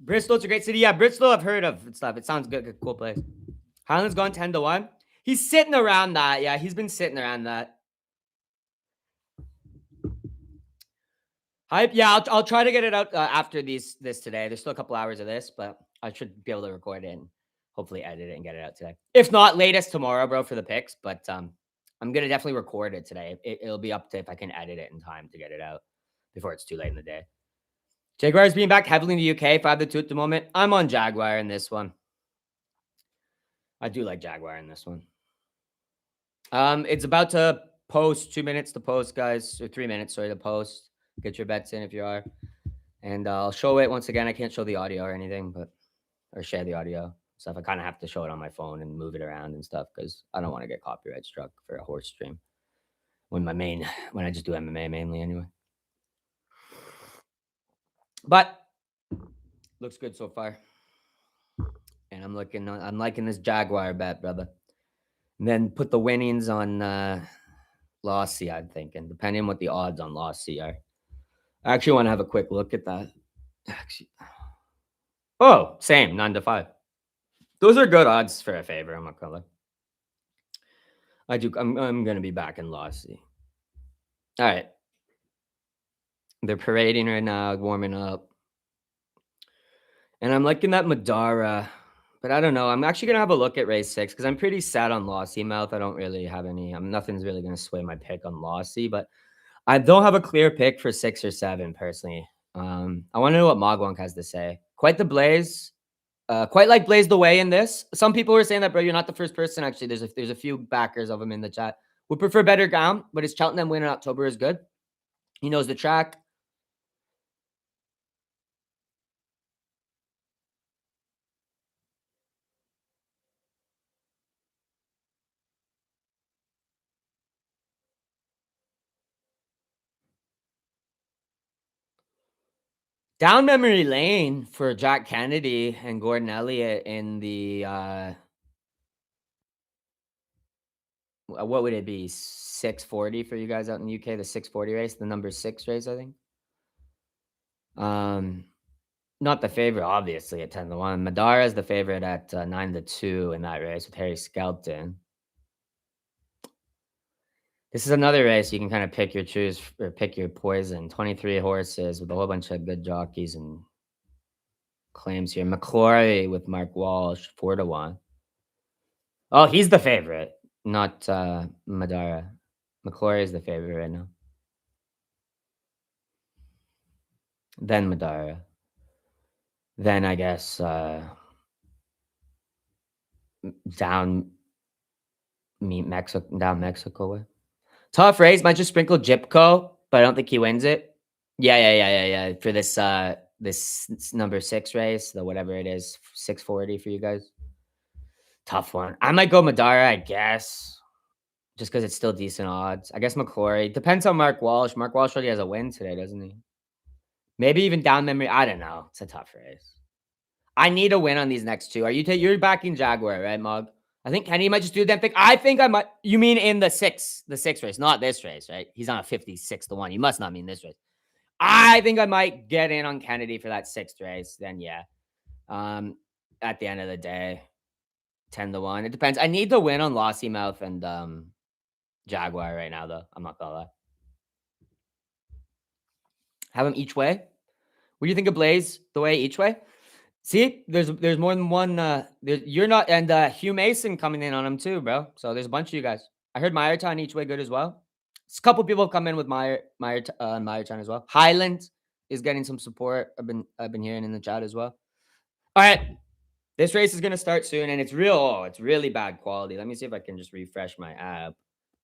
Bristol's a great city. Yeah, Bristol I've heard of and stuff. It sounds good. Cool place. Highland's gone 10-1. He's sitting around that. Yeah, he's been sitting around that. Hype. Yeah, I'll try to get it out after this today. There's still a couple hours of this, but I should be able to record it and hopefully edit it and get it out today. If not, latest tomorrow, bro, for the picks. But I'm gonna definitely record it today. It'll be up to if I can edit it in time to get it out before it's too late in the day. Jaguars being back heavily in the UK, 5-2 at the moment. I'm on Jaguar in this one. I do like Jaguar in this one. It's about to post. 2 minutes to post, guys, or 3 minutes. Sorry to post. Get your bets in if you are, and I'll show it once again. I can't show the audio or anything, but or share the audio stuff. I kind of have to show it on my phone and move it around and stuff because I don't want to get copyright struck for a horse stream when I just do MMA mainly anyway. But looks good so far, and I'm liking this Jaguar bet, brother. And then put the winnings on Lossy. I'm thinking, depending on what the odds on Lossy are. I actually want to have a quick look at that. Actually, oh, same 9 to 5. Those are good odds for a favor. I'm not gonna lie. I do. I'm gonna be back in Lossy. All right. They're parading right now, warming up. And I'm liking that Madara, but I don't know. I'm actually gonna have a look at race 6 because I'm pretty sad on Lossy mouth. I don't really have any. Nothing's really gonna sway my pick on Lossy, but I don't have a clear pick for 6 or 7 personally. I want to know what Mogwonk has to say. Quite the Blaze. Quite like Blaze the way in this. Some people were saying that, bro. You're not the first person. Actually, there's a few backers of him in the chat. Would prefer better ground, but his Cheltenham win in October is good. He knows the track. Down memory lane for Jack Kennedy and Gordon Elliott in the what would it be? 640 for you guys out in the UK, the 640 race, the number 6 race, I think. Not the favorite, obviously, at 10 to 1. Madara is the favorite at 9 to 2 in that race with Harry Skelton. This is another race you can kind of pick your choose or pick your poison. 23 horses with a whole bunch of good jockeys and claims here. McClory with Mark Walsh, 4 to 1. Oh, he's the favorite, not Madara. McClory is the favorite right now. Then Madara. Then I guess down Mexico way. Tough race. Might just sprinkle Jipko, but I don't think he wins it. Yeah. For this number 6 race, the whatever it is, 640 for you guys. Tough one. I might go Madara, I guess, just because it's still decent odds. I guess McClory. Depends on Mark Walsh. Mark Walsh already has a win today, doesn't he? Maybe even down memory. I don't know. It's a tough race. I need a win on these next two. You're backing Jaguar, right, Mog? I think Kenny might just do that thing. I think I might. You mean in the six race, not this race, right? He's on a 56 to 1. You must not mean this race. I think I might get in on Kennedy for that 6th race. Then yeah. At the end of the day, 10 to 1. It depends. I need to win on Lossy Mouth and Jaguar right now, though. I'm not gonna lie. Have them each way. What do you think of Blaze the way each way? See, there's more than one. You're not, and Hugh Mason coming in on him too, bro. So there's a bunch of you guys. I heard Meyertown each way good as well. A couple people have come in with Meyertown as well. Highland is getting some support. I've been hearing in the chat as well. All right, this race is gonna start soon, and it's really bad quality. Let me see if I can just refresh my app.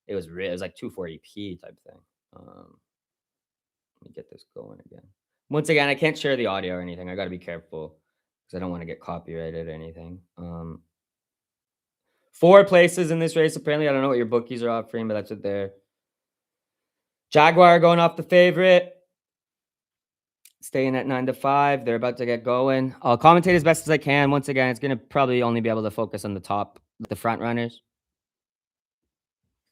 It was like 240p type thing. Let me get this going again. Once again, I can't share the audio or anything. I got to be careful because I don't want to get copyrighted or anything. 4 places in this race. Apparently, I don't know what your bookies are offering, but that's what they're. Jaguar going off the favorite. Staying at 9 to 5. They're about to get going. I'll commentate as best as I can. Once again, it's going to probably only be able to focus on the front runners.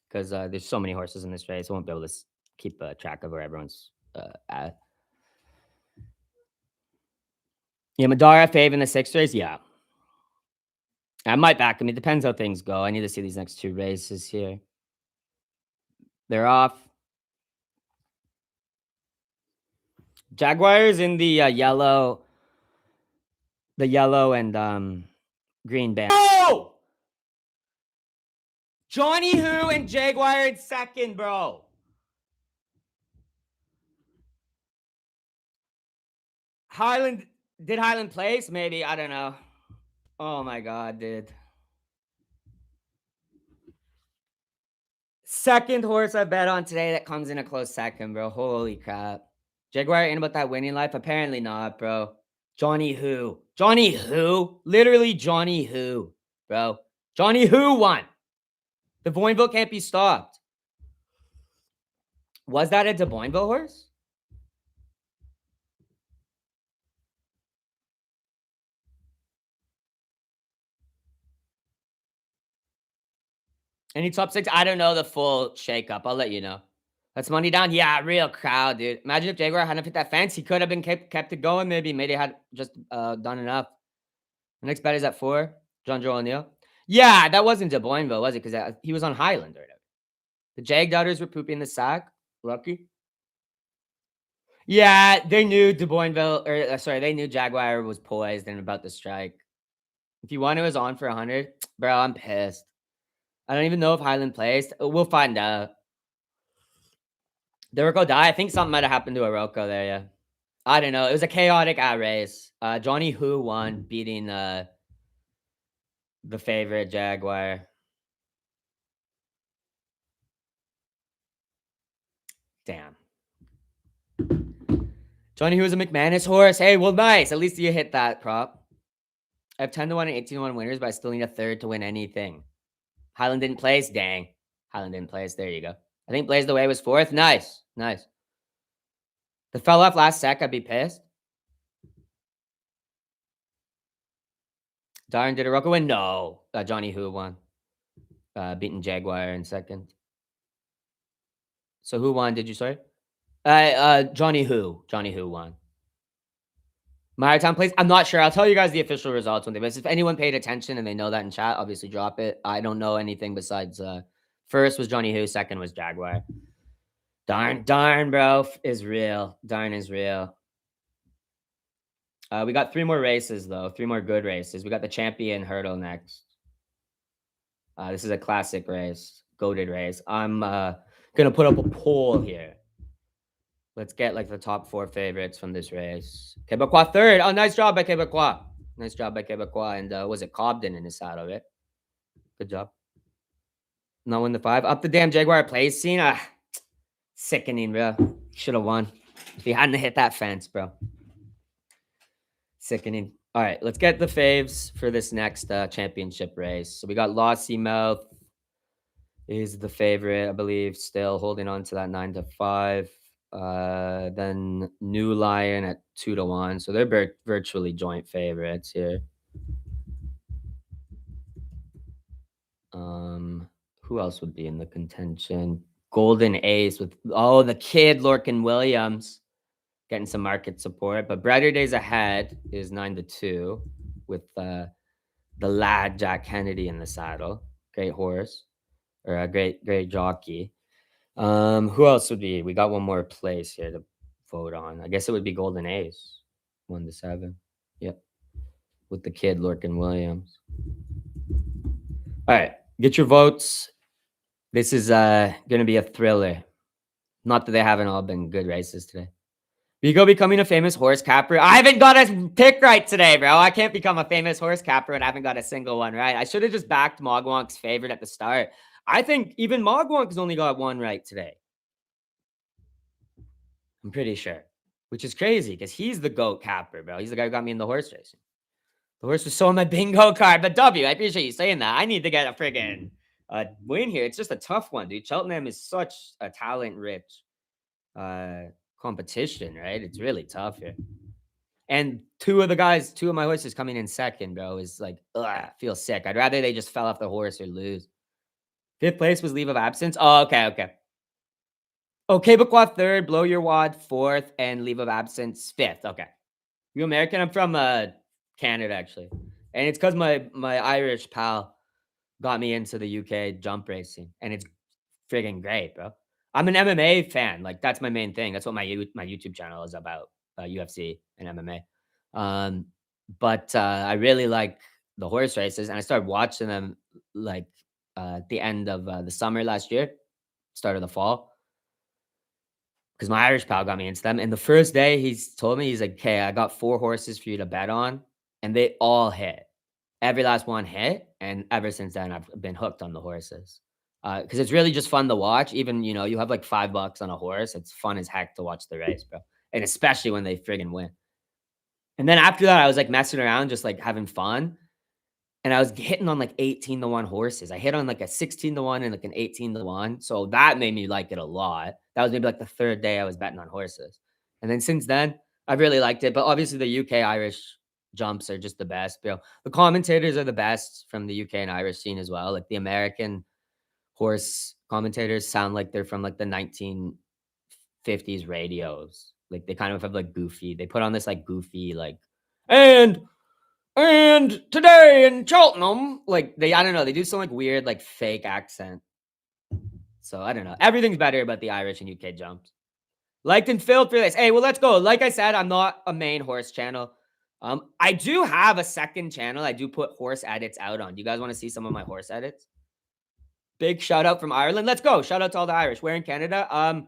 Because there's so many horses in this race. I won't be able to keep track of where everyone's at. Yeah, Madara fave in the 6th race. Yeah. I might back him. It depends how things go. I need to see these next 2 races here. They're off. Jaguars in the yellow and green band. Oh! Johnny Who and Jaguar in 2nd, bro. Did Highland place? Maybe. I don't know. Oh my god, dude. Second horse I bet on today that comes in a close second, bro. Holy crap. Jaguar ain't about that winning life? Apparently not, bro. Johnny Who. Johnny Who? Literally Johnny Who, bro. Johnny Who won. The Boinville can't be stopped. Was that a De Boinville horse? Any top six? I don't know the full shakeup. I'll let you know. That's money down. Yeah, real crowd, dude. Imagine if Jaguar hadn't hit that fence. He could have been kept it going. Maybe had just done enough. The next bet is at 4. John Joe O'Neill. Yeah, that wasn't De Boinville, was it? Because he was on Highland right? The Jag doubters were pooping the sack. Lucky. Yeah, they knew De Boinville, or sorry, they knew Jaguar was poised and about to strike. If you want, it was on for 100, bro. I'm pissed. I don't even know if Highland placed. We'll find out. Did Rigo die? I think something might have happened to Oroko there, yeah. I don't know. It was a chaotic race. Johnny Who won, beating the favorite Jaguar. Damn. Johnny Who was a McManus horse. Hey, well, nice. At least you hit that prop. I have 10 to 1 and 18 to 1 winners, but I still need a third to win anything. Highland didn't place. Dang. Highland didn't place. There you go. I think Blaze the Way was 4th. Nice. Nice. The fell off last sec. I'd be pissed. Darn, did Oroko win? No. Johnny Who won. Beating Jaguar in second. So who won? Did you sorry? Johnny Who. Johnny Who won. Maritime place. I'm not sure. I'll tell you guys the official results one day. But if anyone paid attention and they know that in chat, obviously drop it. I don't know anything besides first was Johnny Who, second was Jaguar. Darn, bro, is real. Darn is real. We got 3 more races though. 3 more good races. We got the champion hurdle next. This is a classic race, goated race. I'm gonna put up a poll here. Let's get like the top 4 favorites from this race. Quebecois third. Oh, nice job by Quebecois. Nice job by Quebecois. And was it Cobden in his saddle, right? Good job. Not win the 5. Up the damn Jaguar place scene. Sickening, bro. Should have won. If he hadn't hit that fence, bro. Sickening. All right, let's get the faves for this next championship race. So we got Lossy Mouth is the favorite, I believe, still holding on to that 9 to 5. Then New Lion at 2 to 1. So they're virtually joint favorites here. Who else would be in the contention? Golden Ace with the kid Lorcan Williams getting some market support. But Brighter Days Ahead is 9 to 2 with the lad Jack Kennedy in the saddle. Great horse. Or a great jockey. Who else would be? We got one more place here to vote on. I guess it would be Golden Ace, 1 to 7. Yep, with the kid Lorcan Williams. All right, get your votes. This is gonna be a thriller. Not that they haven't all been good races today. Rigo becoming a famous horse capper. I haven't got a pick right today, bro. I can't become a famous horse capper and I haven't got a single one right. I should have just backed Mogwonk's favorite at the start. I think even Mogwonk has only got 1 right today. I'm pretty sure, which is crazy because he's the GOAT capper, bro. He's the guy who got me in the horse racing. The horse was so on my bingo card, but W, I appreciate you saying that. I need to get a friggin' win here. It's just a tough one, dude. Cheltenham is such a talent-rich competition, right? It's really tough here. And 2 of my horses coming in second, bro, is like, ugh, feel sick. I'd rather they just fell off the horse or lose. 5th place was leave of absence. Oh, okay. Okay, Quebecois 3rd, Blow Your Wad 4th, and leave of absence 5th. Okay. You American? I'm from Canada, actually. And it's because my Irish pal got me into the UK jump racing. And it's friggin' great, bro. I'm an MMA fan. Like, that's my main thing. That's what my YouTube channel is about, UFC and MMA. But I really like the horse races. And I started watching them, like, at the end of the summer last year, start of the fall. Because my Irish pal got me into them. And the first day he's told me, he's like, "Okay, I got 4 horses for you to bet on." And they all hit. Every last one hit. And ever since then, I've been hooked on the horses. Because it's really just fun to watch. Even, you have like $5 on a horse. It's fun as heck to watch the race, bro. And especially when they friggin' win. And then after that, I was like messing around, just like having fun. And I was hitting on like 18 to 1 horses. I hit on like a 16 to 1 and like an 18 to 1. So that made me like it a lot. That was maybe like the third day I was betting on horses. And then since then, I've really liked it. But obviously, the UK Irish jumps are just the best, bro. The commentators are the best from the UK and Irish scene as well. Like the American horse commentators sound like they're from like the 1950s radios. Like they kind of have like goofy, they put on this like goofy, like, and today in Cheltenham, like I don't know, they do some like weird, like fake accent. So I don't know. Everything's better about the Irish and UK jumps. Liked and filled for this. Hey, well, let's go. Like I said, I'm not a main horse channel. I do have a second channel. I do put horse edits out on. Do you guys want to see some of my horse edits? Big shout out from Ireland. Let's go. Shout out to all the Irish. We're in Canada.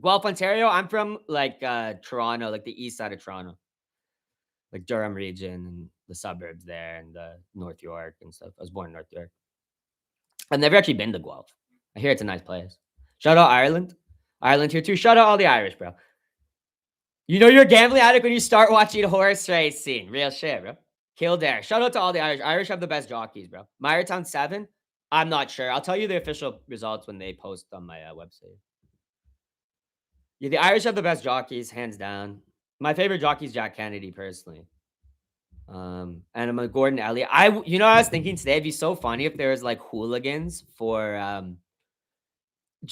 Guelph, Ontario. I'm from like Toronto, like the east side of Toronto, like Durham region and the suburbs there and North York and stuff. I was born in North York. I've never actually been to Guelph. I hear it's a nice place. Shout out Ireland. Ireland here too. Shout out all the Irish, bro. You know you're a gambling addict when you start watching horse racing. Real shit, bro. Kildare. Shout out to all the Irish. Irish have the best jockeys, bro. Meyertown 7. I'm not sure. I'll tell you the official results when they post on my website. Yeah, the Irish have the best jockeys, hands down. My favorite jockey is Jack Kennedy, personally. And I'm a Gordon Elliott. I was thinking today, it'd be so funny if there was like hooligans for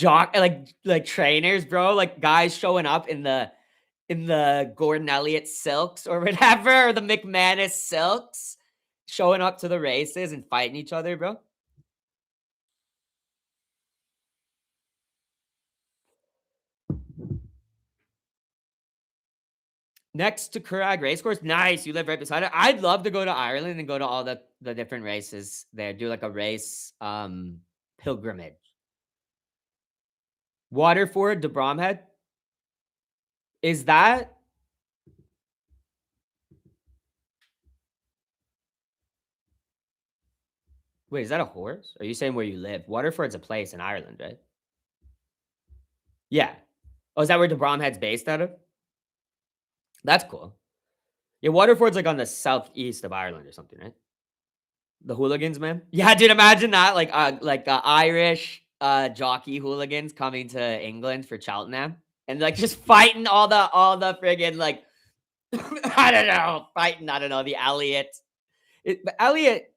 like trainers, bro, like guys showing up in the Gordon Elliott silks or whatever, or the McManus silks, showing up to the races and fighting each other, bro. Next to Curragh Racecourse. Nice. You live right beside it. I'd love to go to Ireland and go to all the different races there. Do like a race pilgrimage. Waterford to Bromhead. Is that wait, is that a horse? Are you saying where you live? Waterford's a place in Ireland, right? Yeah. Oh, is that where the Bromhead's based out of? That's cool. Yeah, Waterford's like on the southeast of Ireland or something, right? The hooligans, man. Yeah, dude, imagine that. Like Irish jockey hooligans coming to England for Cheltenham and like just fighting all the friggin' like I don't know, fighting, I don't know, the Elliot. But Elliot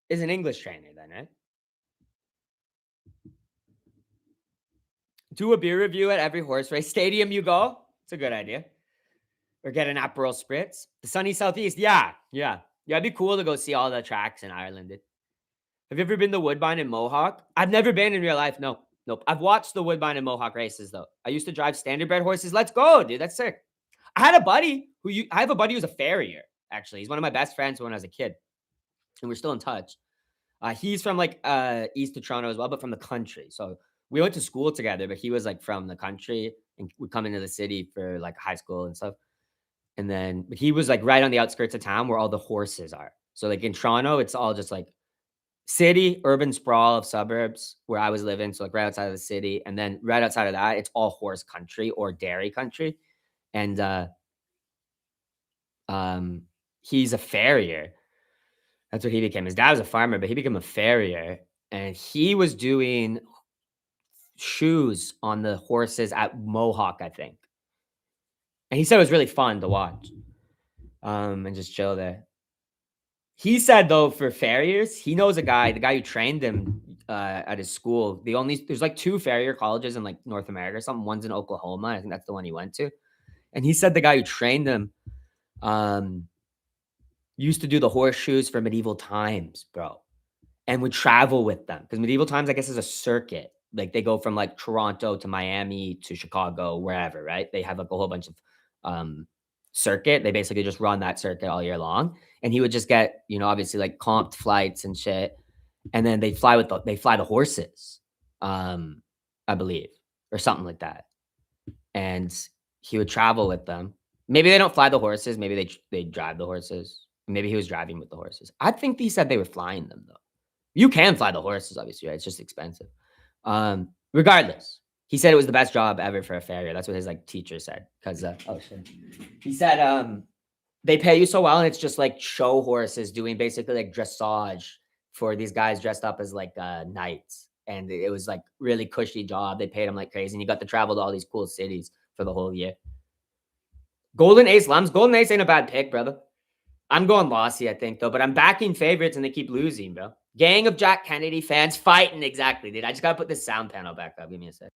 is an English trainer then, right? Do a beer review at every horse race stadium you go. It's a good idea. Or get an Aperol Spritz. The sunny southeast. Yeah, yeah. Yeah, it'd be cool to go see all the tracks in Ireland. Have you ever been to Woodbine and Mohawk? I've never been in real life. No, nope. I've watched the Woodbine and Mohawk races though. I used to drive standardbred horses. Let's go, dude. That's sick. I have a buddy who's a farrier. Actually, he's one of my best friends when I was a kid, and we're still in touch. He's from like east of Toronto as well, but from the country. So we went to school together, but he was like from the country and would come into the city for like high school and stuff. And then but he was like right on the outskirts of town where all the horses are. So like in Toronto, it's all just like city, urban sprawl of suburbs where I was living. So like right outside of the city. And then right outside of that, it's all horse country or dairy country. And he's a farrier. That's what he became. His dad was a farmer, but he became a farrier. And he was doing shoes on the horses at Mohawk, I think. And he said it was really fun to watch. And just chill there. He said though, for farriers, he knows a guy, the guy who trained him at his school. There's like 2 farrier colleges in like North America or something. One's in Oklahoma. I think that's the one he went to. And he said the guy who trained him used to do the horseshoes for medieval times, bro, and would travel with them because medieval times, I guess, is a circuit. Like they go from like Toronto to Miami to Chicago, wherever, right? They have like a whole bunch of circuit. They basically just run that circuit all year long. And he would just get, obviously like comped flights and shit. And then they fly the horses, I believe, or something like that. And he would travel with them. Maybe they don't fly the horses. Maybe they drive the horses. Maybe he was driving with the horses. I think he said they were flying them though. You can fly the horses, obviously, right? It's just expensive. Regardless, he said it was the best job ever for a farrier. That's what his like teacher said. Because oh shit, he said they pay you so well, and it's just like show horses doing basically like dressage for these guys dressed up as like knights, and it was like really cushy job. They paid him like crazy, and he got to travel to all these cool cities for the whole year. Golden Ace Lums. Golden Ace ain't a bad pick, brother. I'm going Lossy, I think, though, but I'm backing favorites and they keep losing, bro. Gang of Jack Kennedy fans fighting. Exactly, dude. I just got to put this sound panel back up. Give me a sec.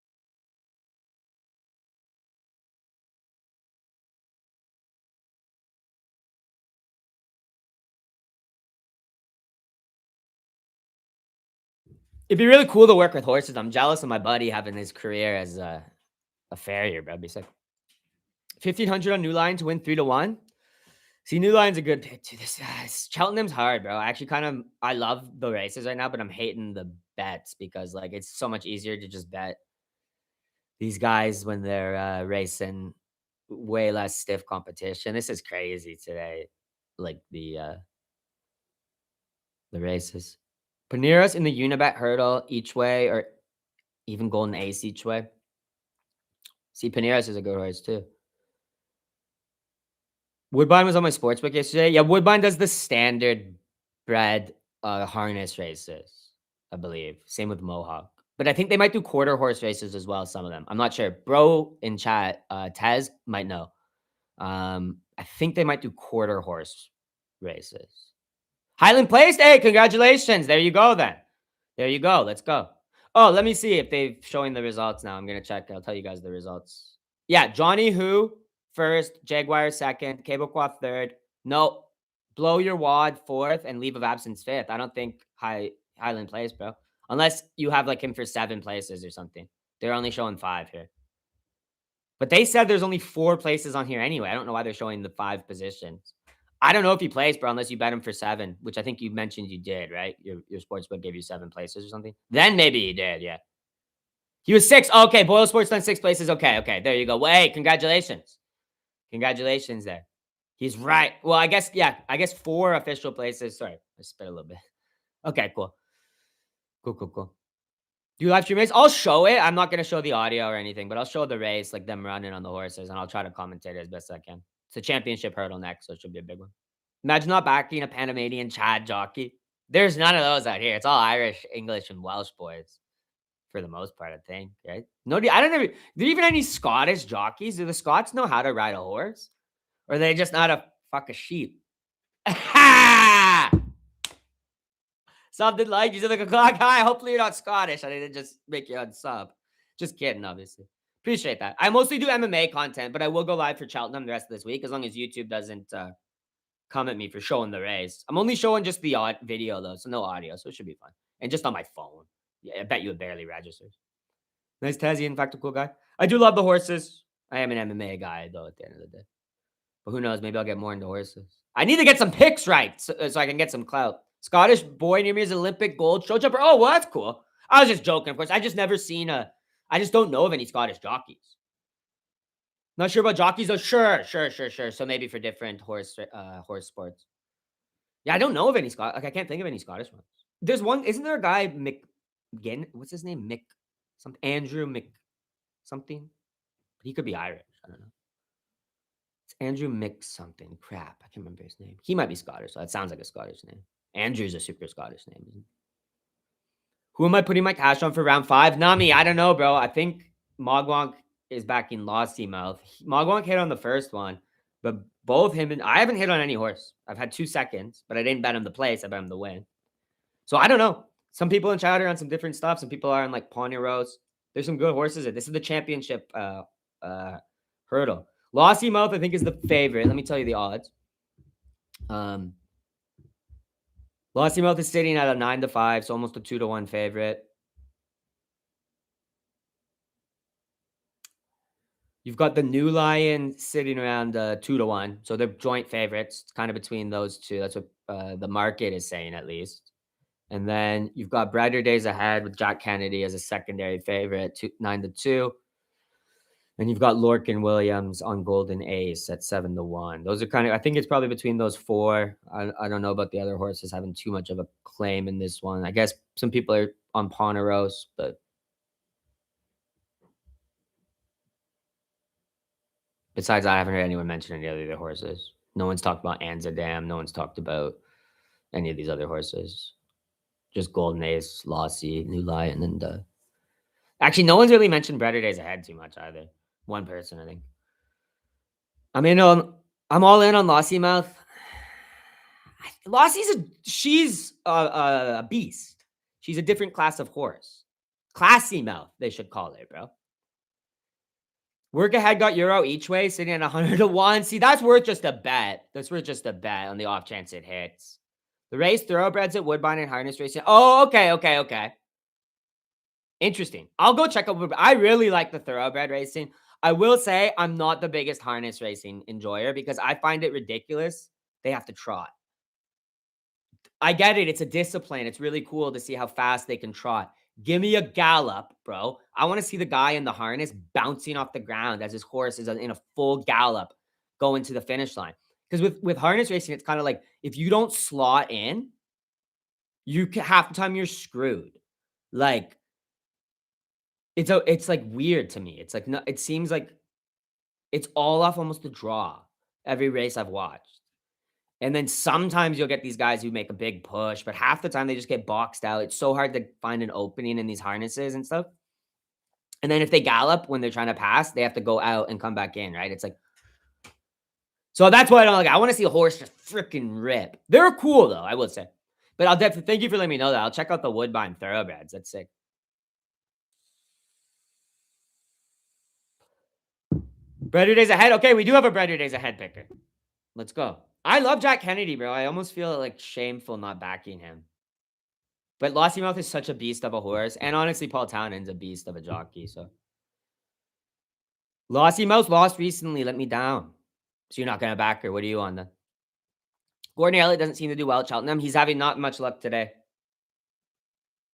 It'd be really cool to work with horses. I'm jealous of my buddy having his career as a farrier, bro. It'd be sick. 1,500 on New Line to win 3-1. See, New Line's a good pick too. This Cheltenham's hard, bro. I actually I love the races right now, but I'm hating the bets because like it's so much easier to just bet these guys when they're racing way less stiff competition. This is crazy today. Like the races. Paneras in the Unibet hurdle each way or even Golden Ace each way. See, Paneras is a good horse too. Woodbine was on my sportsbook yesterday. Yeah, Woodbine does the standard bred harness races, I believe. Same with Mohawk. But I think they might do quarter horse races as well, some of them. I'm not sure. Bro in chat, Tez might know. I think they might do quarter horse races. Highland Place? Hey, congratulations. There you go then. There you go. Let's go. Oh, let me see if they're showing the results now. I'm going to check. I'll tell you guys the results. Yeah, Johnny Who first, Jaguar second, Quebecois third. No, Blow Your Wad fourth, and Leave of Absence fifth. I don't think Highland Place, bro. Unless you have like him for 7 places or something. They're only showing 5 here. But they said there's only 4 places on here anyway. I don't know why they're showing the 5 positions. I don't know if he plays, bro, unless you bet him for 7, which I think you mentioned you did, right? Your sportsbook gave you 7 places or something. Then maybe he did, yeah. He was 6. Oh, okay, Boyle Sports done 6 places. Okay, there you go. Wait, congratulations. Congratulations there. He's right. Well, I guess, yeah, 4 official places. Sorry, I spit a little bit. Okay, cool. Cool. Do you live stream race? I'll show it. I'm not going to show the audio or anything, but I'll show the race, like them running on the horses, and I'll try to commentate it as best I can. It's a championship hurdle next, so it should be a big one. Imagine not backing a Panamanian Chad jockey. There's none of those out here. It's all Irish, English, and Welsh boys for the most part, I think, right? No, I don't know. Are there even any Scottish jockeys? Do the Scots know how to ride a horse? Or are they just not a fuck a sheep? Something like you said like a clock high. Hopefully you're not Scottish. I didn't just make you unsub. Just kidding, obviously. Appreciate that. I mostly do MMA content, but I will go live for Cheltenham the rest of this week as long as YouTube doesn't come at me for showing the race. I'm only showing just the video though, so no audio, so it should be fun. And just on my phone. Yeah, I bet you it barely registers. Nice Tazzy, in fact, a cool guy. I do love the horses. I am an MMA guy though at the end of the day. But who knows? Maybe I'll get more into horses. I need to get some picks right so I can get some clout. Scottish boy near me is Olympic gold show jumper. Oh, well, that's cool. I was just joking, of course. I just never seen I just don't know of any Scottish jockeys. Not sure about jockeys though. Sure. So maybe for different horse sports. Yeah, I don't know of any Like I can't think of any Scottish ones. There's one. Isn't there a guy McGinn? What's his name? Something. Andrew Mc something. But he could be Irish. I don't know. It's Andrew Mick something. Crap, I can't remember his name. He might be Scottish, so that sounds like a Scottish name. Andrew's a super Scottish name, isn't he? Who am I putting my cash on for round 5? Nami, I don't know, bro. I think Mogwonk is backing Lossy Mouth. Mogwonk hit on the first one, but both him and I haven't hit on any horse. I've had 2 seconds, but I didn't bet him the place. I bet him the win. So I don't know. Some people in chat are on some different stuff. Some people are on like Pawnee Rose. There's some good horses. This is the championship hurdle. Lossy Mouth, I think, is the favorite. Let me tell you the odds. Lossy Mouth is sitting at a 9-5, so almost a 2-1 favorite. You've got the New Lion sitting around 2-1, so they're joint favorites. It's kind of between those two. That's what the market is saying, at least. And then you've got Brighter Days Ahead with Jack Kennedy as a secondary favorite, 9-2. And you've got Lorcan Williams on Golden Ace at 7-1. Those are kind of, I think it's probably between those four. I don't know about the other horses having too much of a claim in this one. I guess some people are on Poneros, but besides that, I haven't heard anyone mention any of the other horses. No one's talked about Anzadam. No one's talked about any of these other horses. Just Golden Ace, Lossy, New Lion, and actually, no one's really mentioned Better Days Ahead too much either. One person, I think. I mean, I'm all in on Lossy Mouth. She's a beast. She's a different class of horse. Classy Mouth, they should call it, bro. Work Ahead got Euro each way, sitting at 100-1. See, that's worth just a bet. That's worth just a bet on the off chance it hits. The race Thoroughbreds at Woodbine and Harness Racing. Oh, okay. Interesting. I'll go check out. I really like the Thoroughbred racing. I will say I'm not the biggest harness racing enjoyer because I find it ridiculous. They have to trot. I get it. It's a discipline. It's really cool to see how fast they can trot. Give me a gallop, bro. I want to see the guy in the harness bouncing off the ground as his horse is in a full gallop going to the finish line. Because with harness racing, it's kind of like if you don't slot in, half the time you're screwed. Like it's like weird to me. It's like no, it seems like it's all off almost the draw. Every race I've watched. And then sometimes you'll get these guys who make a big push, but half the time they just get boxed out. It's so hard to find an opening in these harnesses and stuff. And then if they gallop when they're trying to pass, they have to go out and come back in, right? It's like, so that's why I don't like. I want to see a horse just freaking rip. They're cool though, I would say. But I'll definitely thank you for letting me know that. I'll check out the Woodbine Thoroughbreds. That's sick. Better Days Ahead. Okay, we do have a Better Days Ahead picker. Let's go. I love Jack Kennedy, bro. I almost feel like shameful not backing him. But Lossy Mouth is such a beast of a horse. And honestly, Paul Townend's a beast of a jockey. So Lossy Mouth lost recently. Let me down. So you're not going to back her. What are you on then? Gordon Elliott doesn't seem to do well at Cheltenham. He's having not much luck today.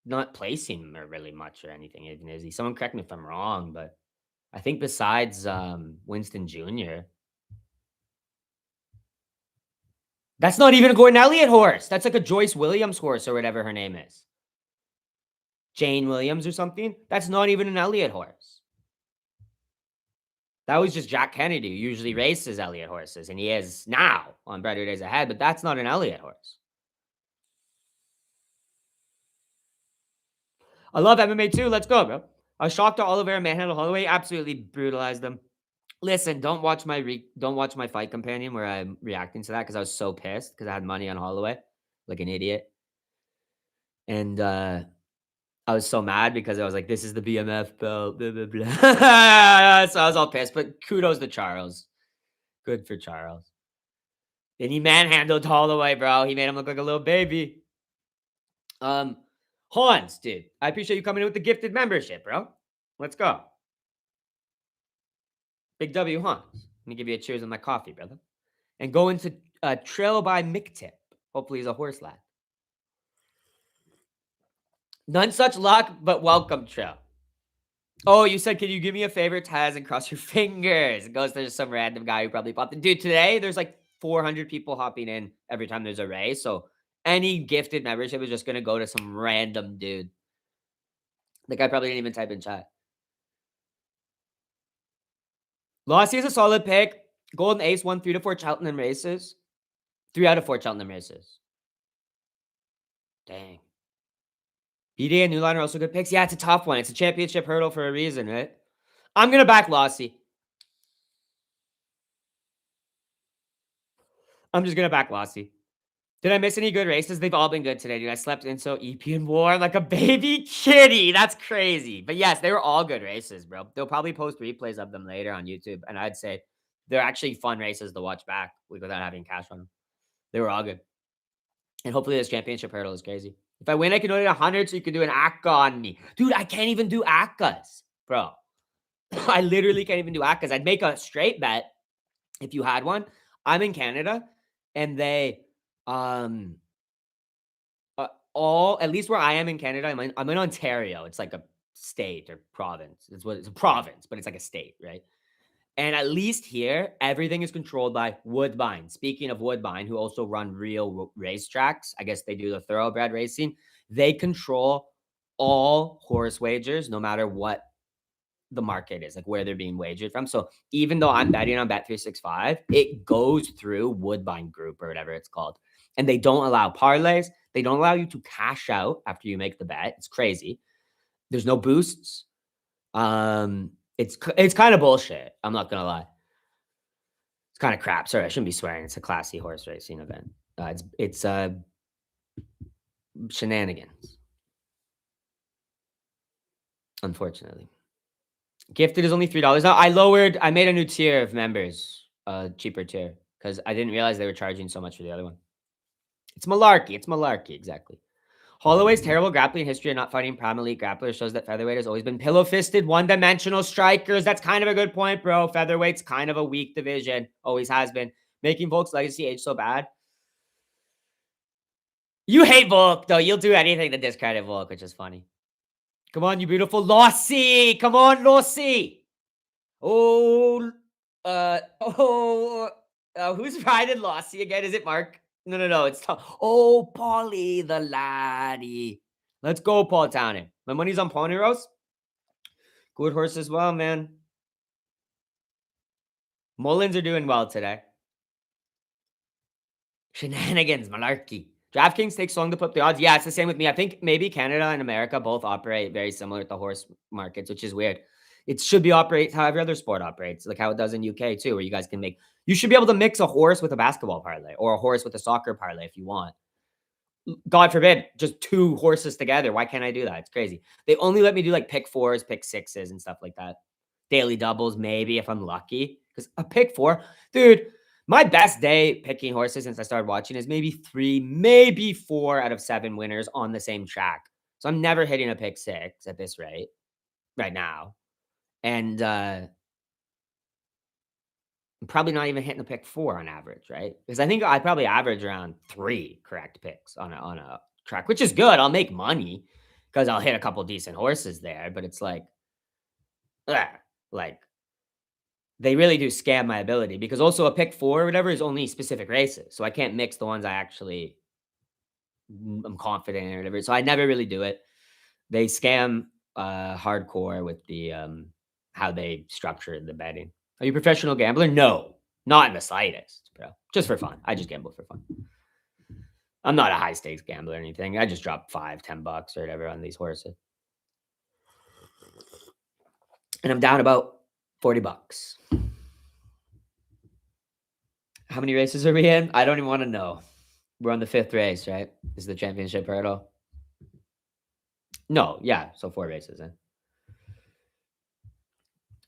Not placing or really much or anything, even is he? Someone correct me if I'm wrong, but I think besides Winston Jr., that's not even a Gordon Elliott horse. That's like a Joyce Williams horse or whatever her name is. Jane Williams or something. That's not even an Elliott horse. That was just Jack Kennedy, who usually races Elliott horses, and he is now on Better Days Ahead, but that's not an Elliott horse. I love MMA too. Let's go, bro. I was shocked to Oliveira manhandle Holloway. Absolutely brutalized them. Listen, don't watch my fight companion where I'm reacting to that because I was so pissed because I had money on Holloway, like an idiot. And I was so mad because I was like, this is the BMF belt, blah, blah, blah. So I was all pissed, but kudos to Charles. Good for Charles. And he manhandled Holloway, bro. He made him look like a little baby. Hans, dude, I appreciate you coming in with the gifted membership, bro. Let's go. Big W, Hans. Let me give you a cheers on my coffee, brother. And go into Trail by Mictip. Hopefully he's a horse lad. None such luck, but welcome, Trail. Oh, you said, can you give me a favor, Taz, and cross your fingers? It goes to some random guy who probably popped in. Dude, today there's like 400 people hopping in every time there's a race. So any gifted membership is just going to go to some random dude. The guy probably didn't even type in chat. Lossy is a solid pick. Golden Ace won 3 to 4 Cheltenham races. 3 out of 4 Cheltenham races. Dang. BD and New Line are also good picks. Yeah, it's a tough one. It's a championship hurdle for a reason, right? I'm going to back Lossy. I'm just going to back Lossy. Did I miss any good races? They've all been good today, dude. I slept in so EP and War like a baby kitty. That's crazy. But yes, they were all good races, bro. They'll probably post replays of them later on YouTube. And I'd say they're actually fun races to watch back without having cash on them. They were all good. And hopefully this championship hurdle is crazy. If I win, I can donate 100 so you can do an akka on me. Dude, I can't even do akkas, bro. I literally can't even do akkas. I'd make a straight bet if you had one. I'm in Canada and they all, at least where I am in Canada, I'm in Ontario. It's like a state or province. It's a province, but it's like a state, right? And at least here, everything is controlled by Woodbine. Speaking of Woodbine, who also run real racetracks, I guess they do the thoroughbred racing. They control all horse wagers, no matter what the market is, like where they're being wagered from. So even though I'm betting on Bet365, it goes through Woodbine Group or whatever it's called. And they don't allow parlays. They don't allow you to cash out after you make the bet. It's crazy. There's no boosts. It's kind of bullshit. I'm not gonna lie. It's kind of crap. Sorry, I shouldn't be swearing. It's a classy horse racing event. It's shenanigans. Unfortunately, gifted is only $3 now. I made a new tier of members, cheaper tier, because I didn't realize they were charging so much for the other one. It's malarkey. It's malarkey, exactly. Holloway's terrible grappling history and not fighting prime elite grapplers shows that featherweight has always been pillow-fisted, one-dimensional strikers. That's kind of a good point, bro. Featherweight's kind of a weak division. Always has been. Making Volk's legacy age so bad. You hate Volk, though. You'll do anything to discredit Volk, which is funny. Come on, you beautiful Lossie. Come on, Lossie. Oh, who's riding Lossie again? Is it Mark? No. It's oh, Polly the laddie. Let's go, Paul Townend. My money's on Pony Rose. Good horse as well, man. Mullins are doing well today. Shenanigans, malarkey. DraftKings takes so long to put up the odds. Yeah, it's the same with me. I think maybe Canada and America both operate very similar at the horse markets, which is weird. It should be operate how every other sport operates, like how it does in UK too, where you guys can make. You should be able to mix a horse with a basketball parlay or a horse with a soccer parlay if you want. God forbid, just two horses together. Why can't I do that? It's crazy. They only let me do like pick fours, pick sixes, and stuff like that. Daily doubles, maybe if I'm lucky. Because a pick four, dude, my best day picking horses since I started watching is maybe 3, maybe 4 out of 7 winners on the same track. So I'm never hitting a pick 6 at this rate right now. And I'm probably not even hitting a pick 4 on average, right? Because I think I probably average around 3 correct picks on a track, which is good. I'll make money because I'll hit a couple decent horses there. But it's like they really do scam my ability because also a pick 4 or whatever is only specific races. So I can't mix the ones I actually I'm confident in or whatever. So I never really do it. They scam hardcore with the how they structure the betting. Are you a professional gambler? No, not in the slightest, bro. Just for fun. I just gamble for fun. I'm not a high stakes gambler or anything. I just drop $5-10 or whatever on these horses. And I'm down about $40. How many races are we in? I don't even want to know. We're on the 5th race, right? This is the championship hurdle. No, yeah. So 4 races in.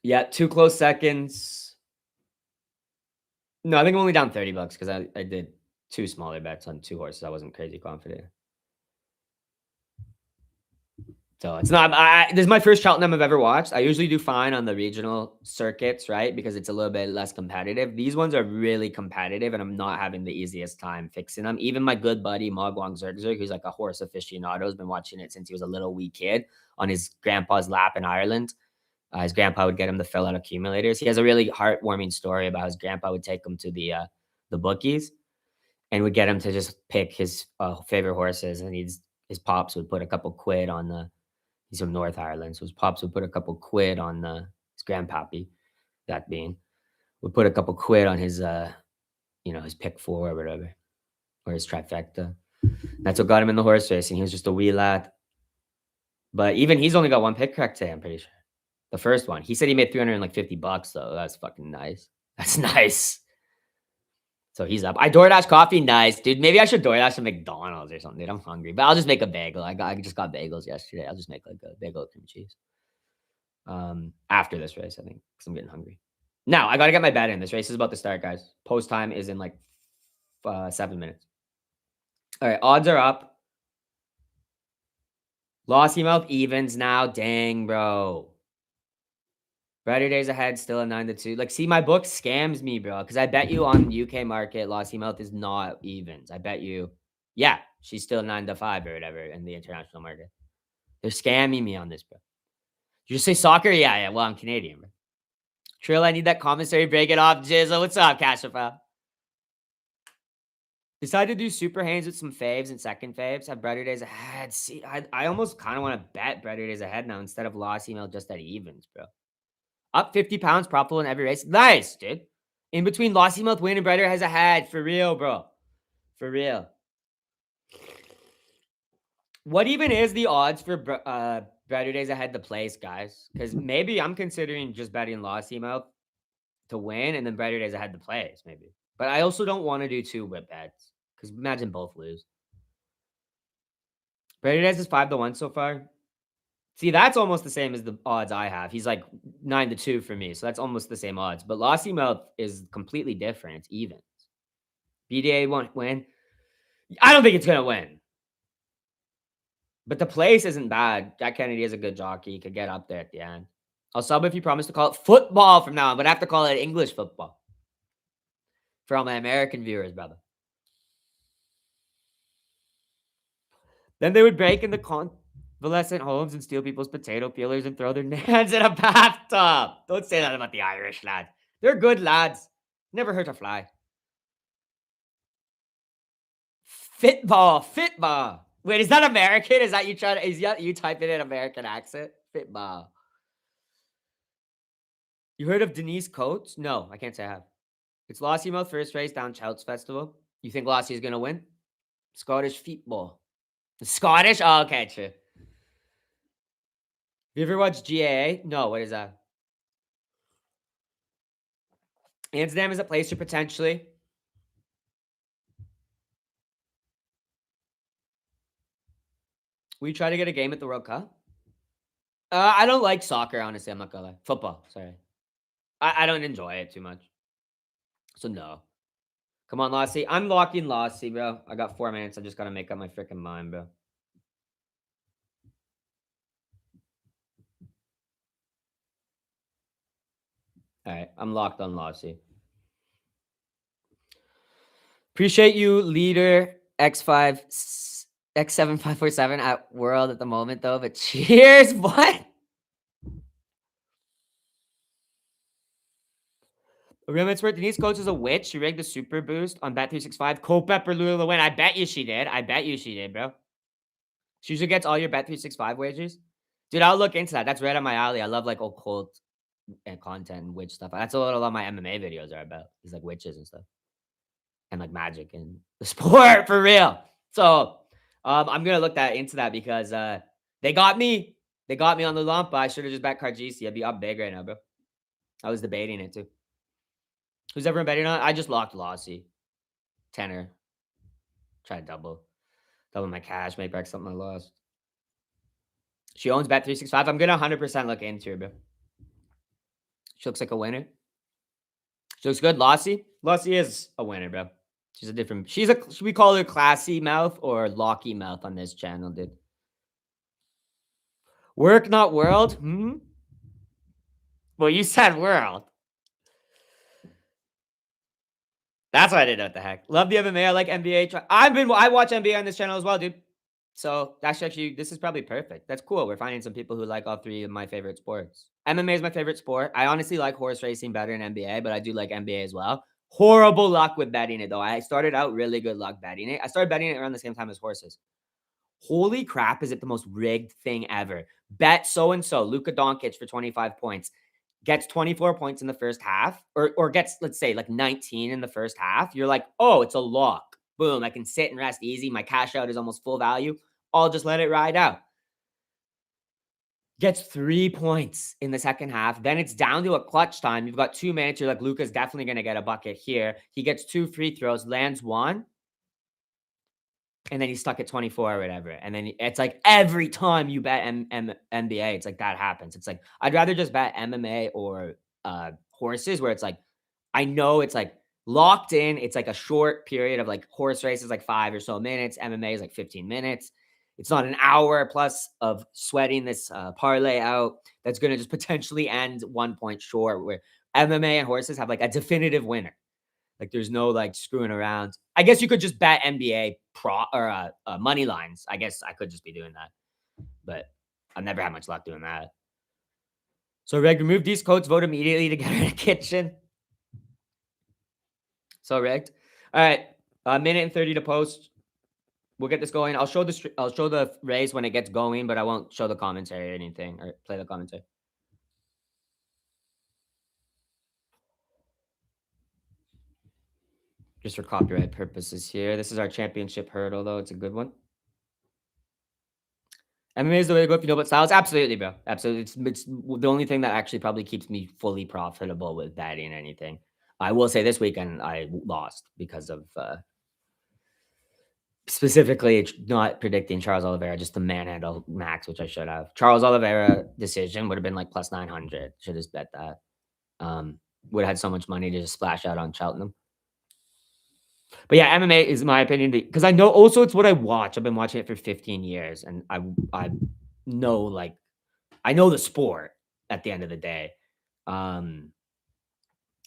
Yeah, 2 close seconds. No, I think I'm only down $30 because I did 2 smaller bets on 2 horses. I wasn't crazy confident. So it's not. This is my first Cheltenham I've ever watched. I usually do fine on the regional circuits, right? Because it's a little bit less competitive. These ones are really competitive, and I'm not having the easiest time fixing them. Even my good buddy Mogwang Zergzer, who's like a horse aficionado, has been watching it since he was a little wee kid on his grandpa's lap in Ireland. His grandpa would get him to fill out accumulators. He has a really heartwarming story about his grandpa would take him to the bookies and would get him to just pick his favorite horses, and his pops would put a couple quid on the. He's from North Ireland, so his pops would put a couple quid on his grandpappy, that being, would put a couple quid on his his pick 4 or whatever, or his trifecta. That's what got him in the horse racing. He was just a wee lad. But even he's only got 1 pick correct today, I'm pretty sure. The first one. He said he made $350 though. That's fucking nice. That's nice. So he's up. I DoorDash coffee. Nice, dude. Maybe I should DoorDash some McDonald's or something, dude. I'm hungry. But I'll just make a bagel. I just got bagels yesterday. I'll just make like a bagel with cream cheese. After this race, I think, because I'm getting hungry. Now, I got to get my bet in. This race is about to start, guys. Post time is in like 7 minutes. All right, odds are up. Lossy Mouth evens now. Dang, bro. Brighter days ahead, still a 9-2. Like, see, my book scams me, bro. Because I bet you on UK market, Lossy Mouth is not evens. I bet you, yeah, she's still 9-5 or whatever in the international market. They're scamming me on this, bro. You just say soccer? Yeah, yeah. Well, I'm Canadian, bro. Trill, I need that commissary. Break it off, Jizzle. What's up, Cashafel? Decided to do super hands with some faves and second faves. Have better days ahead. See, I almost kind of want to bet better days ahead now instead of lost email just at evens, bro. Up 50 pounds, profitable in every race. Nice, dude. In between Lossy Mouth win and Brother has a head. For real, bro. For real. What even is the odds for Better Days Ahead to place, guys? Because maybe I'm considering just betting Lossy Mouth to win and then Better Days Ahead to place, maybe. But I also don't want to do two whip bets because imagine both lose. Better Days is 5-1 so far. See, that's almost the same as the odds I have. He's like 9-2 for me, so that's almost the same odds. But Lossy Mouth is completely different. It's even. BDA won't win. I don't think it's gonna win. But the place isn't bad. Jack Kennedy is a good jockey. He could get up there at the end. I'll sub if you promise to call it football from now on, but I have to call it English football. For all my American viewers, brother. Then they would break into convalescent homes and steal people's potato peelers and throw their nans in a bathtub. Don't say that about the Irish lads. They're good lads. Never hurt a fly. Fitball. Wait, is that American? Is that you trying to, is that you typing in American accent? Fitball. You heard of Denise Coates? No, I can't say I have. It's Lossy Mouth first race down Chouts Festival. You think Lossy is going to win? Scottish football. Scottish? Oh, okay, true. You ever watched GAA? No, what is that? Amsterdam is a place to potentially. Will you try to get a game at the World Cup? I don't like soccer, honestly. I'm not gonna lie. Football, sorry. I don't enjoy it too much. So no. Come on, Lossy. I'm locking Lossy, bro. I got 4 minutes. I just gotta make up my freaking mind, bro. All right, I'm locked on Lossy. Appreciate you, leader X5 X7547 at World at the moment, though. But cheers, what? Remember, Denise Coates is a witch. She rigged the super boost on Bet365. Culpepper Lula win. I bet you she did. I bet you she did, bro. She usually gets all your Bet365 wagers. Dude, I'll look into that. That's right up my alley. I love like occult and content and witch stuff. That's what a lot of my MMA videos are about. These like witches and stuff. And like magic and the sport for real. So I'm gonna look into that because they got me. They got me on the lump. I should have just bet Cargisi. I'd be up big right now, bro. I was debating it too. Who's everyone betting on? I just locked Lossy. Tenor. Try to double my cash, make back something I lost. She owns Bet365. I'm gonna 100% look into her, bro. She looks like a winner. She looks good. Lossy is a winner, bro. She's a different. Should we call her classy mouth or locky mouth on this channel, dude? Work, not world. Well, you said world. That's why I didn't know what the heck. Love the MMA. I like NBA. I watch NBA on this channel as well, dude. So that's actually, this is probably perfect. That's cool. We're finding some people who like all three of my favorite sports. MMA is my favorite sport. I honestly like horse racing better than NBA, but I do like NBA as well. Horrible luck with betting it, though. I started out really good luck betting it. I started betting it around the same time as horses. Holy crap, is it the most rigged thing ever? Bet so-and-so, Luka Doncic for 25 points. Gets 24 points in the first half, or gets, let's say, like 19 in the first half. You're like, oh, it's a lock. Boom, I can sit and rest easy. My cash out is almost full value. I'll just let it ride out. Gets 3 points in the second half. Then it's down to a clutch time. You've got 2 minutes. You're like, Luka's definitely going to get a bucket here. He gets 2 free throws, lands 1. And then he's stuck at 24 or whatever. And then it's like every time you bet NBA, it's like that happens. It's like, I'd rather just bet MMA or horses where it's like, I know it's like locked in. It's like a short period of like horse races, like 5 or so minutes. MMA is like 15 minutes. It's not an hour plus of sweating this parlay out that's going to just potentially end 1 point short, where MMA and horses have like a definitive winner. Like there's no like screwing around. I guess you could just bet NBA money lines. I guess I could just be doing that, but I've never had much luck doing that. So Reg, remove these coats. Vote immediately to get her in the kitchen. So rigged. All right, a minute and 30 to post. We'll get this going. I'll show the race when it gets going, but I won't show the commentary or anything or play the commentary. Just for copyright purposes here. This is our championship hurdle, though. It's a good one. MMA is the way to go if you know about styles. Absolutely, bro. Absolutely. It's the only thing that actually probably keeps me fully profitable with betting anything. I will say this weekend I lost because of specifically not predicting Charles Oliveira, just the manhandle max, which I should have. Charles Oliveira decision would have been like plus 900. Should have bet that. Would have had so much money to just splash out on Cheltenham. But yeah, MMA is my opinion because I know also it's what I watch. I've been watching it for 15 years and I know like I know the sport at the end of the day. Um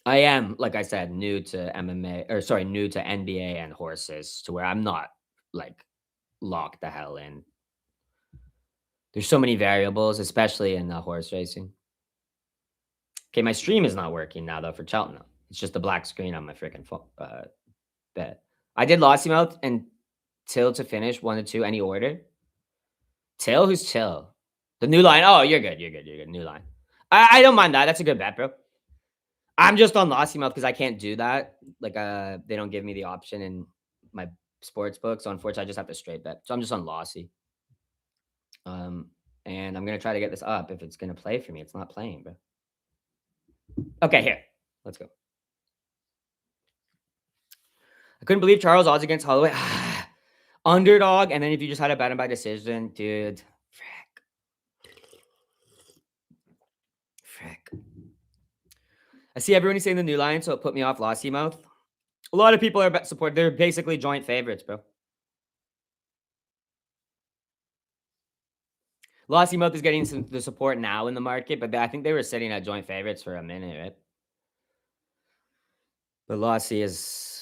I am, like I said, new to MMA or sorry, new to NBA and horses to where I'm not like locked the hell in. There's so many variables, especially in horse racing. Okay, my stream is not working now though for Cheltenham. It's just a black screen on my freaking phone. Bet. I did Lossy Mouth and Till to finish 1 to 2, any order. Till, who's Till? The new line. Oh, you're good. You're good. You're good. New line. I don't mind that. That's a good bet, bro. I'm just on Lossy Mouth because I can't do that. Like, they don't give me the option in my sports book. So unfortunately, I just have to straight bet. So I'm just on Lossy. And I'm gonna try to get this up if it's gonna play for me. It's not playing, bro. Okay, here. Let's go. I couldn't believe Charles odds against Holloway. Underdog, and then if you just had to bet him by decision, dude. Frick. I see everyone saying the new line, so it put me off Lossy Mouth. A lot of people are support. They're basically joint favorites, bro. Lossy Mouth is getting the support now in the market, but I think they were sitting at joint favorites for a minute, right? But Lossy is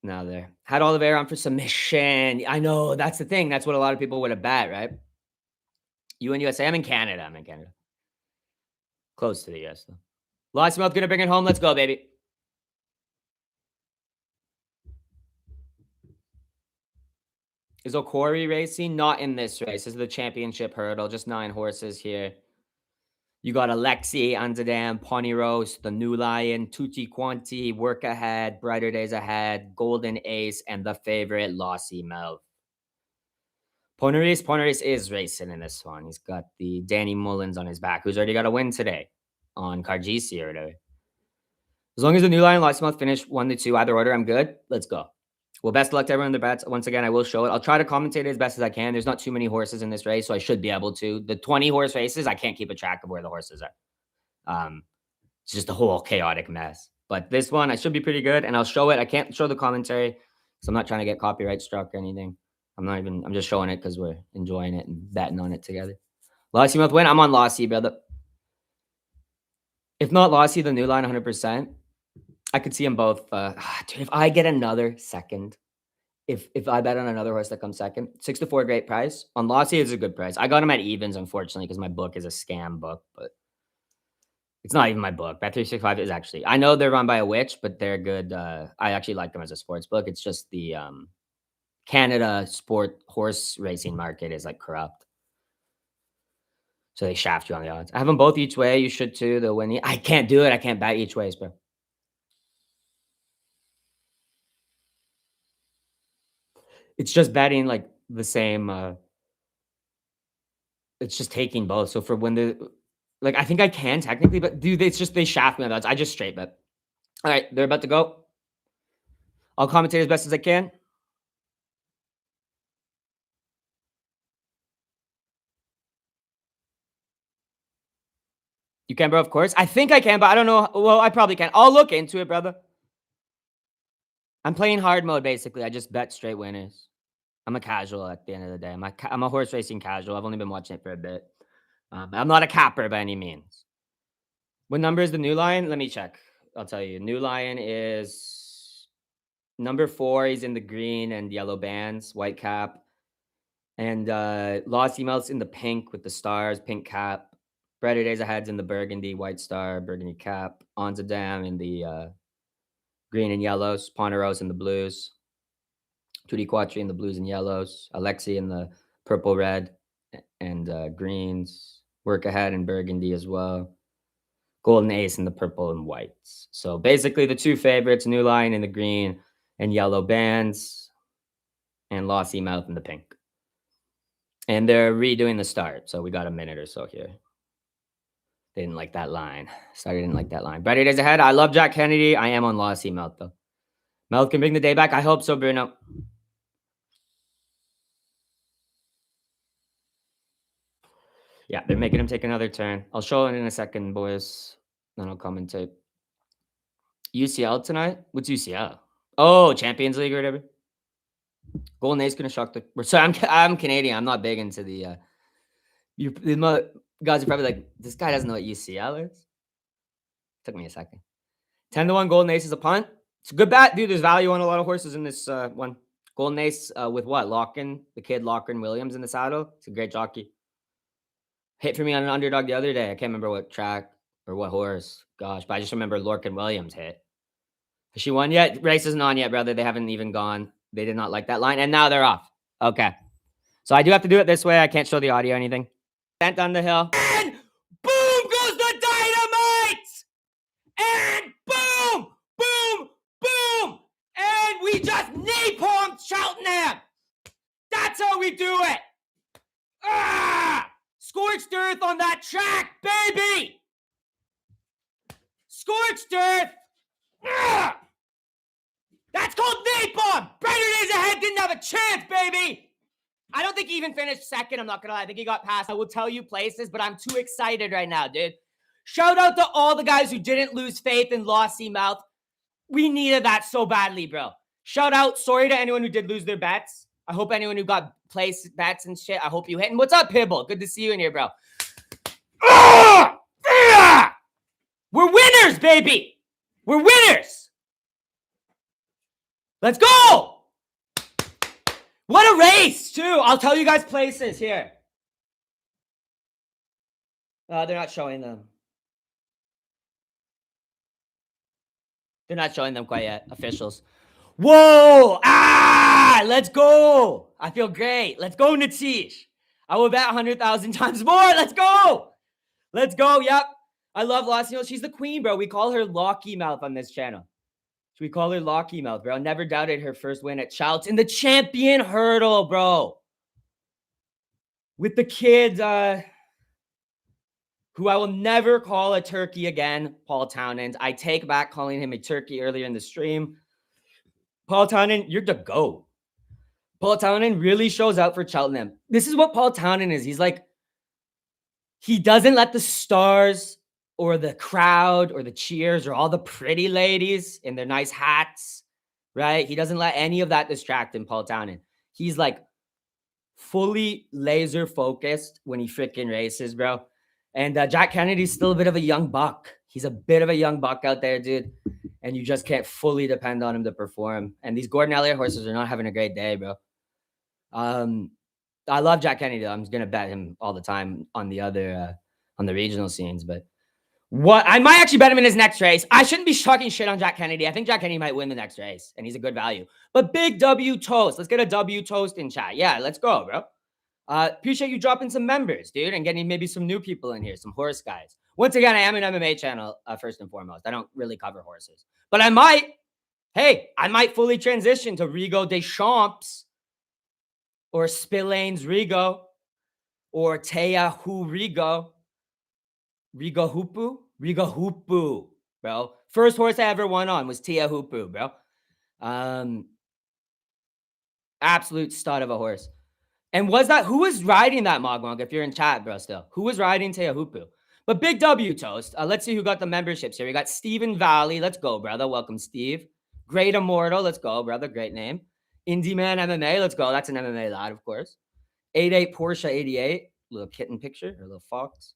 now there. Had Oliveira on for submission. I know that's the thing. That's what a lot of people would have bet, right? You and USA. I'm in Canada. I'm in Canada. Close to the US though. Lossy Mouth gonna bring it home. Let's go, baby. Is Okori racing? Not in this race. This is the championship hurdle. Just 9 horses here. You got Alexi, Anzadam, Pony Rose, the New Lion, Tutti Quanti, Work Ahead, Brighter Days Ahead, Golden Ace, and the favorite, Lossy Mouth. Pony Race is racing in this one. He's got the Danny Mullins on his back, who's already got a win today on Cargisi or whatever. As long as the New Lion, Lossy Mouth finish 1 to 2, either order, I'm good. Let's go. Well, best of luck to everyone in the bets. Once again, I will show it. I'll try to commentate it as best as I can. There's not too many horses in this race, so I should be able to. The 20 horse races, I can't keep a track of where the horses are. It's just a whole chaotic mess. But this one, I should be pretty good, and I'll show it. I can't show the commentary because I'm not trying to get copyright struck or anything. I'm just showing it because we're enjoying it and betting on it together. Lossy Mouth win. I'm on Lossy, brother. If not Lossy, the New Line 100%. I could see them both. Dude, if I get another second, if I bet on another horse that comes second, 6 to 4, great price. On Lossy, it's a good price. I got him at evens, unfortunately, because my book is a scam book, but it's not even my book. Bet365 is actually, I know they're run by a witch, but they're good. I actually like them as a sports book. It's just the Canada sport horse racing market is like corrupt. So they shaft you on the odds. I have them both each way. You should too. They'll win. I can't do it. I can't bet each ways, bro. It's just betting like the same. It's just taking both. So for when the like, I think I can technically, but dude, it's just they shaft me on the odds. I just straight bet. All right, they're about to go. I'll commentate as best as I can. You can, bro, of course. I think I can, but I don't know. Well, I probably can. I'll look into it, brother. I'm playing hard mode, basically. I just bet straight winners. I'm a casual at the end of the day. I'm a horse racing casual. I've only been watching it for a bit. I'm not a capper by any means. What number is the New Lion? Let me check. I'll tell you. New Lion is number 4. He's in the green and yellow bands, white cap. And Lossy Mouth's in the pink with the stars, pink cap. Brighter Days Ahead's in the burgundy, White Star, burgundy cap. Onzadam in the green and yellows. Poneros in the blues. Tutti Quattro in the blues and yellows. Alexi in the purple, red, and greens. Work Ahead in burgundy as well. Golden Ace in the purple and whites. So basically the two favorites, New Line in the green and yellow bands, and Lossy Mouth in the pink. And they're redoing the start, so we got a minute or so here. They didn't like that line. Sorry, didn't like that line. Brighter Days Ahead. I love Jack Kennedy. I am on Lossy Mouth, though. Mouth can bring the day back. I hope so, Bruno. Yeah, they're making him take another turn. I'll show it in a second, boys. Then I'll commentate. UCL tonight? What's UCL? Oh, Champions League or whatever. Golden Ace gonna shock the. So I'm Canadian. I'm not big into the. The guys are probably like, this guy doesn't know what UCL is. Took me a second. 10-1 Golden Ace is a punt. It's a good bet, dude. There's value on a lot of horses in this one. Golden Ace with what? Larkin, the kid Larkin Williams in the saddle. It's a great jockey. Hit for me on an underdog the other day. I can't remember what track or what horse. Gosh, but I just remember Larkin Williams hit. Has she won yet? Race isn't on yet, brother. They haven't even gone. They did not like that line, and now they're off. Okay. So I do have to do it this way. I can't show the audio or anything. Sent on the hill. And boom goes the dynamite! And boom, boom, boom! And we just napalmed Cheltenham! That's how we do it! Ah! Scorched earth on that track, baby! Scorched earth! Ah! That's called napalm! Brighter Days Ahead didn't have a chance, baby! I don't think he even finished second, I'm not gonna lie. I think he got past. I will tell you places, but I'm too excited right now, dude. Shout out to all the guys who didn't lose faith in Lossy Mouth. We needed that so badly, bro. Shout out. Sorry to anyone who did lose their bets. I hope anyone who got place bets and shit, I hope you hit. And what's up, Pibble? Good to see you in here, bro. We're winners, baby. We're winners. Let's go. What a race, too. I'll tell you guys places here. They're not showing them. They're not showing them quite yet. Officials. Whoa! Ah! Let's go! I feel great. Let's go, Natish. I will bet 100,000 times more. Let's go! Let's go. Yep. I love Lossy Mouth. She's the queen, bro. We call her Locky Mouth on this channel. We call her Locky Mouth, bro. Never doubted her first win at Cheltenham in the champion hurdle, bro. With the kid, who I will never call a turkey again, Paul Townend. I take back calling him a turkey earlier in the stream. Paul Townend, you're the GOAT. Paul Townend really shows out for Cheltenham. This is what Paul Townend is. He's like, he doesn't let the stars or the crowd or the cheers or all the pretty ladies in their nice hats, right? He doesn't let any of that distract him, Paul Townend. He's like fully laser focused when he freaking races, bro. And Jack Kennedy's still a bit of a young buck. He's a bit of a young buck out there, dude. And you just can't fully depend on him to perform. And these Gordon Elliott horses are not having a great day, bro. I love Jack Kennedy, though. I'm going to bet him all the time on the other, on the regional scenes. But what I might actually bet him in his next race. I shouldn't be talking shit on Jack Kennedy. I think Jack Kennedy might win the next race, and he's a good value. But big W toast. Let's get a W toast in chat. Yeah, let's go, bro. Appreciate you dropping some members, dude, and getting maybe some new people in here, some horse guys. Once again, I am an MMA channel, first and foremost. I don't really cover horses. But I might fully transition to Rigo Deschamps or Spillane's Rigo or Teahu Rigo. Rigo Hupu, bro. First horse I ever won on was Teahupu, bro. Absolute stud of a horse. And who was riding that Mogwong? If you're in chat, bro, still. Who was riding Teahupu? But big W toast. Let's see who got the memberships here. We got Stephen Valley. Let's go, brother. Welcome, Steve. Great Immortal. Let's go, brother. Great name. Indie Man MMA. Let's go. That's an MMA lad, of course. 88 Porsche 88. Little kitten picture or little fox.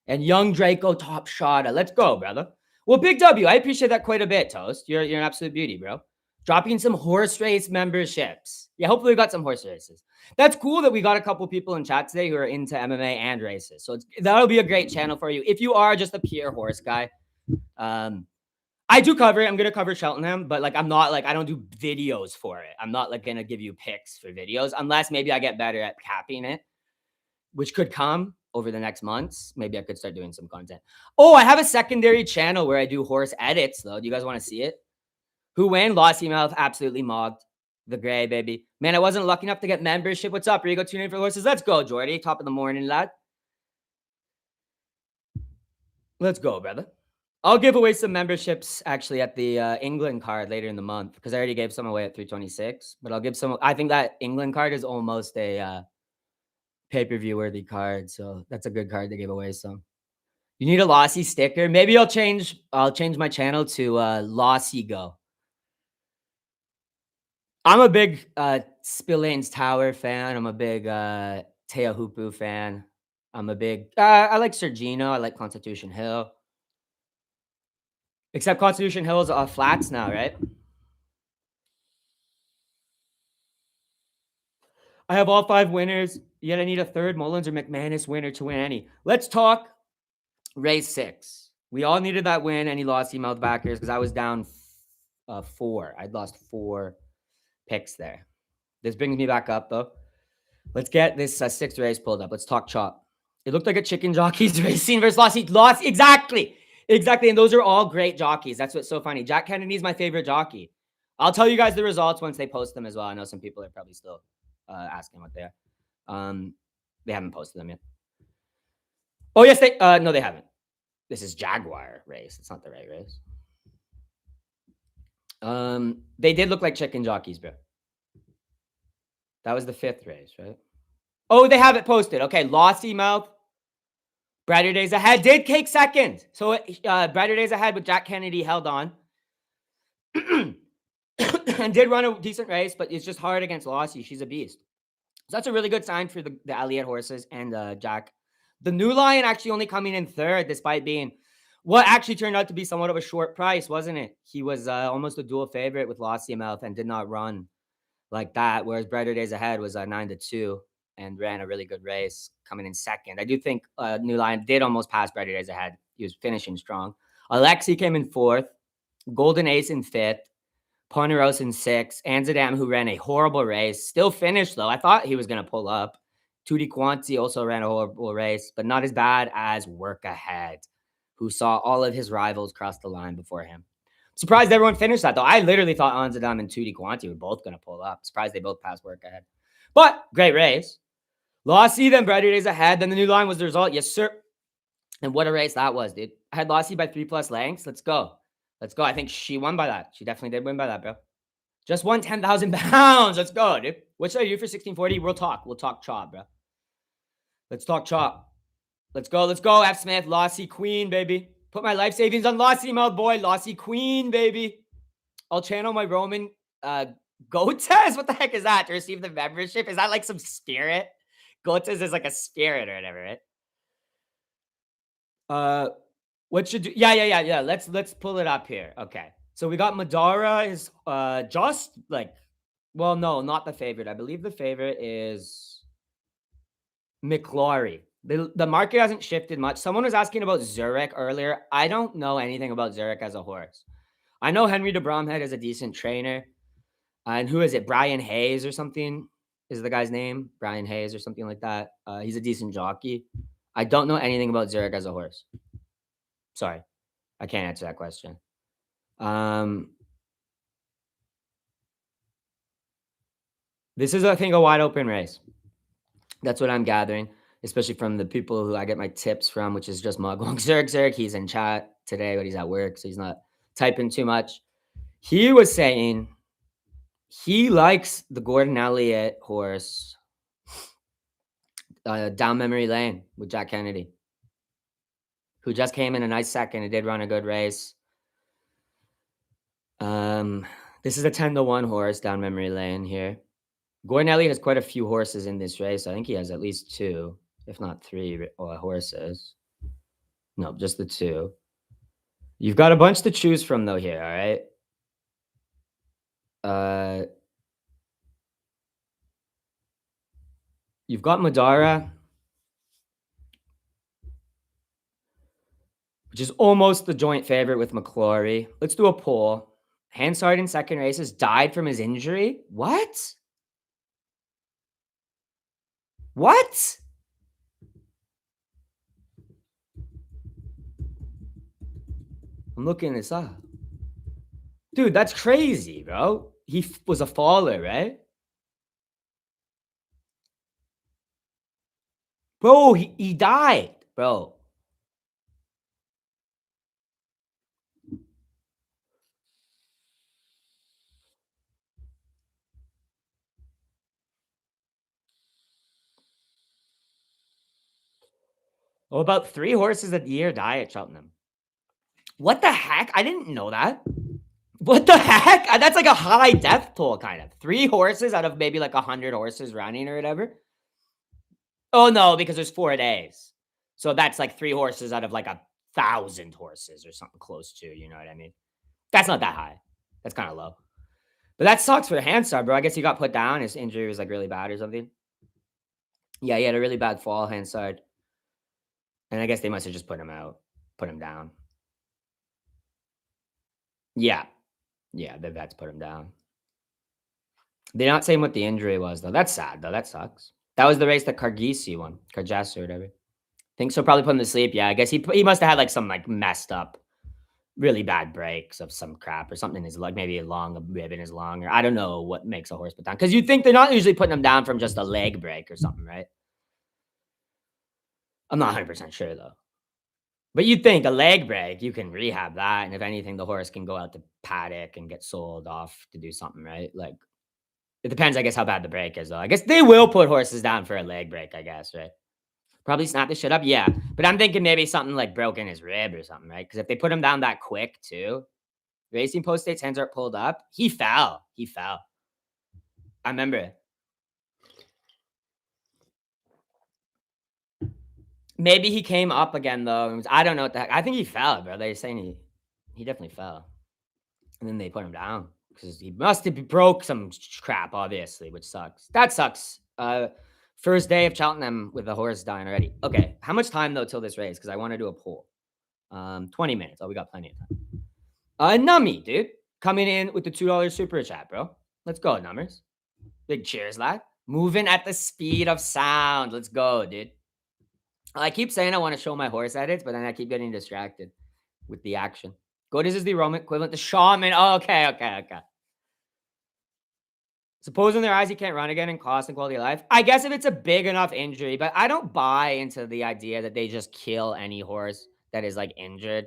And Young Draco Top Shotta. Let's go, brother. Well, big W. I appreciate that quite a bit, Toast. You're an absolute beauty, bro. Dropping some horse race memberships. Yeah, hopefully we got some horse races. That's cool that we got a couple people in chat today who are into MMA and races. So that'll be a great channel for you. If you are just a pure horse guy, I do cover it. I'm going to cover Cheltenham, but like, I'm not like, I don't do videos for it. I'm not like going to give you picks for videos unless maybe I get better at capping it, which could come over the next months. Maybe I could start doing some content. Oh, I have a secondary channel where I do horse edits though. Do you guys want to see it? Who win? Lost email, absolutely mogged. The gray, baby. Man, I wasn't lucky enough to get membership. What's up, Rigo? Tuning in for the horses. Let's go, Jordy. Top of the morning, lad. Let's go, brother. I'll give away some memberships actually at the England card later in the month because I already gave some away at 326. But I'll give some. I think that England card is almost a pay-per-view worthy card, so that's a good card to give away. So you need a Lossy sticker. Maybe I'll change my channel to Lossy Go. I'm a big Spillane's Tower fan. I'm a big Teahupu fan. I'm a big I like Sergino. I like Constitution Hill. Except Constitution Hill is flats now, right? I have all 5 winners, yet I need a third Mullins or McManus winner to win any. Let's talk race 6. We all needed that win, and he lost emailed backers because I was down 4. I'd lost 4 picks there. This brings me back up, though. Let's get this 6th race pulled up. Let's talk chop. It looked like a chicken jockey's racing versus Lossy. Lost, exactly. Exactly, and those are all great jockeys. That's what's so funny. Jack Kennedy's my favorite jockey. I'll tell you guys the results once they post them as well. I know some people are probably still asking what they are. They haven't posted them yet. Oh, yes, no, they haven't. This is Jaguar race. It's not the right race. They did look like chicken jockeys, bro. That was the 5th race, right? Oh, they have it posted. Okay, Lossy Mouth. Brighter Days Ahead did take second. So Brighter Days Ahead with Jack Kennedy held on. And did run a decent race, but it's just hard against Lossy. She's a beast. So that's a really good sign for the Elliott horses and Jack. The New Lion actually only coming in 3rd, despite being what actually turned out to be somewhat of a short price, wasn't it? He was almost a dual favorite with Lossy Mouth and did not run like that, whereas Brighter Days Ahead was 9-2 and ran a really good race, coming in 2nd. I do think New Lion did almost pass Brighter Days Ahead. He was finishing strong. Alexi came in 4th. Golden Ace in 5th. Poneros in 6th. Anzadam, who ran a horrible race, still finished, though. I thought he was going to pull up. Tutti Quanti also ran a horrible race, but not as bad as Work Ahead, who saw all of his rivals cross the line before him. Surprised everyone finished that, though. I literally thought Anzadam and Tutti Quanti were both going to pull up. Surprised they both passed Work Ahead. But great race. Lossy, then Brighter Days Ahead. Then the New Line was the result. Yes, sir. And what a race that was, dude. I had Lossy by 3+ lengths. Let's go. Let's go. I think she won by that. She definitely did win by that, bro. Just won 10,000 pounds. Let's go, dude. What should I do for 1640? We'll talk. We'll talk chop, bro. Let's talk chop. Let's go. Let's go, F. Smith. Lossy Queen, baby. Put my life savings on Lossy, my boy. Lossy Queen, baby. I'll channel my Roman Gotes. What the heck is that? To receive the membership? Is that like some spirit? Gotes is like a spirit or whatever, right? What should do? Yeah. Let's pull it up here. Okay. So we got Madara is just like, well, no, not the favorite. I believe the favorite is McClory. The market hasn't shifted much. Someone was asking about Zurich earlier. I don't know anything about Zurich as a horse. I know Henry de Bromhead is a decent trainer. And who is it? Brian Hayes or something is the guy's name. Brian Hayes or something like that. He's a decent jockey. I don't know anything about Zurich as a horse. Sorry, I can't answer that question. This is, I think, a wide open race. That's what I'm gathering, especially from the people who I get my tips from, which is just Mugwong Zurich. He's in chat today, but he's at work, so he's not typing too much. He was saying he likes the Gordon Elliott horse down memory lane with Jack Kennedy, who just came in a nice second and did run a good race. This is a 10-1 horse down memory lane here. Gordon Elliott has quite a few horses in this race. I think he has at least 2, if not 3 horses. No, just the 2. You've got a bunch to choose from, though, here, all right? Uh, you've got Madara, which is almost the joint favorite with McClory. Let's do a poll. Hansard in second races died from his injury. What? What? I'm looking this up. Dude, that's crazy, bro. Was a faller, right? Bro, he died, bro. Oh, about 3 horses a year die at Cheltenham. What the heck? I didn't know that. What the heck? That's like a high death toll, kind of. 3 horses out of maybe like 100 horses running or whatever. Oh no, because there's 4 days. So that's like 3 horses out of like 1,000 horses or something close to. You know what I mean? That's not that high. That's kind of low. But that sucks for Hansard, bro. I guess he got put down. His injury was like really bad or something. Yeah, he had a really bad fall, Hansard. And I guess they must have just put him out, put him down. Yeah. Yeah, the vets put him down. They're not saying what the injury was, though. That's sad, though. That sucks. That was the race that Kargisi won. Karjas or whatever. Think so. Probably put him to sleep. Yeah, I guess he must have had like some like messed up, really bad breaks of some crap or something in his leg. Maybe a rib in his lung, or I don't know what makes a horse put down. Because you think they're not usually putting him down from just a leg break or something, right? I'm not 100% sure though. But you'd think a leg break, you can rehab that, and if anything, the horse can go out to paddock and get sold off to do something, right? Like it depends, I guess, how bad the break is, though. I guess they will put horses down for a leg break, I guess, right? Probably snap the shit up, yeah. But I'm thinking maybe something like broken his rib or something, right? Because if they put him down that quick, too, Racing Post State's hands are pulled up. He fell. He fell. I remember it. Maybe he came up again, though. I don't know what the heck. I think he fell, bro. They're saying he definitely fell. And then they put him down because he must have broke some crap, obviously, which sucks. That sucks. First day of Cheltenham with the horse dying already. Okay, how much time though till this race? Because I want to do a poll. 20 minutes. Oh, we got plenty of time. Nummy, dude, coming in with the $2 super chat, bro. Let's go, numbers. Big cheers, lad. Moving at the speed of sound. Let's go, dude. I keep saying I want to show my horse edits, but then I keep getting distracted with the action. Goaties is the Roman equivalent to shaman. Oh, okay. Suppose in their eyes he can't run again and cost and quality of life. I guess if it's a big enough injury, but I don't buy into the idea that they just kill any horse that is like injured.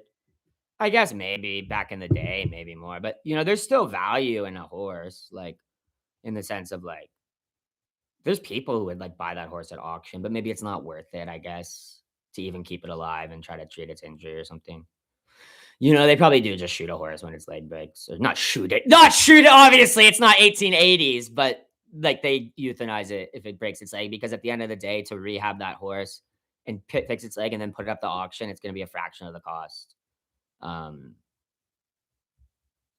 I guess maybe back in the day, maybe more, but there's still value in a horse, like in the sense of like there's people who would like buy that horse at auction, but maybe it's not worth it, I guess, to even keep it alive and try to treat its injury or something. They probably do just shoot a horse when its leg breaks, or not shoot it. Not shoot it. Obviously, it's not 1880s, but like they euthanize it if it breaks its leg because at the end of the day, to rehab that horse and fix its leg and then put it up to auction, it's going to be a fraction of the cost.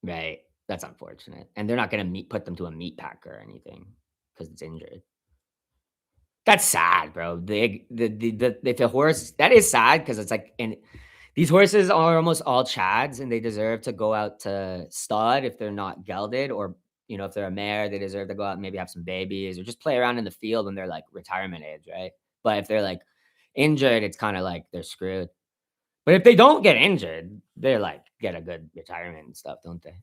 Right. That's unfortunate, and they're not going to put them to a meat packer or anything because it's injured. That's sad, bro. If the horse that is sad because it's like and these horses are almost all chads, and they deserve to go out to stud if they're not gelded, or if they're a mare, they deserve to go out and maybe have some babies or just play around in the field when they're like retirement age, right? But if they're like injured, it's kind of like they're screwed. But if they don't get injured, they're like get a good retirement and stuff, don't they?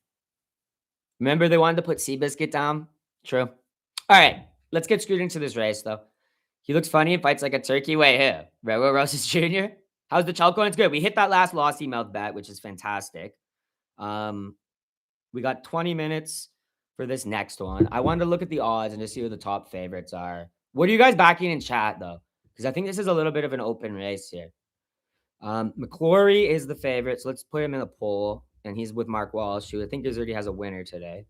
Remember they wanted to put Seabiscuit down? True. All right, let's get screwed into this race though. He looks funny and fights like a turkey. Wait, here. Rego Roses Jr. How's the Chalk going? It's good. We hit that last lost emailed bet, which is fantastic. We got 20 minutes for this next one. I wanted to look at the odds and just see who the top favorites are. What are you guys backing in chat, though? Because I think this is a little bit of an open race here. McClory is the favorite, so let's put him in the poll. And he's with Mark Walsh, who I think already has a winner today.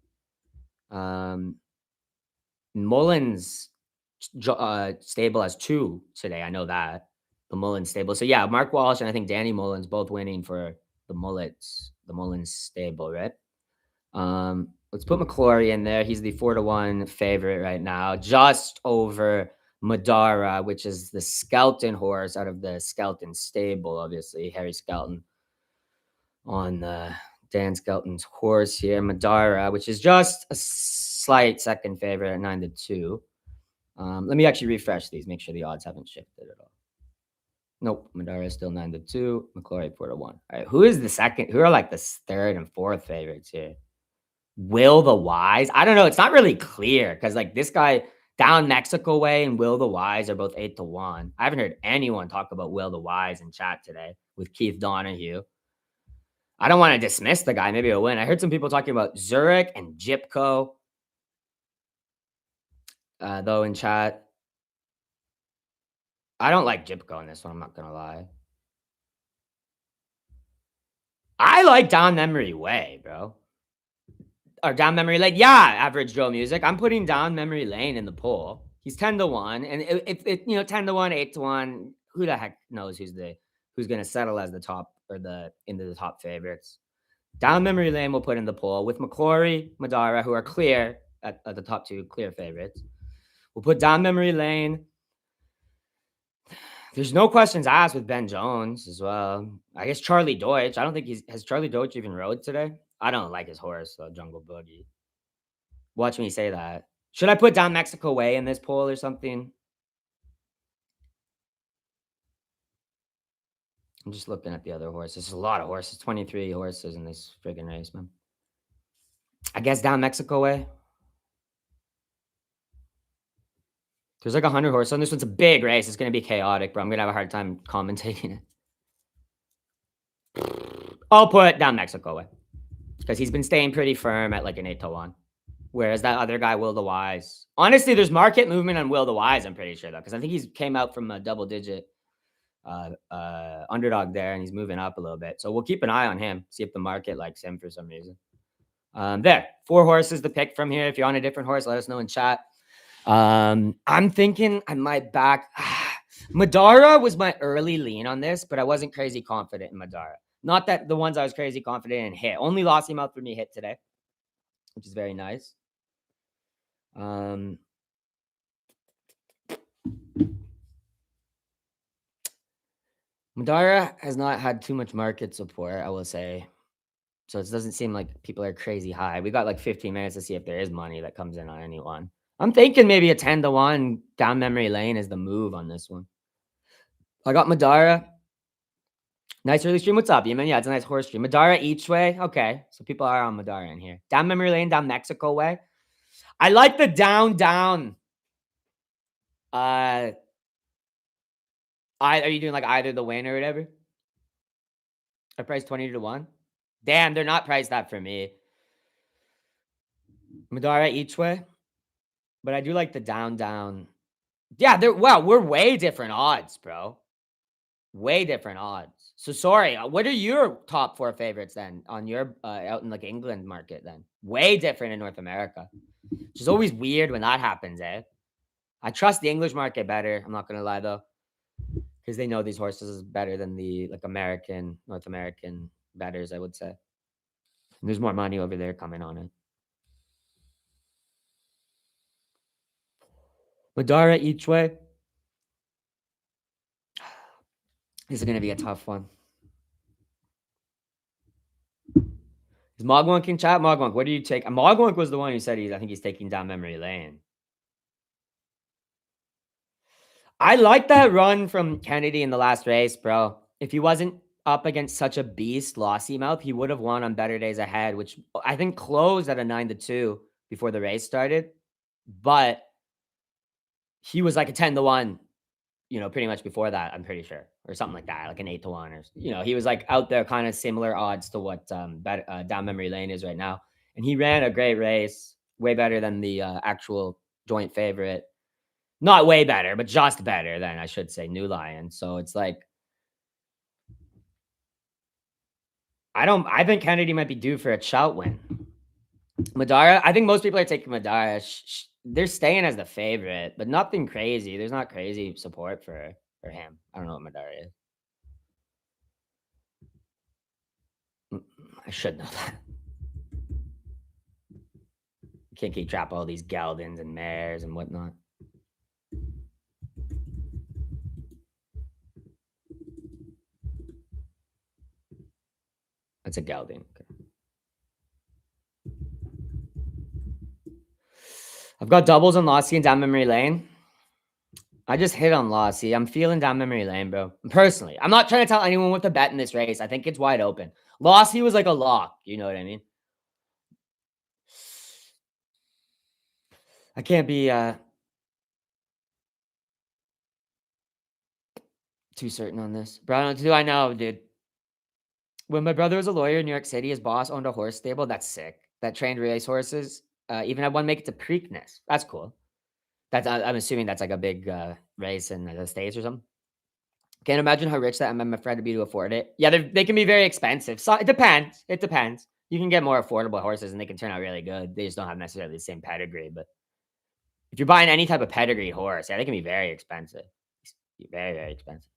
Mullins stable has 2 today. I know that. The Mullins stable. So yeah, Mark Walsh and I think Danny Mullins both winning for the Mullins stable, right? Let's put McClory in there. He's the 4-1 favorite right now, just over Madara, which is the Skelton horse out of the Skelton stable, obviously. Harry Skelton on Dan Skelton's horse here. Madara, which is just a slight second favorite at 9-2. Let me actually refresh these, make sure the odds haven't shifted at all. Nope, Madara is still 9-2. McClory 4-1. All right, who is the second? Who are like the third and fourth favorites here? Will the Wise? I don't know. It's not really clear because like this guy down Mexico way and Will the Wise are both 8-1. I haven't heard anyone talk about Will the Wise in chat today with Keith Donahue. I don't want to dismiss the guy. Maybe he'll win. I heard some people talking about Zurich and Jipko, though, in chat. I don't like Jipko in this one. I'm not going to lie. I like Down Memory Way, bro. Or Down Memory Lane. Yeah, Average Joe Music. I'm putting Down Memory Lane in the poll. He's 10-1. And if 10-1, 8-1, who the heck knows who's gonna settle as the top or into the top favorites. Down Memory Lane we'll put in the poll with McClory, Madara, who are clear at the top two clear favorites. We'll put Down Memory Lane. There's no questions asked with Ben Jones as well. I guess Charlie Deutsch. I don't think has Charlie Deutsch even rode today. I don't like his horse, though, Jungle Boogie. Watch me say that. Should I put Down Mexico Way in this poll or something? I'm just looking at the other horses. There's a lot of horses. 23 horses in this friggin' race, man. I guess Down Mexico Way. There's like 100 horses on this one's a big race. It's going to be chaotic, bro. I'm going to have a hard time commentating it. I'll put Down Mexico Way because he's been staying pretty firm at like an 8-1. Whereas that other guy, Will the Wise. Honestly, there's market movement on Will the Wise, I'm pretty sure, though, because I think he's came out from a double-digit underdog there, and he's moving up a little bit. So we'll keep an eye on him, see if the market likes him for some reason. There, 4 horses to pick from here. If you're on a different horse, let us know in chat. I'm thinking I might back. Madara was my early lean on this, but I wasn't crazy confident in Madara. Not that the ones I was crazy confident in hit. Only Lost Him Out for me hit today, which is very nice. Madara has not had too much market support, I will say. So it doesn't seem like people are crazy high. We got like 15 minutes to see if there is money that comes in on anyone. I'm thinking maybe a 10-1 Down Memory Lane is the move on this one. I got Madara. Nice early stream. What's up, man? Yeah, it's a nice horse stream. Madara each way. Okay. So people are on Madara in here. Down Memory Lane, Down Mexico way. I like the down. Are you doing like either the win or whatever? I priced 20-1. Damn, they're not priced that for me. Madara each way. But I do like the down. Yeah, we're way different odds, bro. Way different odds. So sorry, what are your top 4 favorites then on your out in like England market then? Way different in North America. Which is always weird when that happens, eh? I trust the English market better. I'm not gonna lie though. Because they know these horses is better than the like North American betters, I would say. And there's more money over there coming on it. Madara each way. This is going to be a tough one. Is Mogwunk in chat? Mogwunk, what do you take? Mogwunk was the one who said I think he's taking Down Memory Lane. I like that run from Kennedy in the last race, bro. If he wasn't up against such a beast, Lossy Mouth, he would have won on Better Days Ahead, which I think closed at a 9-2 before the race started. But he was like a 10-1, pretty much before that, I'm pretty sure, or something like that, like an 8-1, or he was like out there, kind of similar odds to what Down Memory Lane is right now. And he ran a great race, way better than the actual joint favorite. Not way better, but just better than, I should say, New Lion. So it's like, I think Kennedy might be due for a shout win. Madara, I think most people are taking Madara. They're staying as the favorite, but nothing crazy. There's not crazy support for him. I don't know what Madara is. I should know that. Can't keep track of all these geldings and mares and whatnot. That's a gelding. Okay. I've got doubles on Lossy and down memory lane. I just hit on Lossy. I'm feeling down memory lane, bro. Personally, I'm not trying to tell anyone what to bet in this race. I think it's wide open. Lossy was like a lock. You know what I mean? I can't be too certain on this. Bro, do I know, dude? When my brother was a lawyer in New York City, his boss owned a horse stable. That's sick. That trained race horses. Even had one make it to Preakness. That's cool. I'm assuming that's like a big race in the States or something. Can't imagine how rich that MMF had to be to afford it. Yeah, they can be very expensive. So it depends. It depends. You can get more affordable horses and they can turn out really good. They just don't have necessarily the same pedigree. But if you're buying any type of pedigree horse, yeah, they can be very expensive. Very, very expensive.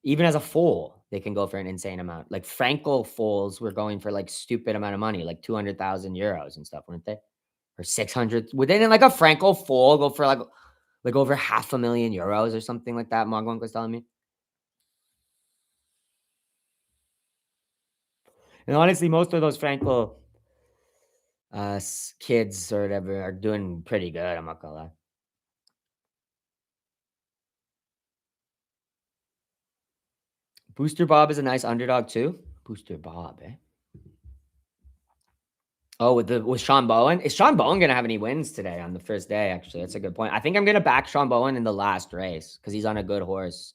Even as a foal, they can go for an insane amount. Like Frankel foals were going for like stupid amount of money, like 200,000 euros and stuff, weren't they? Or 600. Wouldn't like a Frankel foal go for like over €500,000 or something like that? Mogwunk was telling me. And honestly, most of those Frankel kids or whatever are doing pretty good. I'm not gonna lie. Booster Bob is a nice underdog too. Booster Bob, eh? Oh, with Sean Bowen. Is Sean Bowen gonna have any wins today on the first day? Actually, that's a good point. I think I'm gonna back Sean Bowen in the last race because he's on a good horse.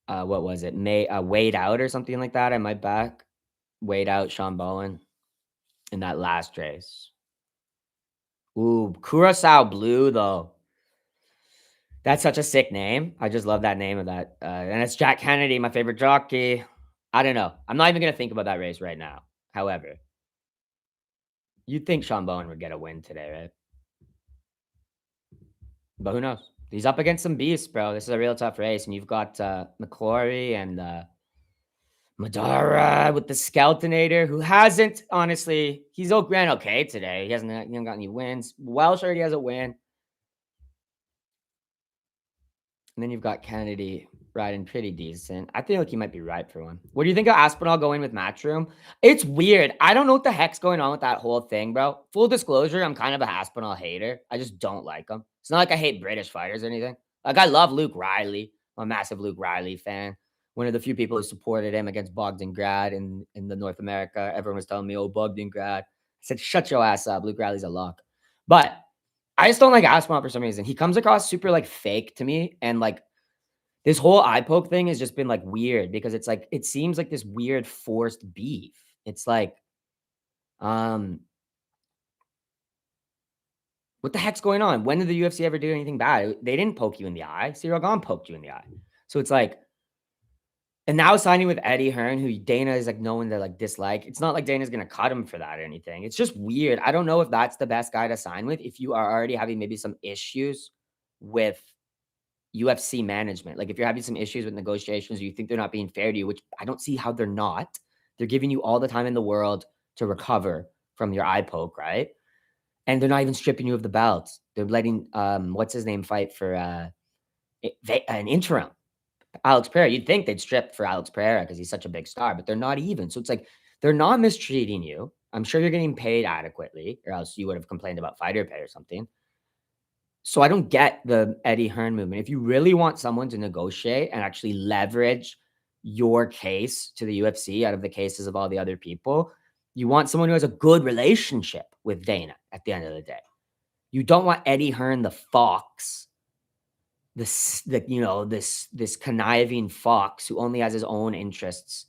What was it? Wade out or something like that. I might back Wade out Sean Bowen in that last race. Ooh, Curacao Blue though. That's such a sick name. I just love that name of that. And it's Jack Kennedy, my favorite jockey. I don't know. I'm not even gonna think about that race right now. However, you'd think Sean Bowen would get a win today, right? But who knows? He's up against some beasts, bro. This is a real tough race, and you've got McClory and Madara with the Skeltonator, who hasn't honestly. He's ran okay today. He hasn't got any wins. Welsh already has a win. And then you've got Kennedy riding pretty decent. I feel like he might be right for one. What do you think of Aspinall going with Matchroom? It's weird. I don't know what the heck's going on with that whole thing, bro. Full disclosure, I'm kind of a Aspinall hater. I just don't like him. It's not like I hate British fighters or anything. Like, I love Luke Riley. I'm a massive Luke Riley fan. One of the few people who supported him against Bogdangrad in the North America. Everyone was telling me, oh, Bogdangrad. I said, shut your ass up. Luke Riley's a lock. But I just don't like Aspinall for some reason. He comes across super like fake to me. And like this whole eye poke thing has just been like weird because it's like it seems like this weird forced beef. It's like, what the heck's going on? When did the UFC ever do anything bad? They didn't poke you in the eye. Cyril Gahn poked you in the eye. So it's like, and now signing with Eddie Hearn, who Dana is like knowing to like dislike. It's not like Dana's gonna cut him for that or anything. It's just weird. I don't know if that's the best guy to sign with if you are already having maybe some issues with UFC management. Like if you're having some issues with negotiations, or you think they're not being fair to you, which I don't see how they're not. They're giving you all the time in the world to recover from your eye poke, right? And they're not even stripping you of the belts. They're letting what's his name fight for an interim. Alex Pereira. You'd think they'd strip for Alex Pereira because he's such a big star, but they're not even. So it's like they're not mistreating you. I'm sure you're getting paid adequately, or else you would have complained about fighter pay or something. So I don't get the Eddie Hearn movement. If you really want someone to negotiate and actually leverage your case to the UFC out of the cases of all the other people, you want someone who has a good relationship with Dana at the end of the day. You don't want Eddie Hearn, the fox, this conniving fox who only has his own interests.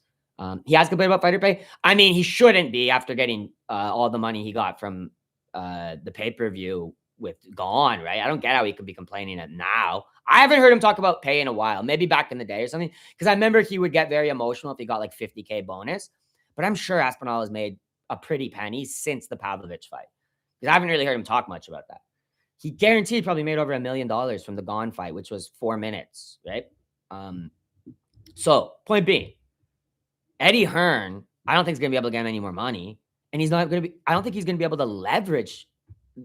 He has complained about fighter pay. I mean, he shouldn't be after getting all the money he got from the pay-per-view with Gone, right? I don't get how he could be complaining it now. I haven't heard him talk about pay in a while, maybe back in the day or something, because I remember he would get very emotional if he got like 50K bonus. But I'm sure Aspinall has made a pretty penny since the Pavlovich fight, because I haven't really heard him talk much about that. He guaranteed probably made over $1 million from the Gone fight, which was 4 minutes, right? So point being, Eddie Hearn, I don't think he's gonna be able to get him any more money. And he's not going to be, I don't think he's going to be able to leverage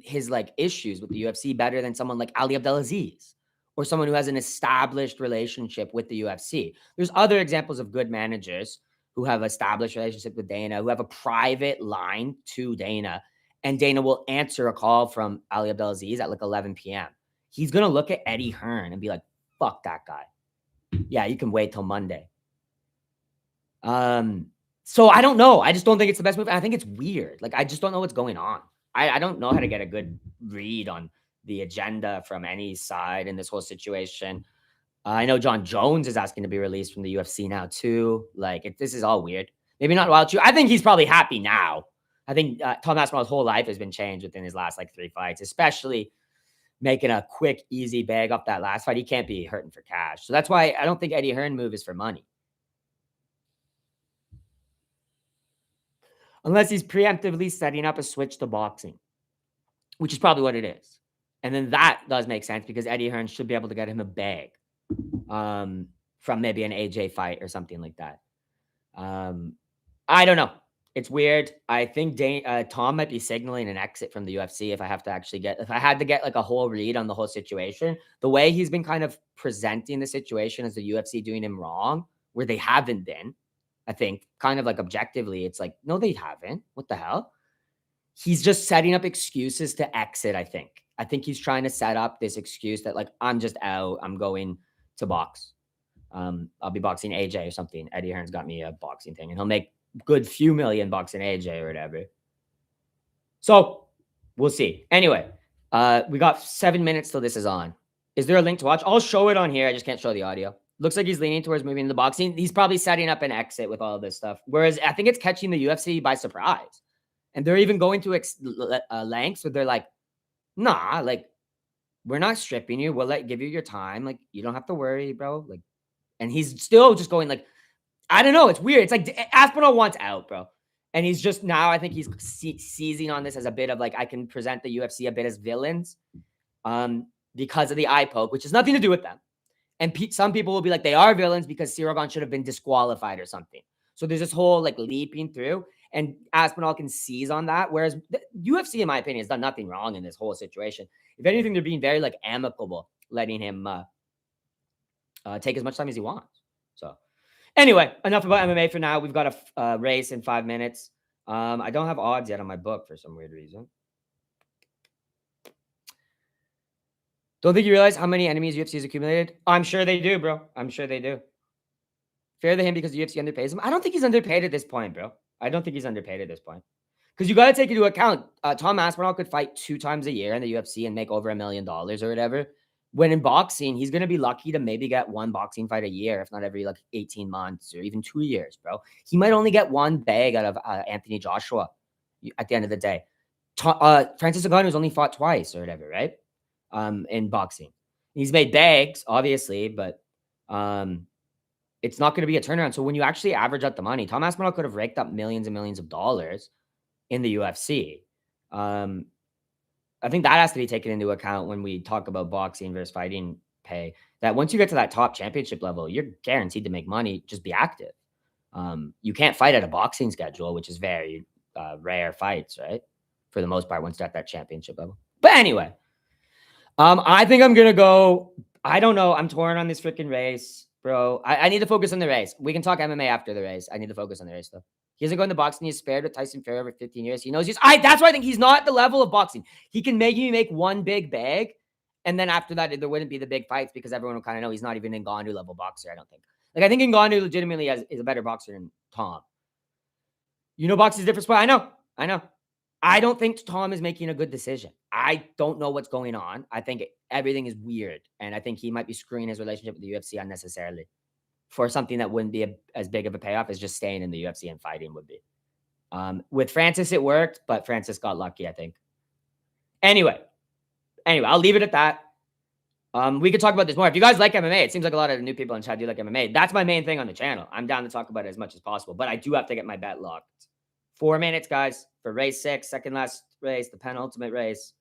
his like issues with the UFC better than someone like Ali Abdelaziz or someone who has an established relationship with the UFC. There's other examples of good managers who have established relationship with Dana, who have a private line to Dana, and Dana will answer a call from Ali Abdelaziz at like 11 p.m. He's going to look at Eddie Hearn and be like, fuck that guy. Yeah, you can wait till Monday. So I don't know. I just don't think it's the best move. I think it's weird. Like, I just don't know what's going on. I don't know how to get a good read on the agenda from any side in this whole situation. I know John Jones is asking to be released from the UFC now too. Like, this is all weird. Maybe not Wild Chew. I think he's probably happy now. I think Tom Aspinall's whole life has been changed within his last like 3 fights, especially making a quick, easy bag off that last fight. He can't be hurting for cash. So that's why I don't think Eddie Hearn move is for money. Unless he's preemptively setting up a switch to boxing, which is probably what it is. And then that does make sense because Eddie Hearn should be able to get him a bag from maybe an AJ fight or something like that. I don't know. It's weird. I think Tom might be signaling an exit from the UFC if I had to get like a whole read on the whole situation. The way he's been kind of presenting the situation as the UFC doing him wrong, where they haven't been. I think kind of like objectively, it's like, no, they haven't. What the hell? He's just setting up excuses to exit, I think. I think he's trying to set up this excuse that like, I'm just out. I'm going to box. I'll be boxing AJ or something. Eddie Hearn's got me a boxing thing and he'll make good few million bucks in AJ or whatever. So we'll see. Anyway, we got 7 minutes till this is on. Is there a link to watch? I'll show it on here. I just can't show the audio. Looks like he's leaning towards moving into boxing. He's probably setting up an exit with all of this stuff. Whereas I think it's catching the UFC by surprise. And they're even going to lengths where they're like, nah, like, we're not stripping you. We'll give you your time. Like, you don't have to worry, bro. Like, and he's still just going like, I don't know. It's weird. It's like Aspinall wants out, bro. And he's just now, I think he's seizing on this as a bit of like, I can present the UFC a bit as villains because of the eye poke, which has nothing to do with them. And some people will be like, they are villains because Cirogan should have been disqualified or something. So there's this whole like leaping through, and Aspinall can seize on that. Whereas the UFC, in my opinion, has done nothing wrong in this whole situation. If anything, they're being very like amicable, letting him take as much time as he wants. So anyway, enough about MMA for now. We've got a race in 5 minutes. I don't have odds yet on my book for some weird reason. Don't think you realize how many enemies UFC has accumulated? I'm sure they do, bro. I'm sure they do. Fair to him because the UFC underpays him. I don't think he's underpaid at this point, bro. I don't think he's underpaid at this point. Because you got to take into account, Tom Aspinall could fight 2 times a year in the UFC and make over $1 million or whatever. When in boxing, he's going to be lucky to maybe get 1 boxing fight a year, if not every like 18 months or even 2 years, bro. He might only get 1 bag out of Anthony Joshua at the end of the day. Francis Ngannou's only fought twice or whatever, right? In boxing. He's made bags, obviously, but it's not going to be a turnaround. So when you actually average out the money, Tom Aspinall could have raked up millions and millions of dollars in the UFC. I think that has to be taken into account when we talk about boxing versus fighting pay. That once you get to that top championship level, you're guaranteed to make money. Just be active. You can't fight at a boxing schedule, which is very rare fights, right? For the most part, once you're at that championship level. But anyway, I think I'm gonna go. I don't know. I'm torn on this freaking race, bro. I need to focus on the race. We can talk MMA after the race. I need to focus on the race though. He hasn't gone to boxing. He's spared with Tyson Fury over 15 years. He knows that's why I think he's not at the level of boxing. He can maybe make 1 big bag, and then after that, there wouldn't be the big fights because everyone will kind of know he's not even an Ngannou level boxer. I don't think. Like I think Ngannou legitimately is a better boxer than Tom. You know, boxing's a different sport. I know. I don't think Tom is making a good decision. I don't know what's going on. I think everything is weird. And I think he might be screwing his relationship with the UFC unnecessarily for something that wouldn't be as big of a payoff as just staying in the UFC and fighting would be. With Francis, it worked, but Francis got lucky, I think. Anyway, I'll leave it at that. We could talk about this more. If you guys like MMA, it seems like a lot of new people in chat do like MMA. That's my main thing on the channel. I'm down to talk about it as much as possible, but I do have to get my bet locked. 4 minutes, guys, for race 6, second last race, the penultimate race.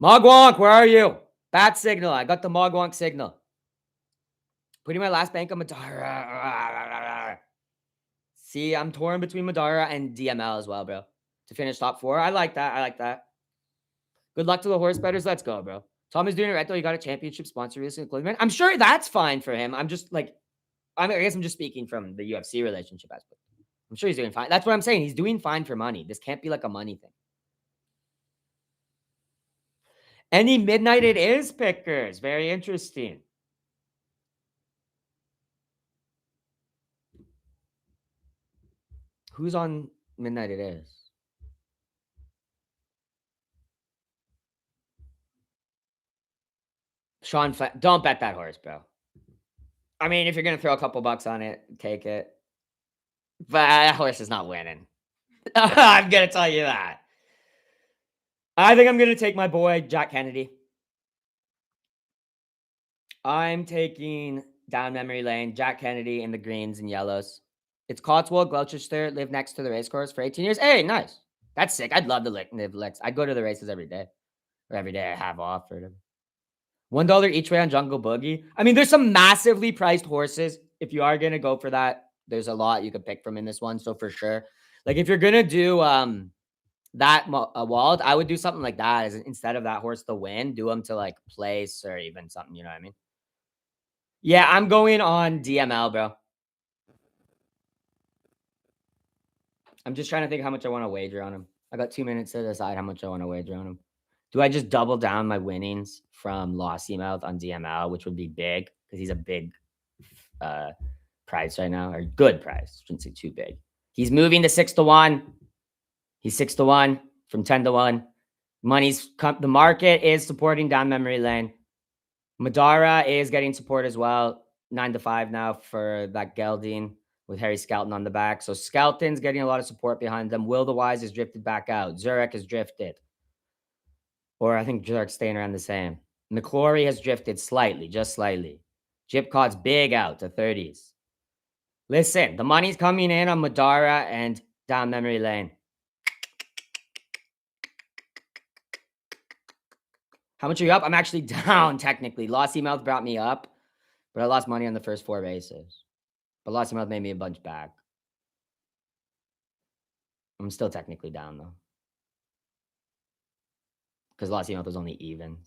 Mogwonk, where are you? Bat signal. I got the Mogwonk signal. Putting my last bank on Matara. See, I'm torn between Madara and DML as well, bro. To finish top 4. I like that. I like that. Good luck to the horse betters. Let's go, bro. Tom is doing it right, though. He got a championship sponsor recently. I'm sure that's fine for him. I'm just like, I guess I'm just speaking from the UFC relationship aspect. I'm sure he's doing fine. That's what I'm saying. He's doing fine for money. This can't be like a money thing. Any midnight it is, pickers. Very interesting. Who's on midnight it is? Sean, don't bet that horse, bro. I mean, if you're going to throw a couple bucks on it, take it. But that horse is not winning. I'm going to tell you that. I think I'm going to take my boy, Jack Kennedy. I'm taking down memory lane, Jack Kennedy in the greens and yellows. It's Cotswold, Gloucester, live next to the race course for 18 years. Hey, nice. That's sick. I'd love to live Lex. I'd go to the races every day. Or every day I have off or whatever. $1 each way on Jungle Boogie. I mean, there's some massively priced horses. If you are going to go for that, there's a lot you could pick from in this one. So for sure. Like if you're going to do that Wald, I would do something like that as instead of that horse to win, do them to like place or even something, you know what I mean? Yeah, I'm going on DML, bro. I'm just trying to think how much I want to wager on him. I got 2 minutes to decide how much I want to wager on him. Do I just double down my winnings from Lossy Mouth on DML, which would be big because he's a big price right now, or good price. Shouldn't say too big. He's moving to 6-1. He's 6-1 from 10-1. The market is supporting down memory lane. Madara is getting support as well. 9-5 now for that Gelding with Harry Skelton on the back. So Skelton's getting a lot of support behind them. Will the Wise has drifted back out. Zurich has drifted. Or I think Zurich's staying around the same. McClory has drifted slightly, just slightly. Jipcot's big out to 30s. Listen, the money's coming in on Madara and down memory lane. How much are you up? I'm actually down, technically. Lossy Mouth brought me up, but I lost money on the first 4 races. But Lossy Mouth made me a bunch back. I'm still technically down, though. Because Lossy Mouth was only even.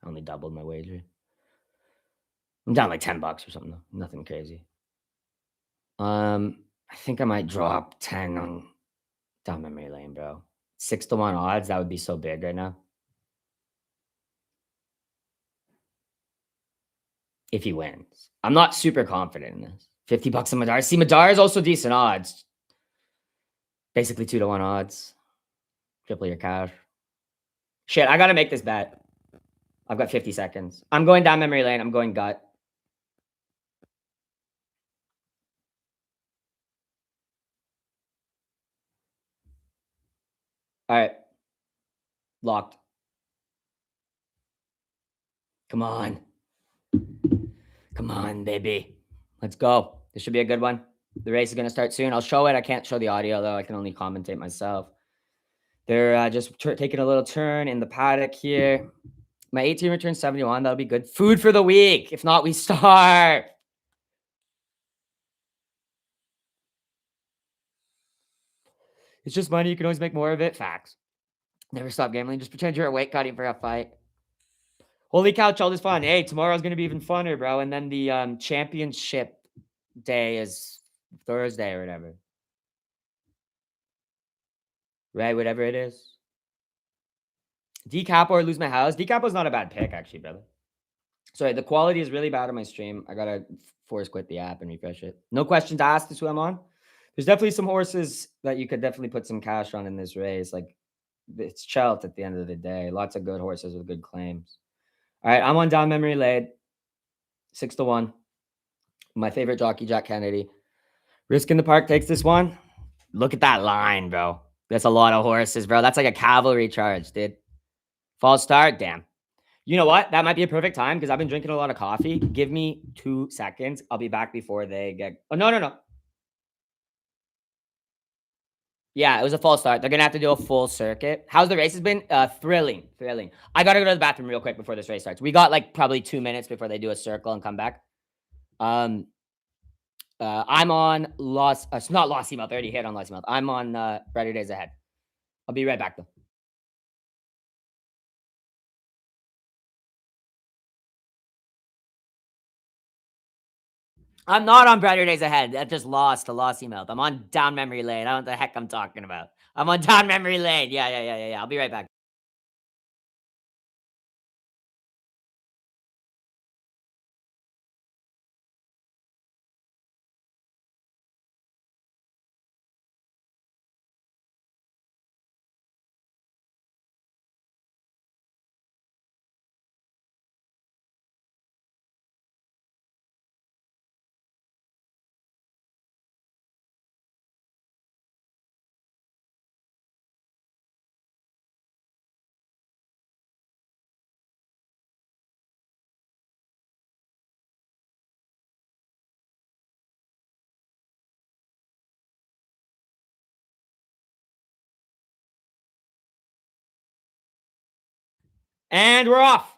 I only doubled my wager. I'm down like $10 or something, though. Nothing crazy. I think I might drop 10 on down memory lane, bro. 6-1 odds. That would be so big right now. If he wins. I'm not super confident in this. $50 on Madara. See, Madara is also decent odds. Basically 2-1 odds. Triple your cash. Shit, I gotta make this bet. I've got 50 seconds. I'm going down memory lane. I'm going gut. All right. Locked. Come on. Come on, baby. Let's go. This should be a good one. The race is going to start soon. I'll show it. I can't show the audio, though. I can only commentate myself. They're just taking a little turn in the paddock here. My 18 returns 71. That'll be good. Food for the week. If not, we starve. It's just money. You can always make more of it. Facts. Never stop gambling. Just pretend you're at weight cutting for a fight. Holy cow, child is fun. Hey, tomorrow's going to be even funner, bro. And then the championship day is Thursday or whatever. Right? Whatever it is. Decapo or lose my house. Decapo's not a bad pick, actually, brother. Sorry, the quality is really bad on my stream. I got to force quit the app and refresh it. No questions asked is who I'm on. There's definitely some horses that you could definitely put some cash on in this race. Like, it's Chelt at the end of the day. Lots of good horses with good claims. All right, I'm on down memory lane. 6-1. My favorite jockey, Jack Kennedy. Risk in the Park takes this one. Look at that line, bro. That's a lot of horses, bro. That's like a cavalry charge, dude. False start? Damn. You know what? That might be a perfect time because I've been drinking a lot of coffee. Give me 2 seconds. I'll be back before they get... Oh, no. Yeah, it was a false start. They're going to have to do a full circuit. How's the race has been? Thrilling. I got to go to the bathroom real quick before this race starts. We got like probably 2 minutes before they do a circle and come back. I'm on Lost. It's not Lost Mouth. I already hit on Lost Mouth. I'm on Brighter Days Ahead. I'll be right back though. I'm not on Brighter Days Ahead. I just lost to Lost Mouth. I'm on Down Memory Lane. I don't know what the heck I'm talking about. I'm on Down Memory Lane. Yeah. I'll be right back. And we're off.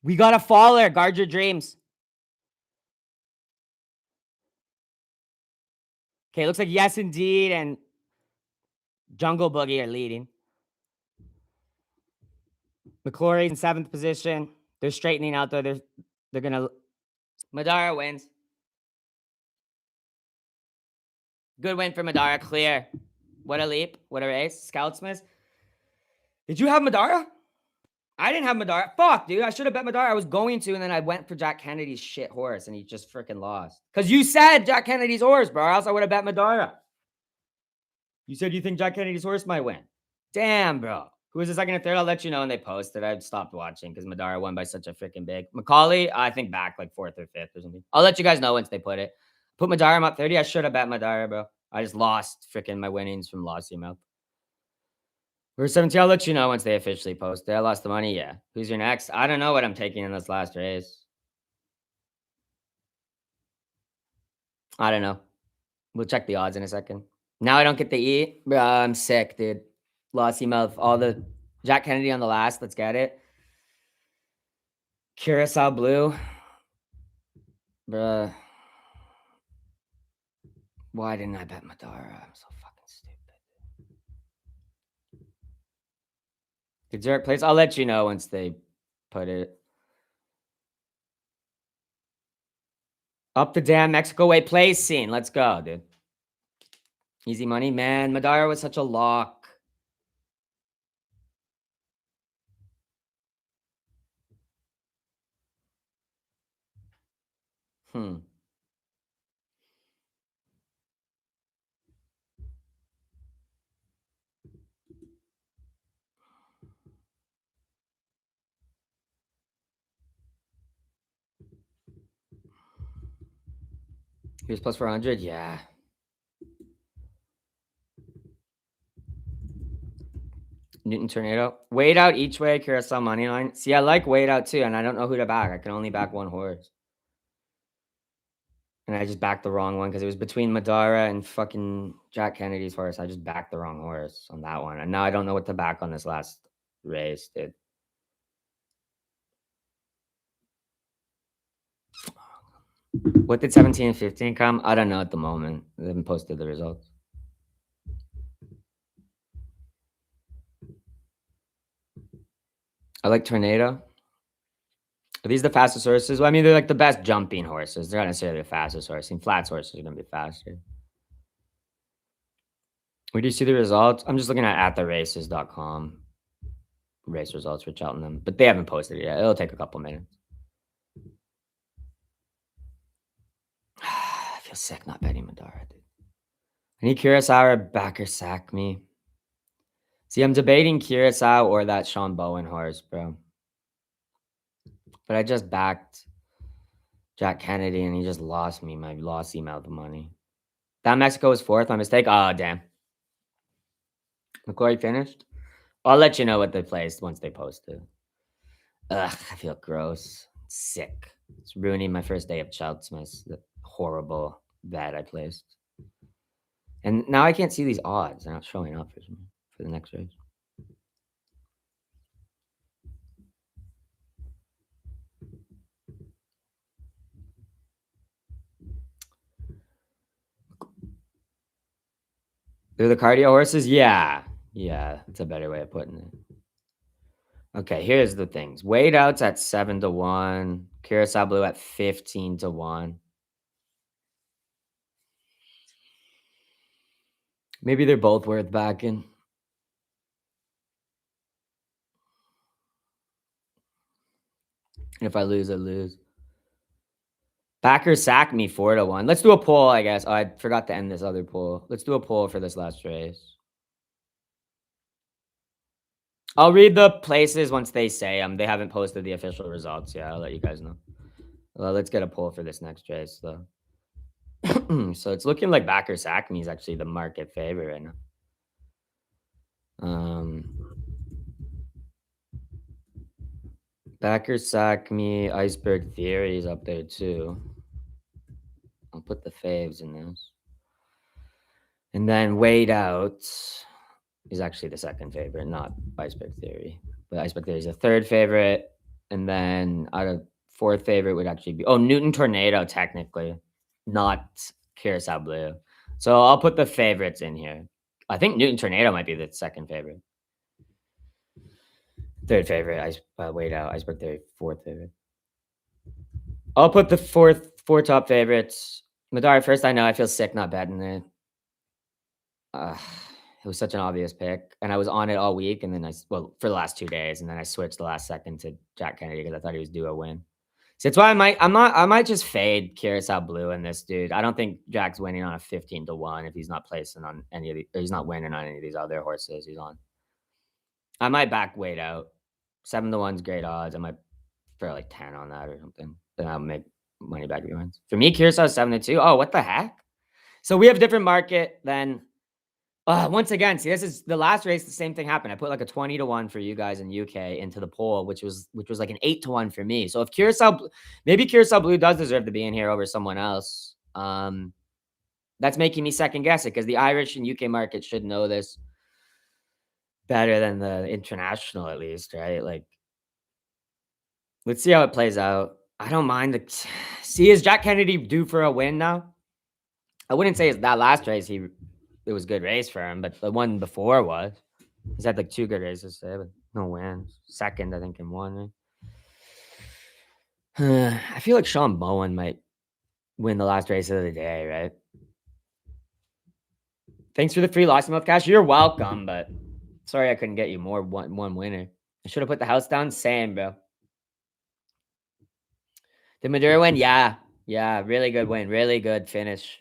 We got a faller. Guard your dreams. Okay, looks like Yes Indeed and Jungle Boogie are leading. McClory's in 7th position. They're straightening out though. They're gonna Madara wins. Good win for Madara. Clear. What a leap. What a race. Scoutsmith. Did you have Madara? I didn't have Madara. Fuck, dude. I should have bet Madara. I was going to, and then I went for Jack Kennedy's shit horse, and he just freaking lost. Because you said Jack Kennedy's horse, bro. Or else I would have bet Madara. You said you think Jack Kennedy's horse might win. Damn, bro. Who is the second and third? I'll let you know when they post it. I've stopped watching because Madara won by such a freaking big. Macaulay, I think back like 4th or 5th or something. I'll let you guys know once they put it. Put Madara up 30. I should have bet Madara, bro. I just lost freaking my winnings from Lost Mouth. We're 17. I'll let you know once they officially post it. I lost the money. Yeah. Who's your next? I don't know what I'm taking in this last race. I don't know. We'll check the odds in a second. Now I don't get to eat. Bro, I'm sick, dude. Lost Mouth. All the Jack Kennedy on the last. Let's get it. Curacao Blue. Bruh. Why didn't I bet Madara? I'm so fucking stupid. Dessert place. I'll let you know once they put it. Up the damn Mexico way place scene. Let's go, dude. Easy money, man. Madara was such a lock. He was plus 400. Yeah. Newton Tornado. Wait out each way. Curacao money line. See, I like wait out too, and I don't know who to back. I can only back one horse. And I just backed the wrong one because it was between Madara and fucking Jack Kennedy's horse. I just backed the wrong horse on that one. And now I don't know what to back on this last race, dude. What did 17 and 15 come? I don't know at the moment. They haven't posted the results. I like Tornado. Are these the fastest horses? Well, I mean, they're like the best jumping horses. They're not necessarily the fastest horse. And flats horses are going to be faster. Where do you see the results? I'm just looking at theraces.com race results for Cheltenham, but they haven't posted it yet. It'll take a couple minutes. I feel sick not betting Madara, dude. I need Curacao or back or sack me. See, I'm debating Curacao or that Sean Bowen horse, bro. But I just backed Jack Kennedy and he just lost me my lost email of money. That Mexico was 4th. My mistake. Oh, damn. McCoy finished. I'll let you know what they placed once they post it. Ugh, I feel gross. Sick. It's ruining my first day of Cheltenham. The horrible bet I placed. And now I can't see these odds. They're not showing up for the next race. They're the cardio horses? Yeah. Yeah, that's a better way of putting it. Okay, here's the things. Weight outs at 7-1. Curacao Blue at 15-1. Maybe they're both worth backing. If I lose, I lose. Backers sack me 4-1. Let's do a poll, I guess. Oh, I forgot to end this other poll. Let's do a poll for this last race. I'll read the places once they say them. They haven't posted the official results yet. I'll let you guys know. Well, let's get a poll for this next race, though. So it's looking like backer sack me is actually the market favorite right now. Backer sack me, Iceberg Theory is up there too. I'll put the faves in this. And then Wait Out is actually the second favorite, not Iceberg Theory. But Iceberg Theory is a third favorite. And then out of fourth favorite would actually be Newton Tornado, technically, not Curacao Blue. So I'll put the favorites in here. I think Newton Tornado might be the second favorite. Third favorite, Wait Out, Iceberg Theory, fourth favorite. I'll put the four top favorites. Madara first. I know I feel sick not betting it. It was such an obvious pick, and I was on it all week, and then for the last 2 days, and then I switched the last second to Jack Kennedy because I thought he was due a win. So that's why I might just fade Curacao Blue in this, dude. I don't think Jack's winning on a 15-1 if he's not placing on any of the, or he's not winning on any of these other horses he's on. I might back Wait Out. 7-1's great odds. I might throw like 10 on that or something. Then I'll make money back if he wins. For me, Curacao 7-2. Oh, what the heck? So we have different market than once again, see, this is the last race. The same thing happened. I put like a 20-1 for you guys in UK into the poll, which was like an 8-1 for me. So if maybe Curacao Blue does deserve to be in here over someone else. That's making me second guess it because the Irish and UK market should know this better than the international, at least, right? Like, let's see how it plays out. I don't mind see, is Jack Kennedy due for a win now? I wouldn't say it's that last race. It was a good race for him, but the one before was. He's had like 2 good races today, but no wins. Second, I think, in one. Right? I feel like Sean Bowen might win the last race of the day, right? Thanks for the free Lost Month cash. You're welcome, but sorry I couldn't get you more one winner. I should have put the house down. Same, bro. Did Madura win? Yeah. Yeah, really good win. Really good finish.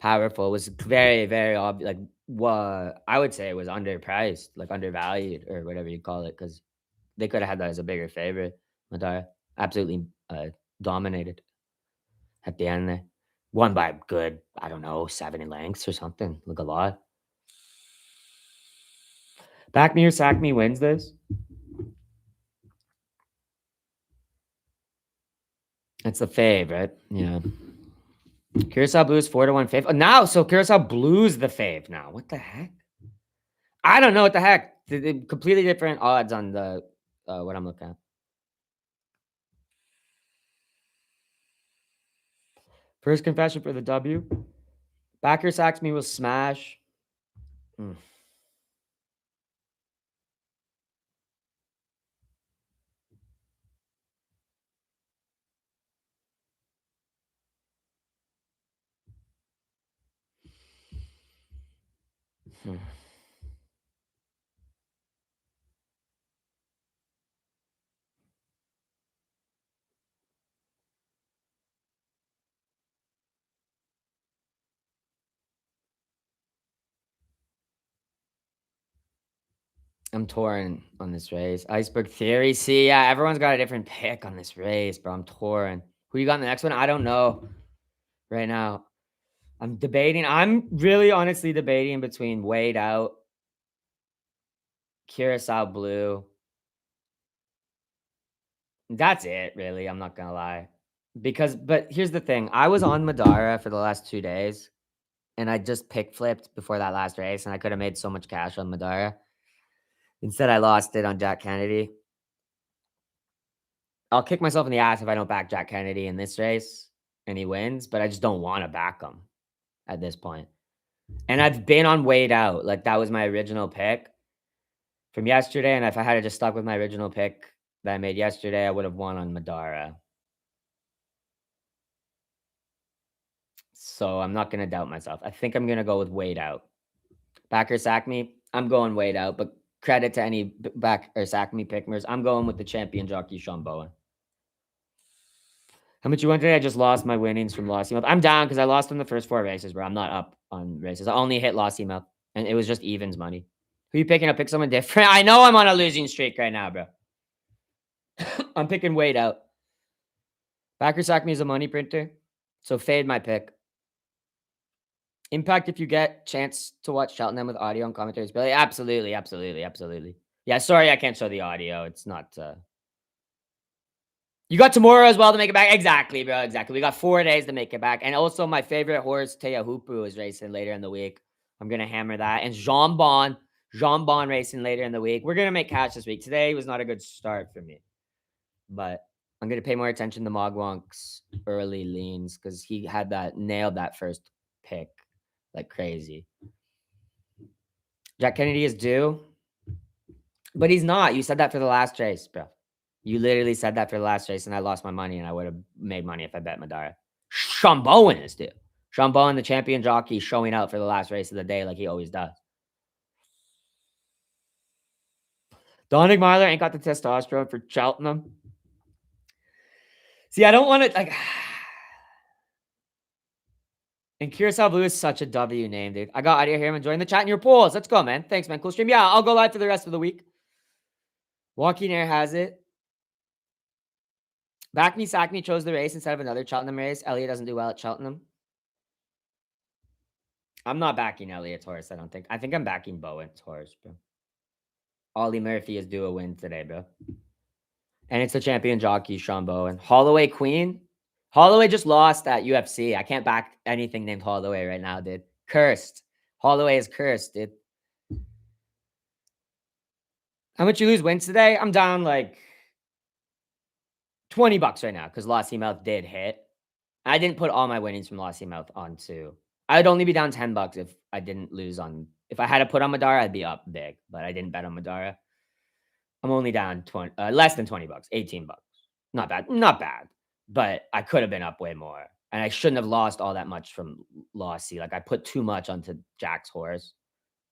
Powerful. It was very, very obvious. Like, what I would say it was underpriced, like undervalued or whatever you call it, because they could have had that as a bigger favorite. Madara absolutely dominated at the end there. Won by good, I don't know, 7 lengths or something. Look, a lot. Back me or sack me wins this. That's the fave, right? Yeah. Curacao Blues 4-1 fave. Oh, now, so Curacao Blues the fave now. What the heck? I don't know what the heck. Completely different odds on the what I'm looking at. First confession for the W. Backer sacks me will smash. Hmm. I'm torn on this race. Iceberg Theory. See, yeah, everyone's got a different pick on this race, bro. I'm torn. Who you got in the next one? I don't know right now. I'm debating. I'm really honestly debating between Wade Out, Curacao Blue. That's it, really. I'm not gonna lie. But here's the thing. I was on Madara for the last 2 days, and I just pick flipped before that last race, and I could have made so much cash on Madara. Instead, I lost it on Jack Kennedy. I'll kick myself in the ass if I don't back Jack Kennedy in this race and he wins, but I just don't want to back him at this point. And I've been on Wade Out. Like, that was my original pick from yesterday, and if I had just stuck with my original pick that I made yesterday, I would have won on Madara. So I'm not gonna doubt myself. I think I'm gonna go with Wade Out. Back or sack me, I'm going Wade Out, but credit to any back or sack me pickers. I'm going with the champion jockey, Sean Bowen. How much you won today? I just lost my winnings from Lost Email. I'm down because I lost in the first 4 races, bro. I'm not up on races. I only hit Lost Email, and it was just evens money. Who you picking up? Pick someone different. I know I'm on a losing streak right now, bro. I'm picking Wade Out. Backer sack me is a money printer, so fade my pick. Impact if you get chance to watch Cheltenham with audio and commentaries. Billy, absolutely, absolutely, absolutely. Yeah, sorry I can't show the audio. It's not. You got tomorrow as well to make it back. Exactly, bro. Exactly. We got 4 days to make it back. And also, my favorite horse, Teahupu, is racing later in the week. I'm gonna hammer that. And Jean Bon racing later in the week. We're gonna make cash this week. Today was not a good start for me, but I'm gonna pay more attention to Mogwank's early leans because he had nailed that first pick like crazy. Jack Kennedy is due, but he's not. You said that for the last race, bro. You literally said that for the last race, and I lost my money, and I would have made money if I bet Madara. Sean Bowen is due. Sean Bowen, the champion jockey, showing out for the last race of the day like he always does. Dominic Marler ain't got the testosterone for Cheltenham. See, I don't want to like. And Curacao Blue is such a W name, dude. I got out of here. I'm enjoying the chat and your polls. Let's go, man. Thanks, man. Cool stream. Yeah, I'll go live for the rest of the week. Walking Air has it. Back Me Sack Me chose the race instead of another Cheltenham race. Elliot doesn't do well at Cheltenham. I'm not backing Elliot's horse, I don't think. I think I'm backing Bowen's horse, bro. Ollie Murphy is due a win today, bro. And it's the champion jockey, Sean Bowen. Holloway Queen. Holloway just lost at UFC. I can't back anything named Holloway right now, dude. Cursed. Holloway is cursed, dude. How much you lose wins today? I'm down like $20 right now because Lost Mouth did hit. I didn't put all my winnings from Lost Mouth onto. I'd only be down $10 if I didn't lose on. If I had to put on Madara, I'd be up big, but I didn't bet on Madara. I'm only down less than $20, $18. Not bad, not bad, but I could have been up way more, and I shouldn't have lost all that much from Lossy. Like I put too much onto Jack's horse,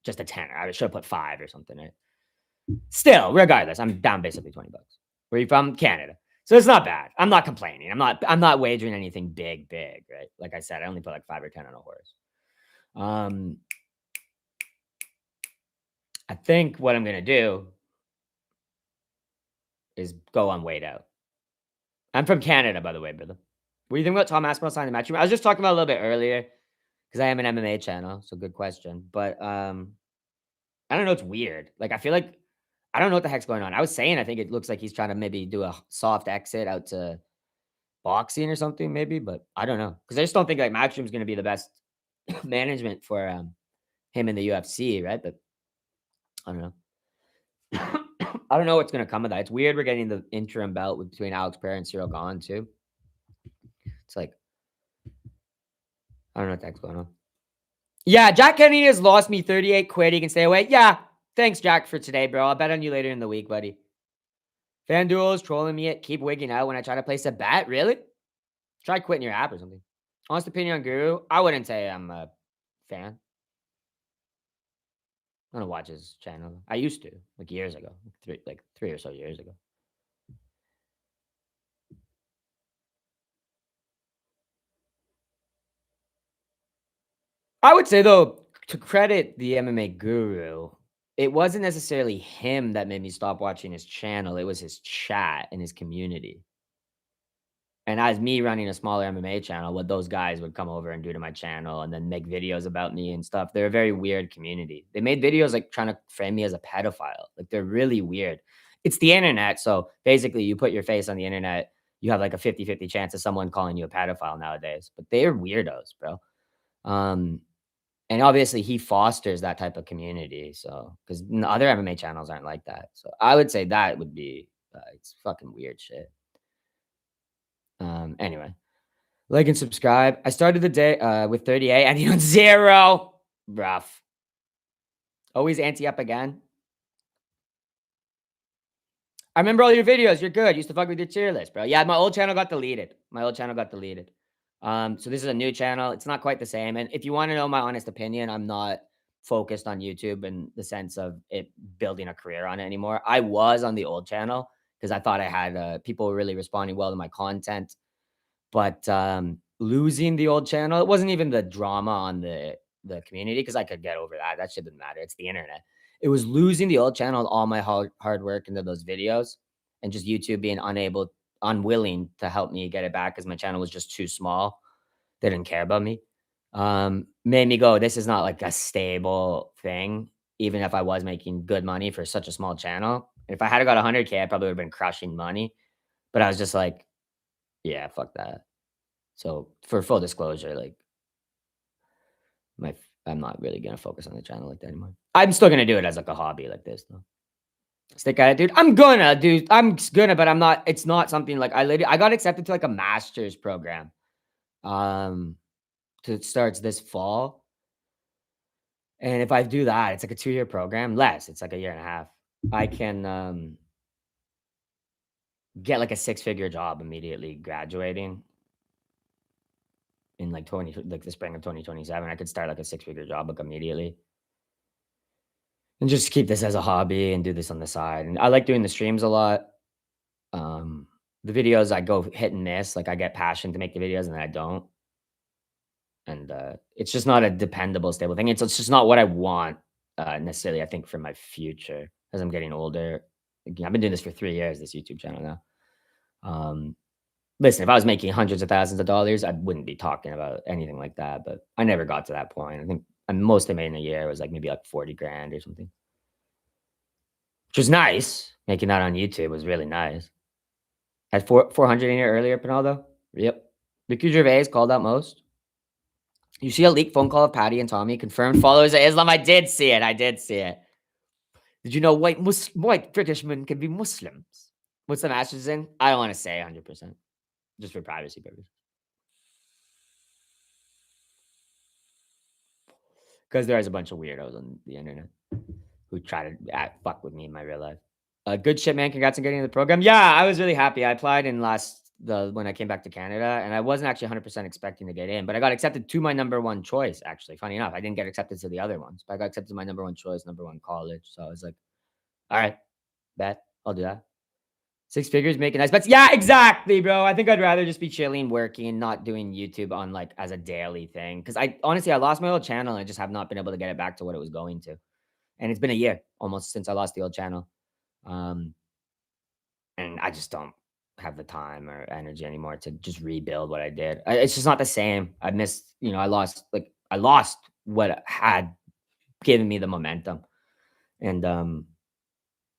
just a tenner. I should have put 5 or something. Right? Still, regardless, I'm down basically $20. Where are you from? Canada. So it's not bad. I'm not complaining. I'm not wagering anything big, right? Like I said, I only put like 5 or 10 on a horse. I think what I'm gonna do is go on Wade Out. I'm from Canada, by the way, brother. What do you think about Tom Aspinall signing the match? I was just talking about a little bit earlier because I am an MMA channel, so good question. But I don't know. It's weird. Like I feel like I don't know what the heck's going on. I was saying I think it looks like he's trying to maybe do a soft exit out to boxing or something, maybe, but I don't know because I just don't think like Matchroom's going to be the best management for him in the UFC, right? But I don't know. I don't know what's going to come of that. It's weird. We're getting the interim belt between Alex Pereira and Cyril Gahn too. It's like I don't know what the heck's going on. Yeah, Jack Kennedy has lost me 38 quid. He can stay away. Yeah, thanks, Jack, for today, bro. I'll bet on you later in the week, buddy. FanDuel is trolling me. Keep wigging out when I try to place a bet. Really? Try quitting your app or something. Honest opinion on Guru? I wouldn't say I'm a fan. I don't watch his channel. I used to, like years ago, three or so years ago. I would say though, to credit the MMA Guru, it wasn't necessarily him that made me stop watching his channel. It was his chat and his community. And as me running a smaller MMA channel, what those guys would come over and do to my channel and then make videos about me and stuff. They're a very weird community. They made videos like trying to frame me as a pedophile. Like they're really weird. It's the internet. So basically you put your face on the internet, you have like a 50-50 chance of someone calling you a pedophile nowadays. But they're weirdos, bro. And obviously he fosters that type of community. So because other MMA channels aren't like that. So I would say that would be it's fucking weird shit. Anyway, like and subscribe. I started the day with 38 and you know 0. Rough. Always anti up again. I remember all your videos. You're good. Used to fuck with your tier list, bro. Yeah, my old channel got deleted. My old channel got deleted. So this is a new channel. It's not quite the same. And if you want to know my honest opinion, I'm not focused on YouTube in the sense of it building a career on it anymore. I was on the old channel because I thought I had people were really responding well to my content. But, losing the old channel, it wasn't even the drama on the community because I could get over that. That shit didn't matter. It's the internet. It was losing the old channel, all my hard work into those videos, and just YouTube being unwilling to help me get it back because my channel was just too small. They didn't care about me. Made me go, "This is not like a stable thing," even if I was making good money for such a small channel. If I had got 100K, I probably would've been crushing money, but I was just like, "Yeah, fuck that." So for full disclosure, like my I'm not really gonna focus on the channel like that anymore. I'm still gonna do it as like a hobby like this though. Stick at it, dude. I'm gonna, but I'm not. It's not something like I got accepted to like a master's program. Um, to starts this fall, and if I do that, it's like a 2-year program. Less, it's like a year and a half. I can get like a 6-figure job immediately graduating in like like the spring of 2027. I could start like a 6-figure job like immediately. And just keep this as a hobby and do this on the side, and I like doing the streams a lot. Um, the videos I go hit and miss, like, I get passion to make the videos and then I don't, and, it's just not a dependable, stable thing. It's just not what I want, necessarily, I think, for my future as I'm getting older. Again, I've been doing this for 3 years, this YouTube channel now. Um, listen, if I was making hundreds of thousands of dollars, I wouldn't be talking about anything like that, but I never got to that point. I think most I made in a year was, like, maybe, like, 40 grand or something. Which was nice. Making that on YouTube was really nice. Had 400 in here earlier, Pinaldo. Yep. Ricky Gervais called out most. You see a leaked phone call of Patty and Tommy confirmed followers of Islam. I did see it. I did see it. Did you know white British men can be Muslims? What's the masters in? I don't want to say 100%, just for privacy purposes. Because there's a bunch of weirdos on the internet who try to fuck with me in my real life. Good shit, man. Congrats on getting into the program. Yeah, I was really happy. I applied in when I came back to Canada, and I wasn't actually 100% expecting to get in, but I got accepted to my number one choice. Actually, funny enough, I didn't get accepted to the other ones, but I got accepted to my number one choice, number one college. So I was like, all right, bet I'll do that. 6 figures, making nice bets. Yeah, exactly, bro. I think I'd rather just be chilling, working, not doing YouTube on like as a daily thing. Because I honestly, I lost my old channel and I just have not been able to get it back to what it was going to. And it's been a year almost since I lost the old channel. Um, and I just don't have the time or energy anymore to just rebuild what I did. It's just not the same. I missed, I lost what had given me the momentum. And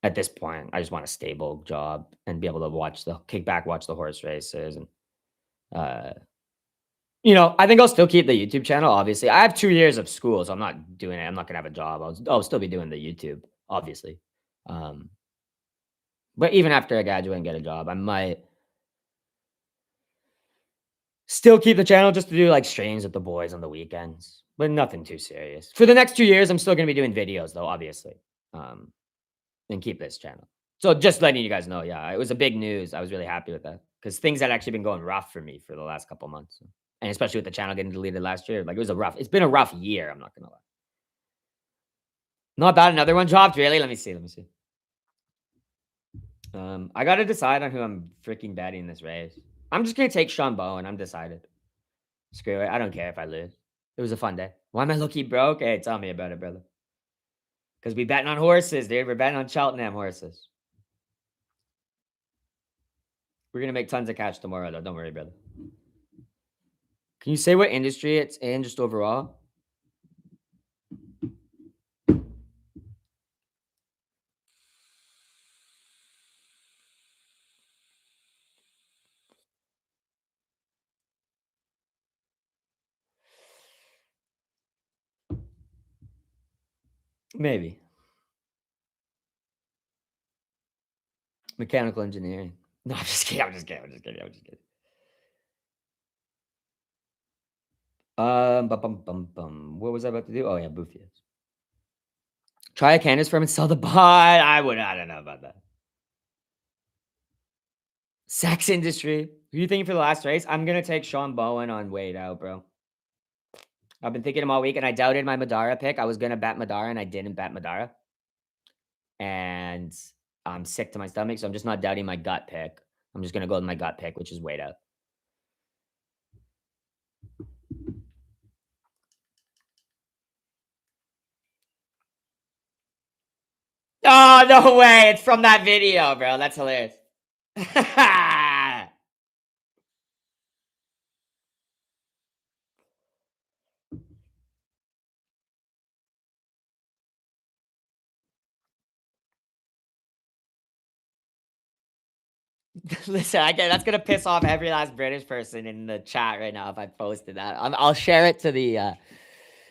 at this point, I just want a stable job and be able to kick back, watch the horse races, and uh, I think I'll still keep the YouTube channel. Obviously, I have 2 years of school, so I'm not doing it. I'm not gonna have a job. I'll still be doing the YouTube, obviously. Um, but even after I graduate and get a job, I might still keep the channel just to do like streams with the boys on the weekends, but nothing too serious. For the next 2 years, I'm still gonna be doing videos though, obviously. Um, and keep this channel. So just letting you guys know, yeah, it was a big news. I was really happy with that because things had actually been going rough for me for the last couple months, and especially with the channel getting deleted last year. Like it's been a rough year. I'm not gonna lie. Not bad. Another one dropped. Really? Let me see. Let me see. I gotta decide on who I'm freaking betting this race. I'm just gonna take Sean Bowen. I'm decided. Screw it. I don't care if I lose. It was a fun day. Why am I lucky broke? Hey, tell me about it, brother. Because we betting on horses, dude. We're betting on Cheltenham horses. We're gonna make tons of cash tomorrow, though. Don't worry, brother. Can you say what industry it's in just overall? Maybe. Mechanical engineering. No, I'm just kidding. I'm just kidding. I'm just kidding. I'm just kidding. What was I about to do? Oh yeah, Bufias. Try a canvas firm and sell the bot. I don't know about that. Sex industry. Who you thinking for the last race? I'm gonna take Sean Bowen on Wade out, bro. I've been thinking him all week, and I doubted my Madara pick. I was gonna bet Madara, and I didn't bet Madara. And I'm sick to my stomach, so I'm just not doubting my gut pick. I'm just gonna go with my gut pick, which is Wade out. Oh no way! It's from that video, bro. That's hilarious. Listen, that's gonna piss off every last British person in the chat right now if I posted that. I'll share it to the.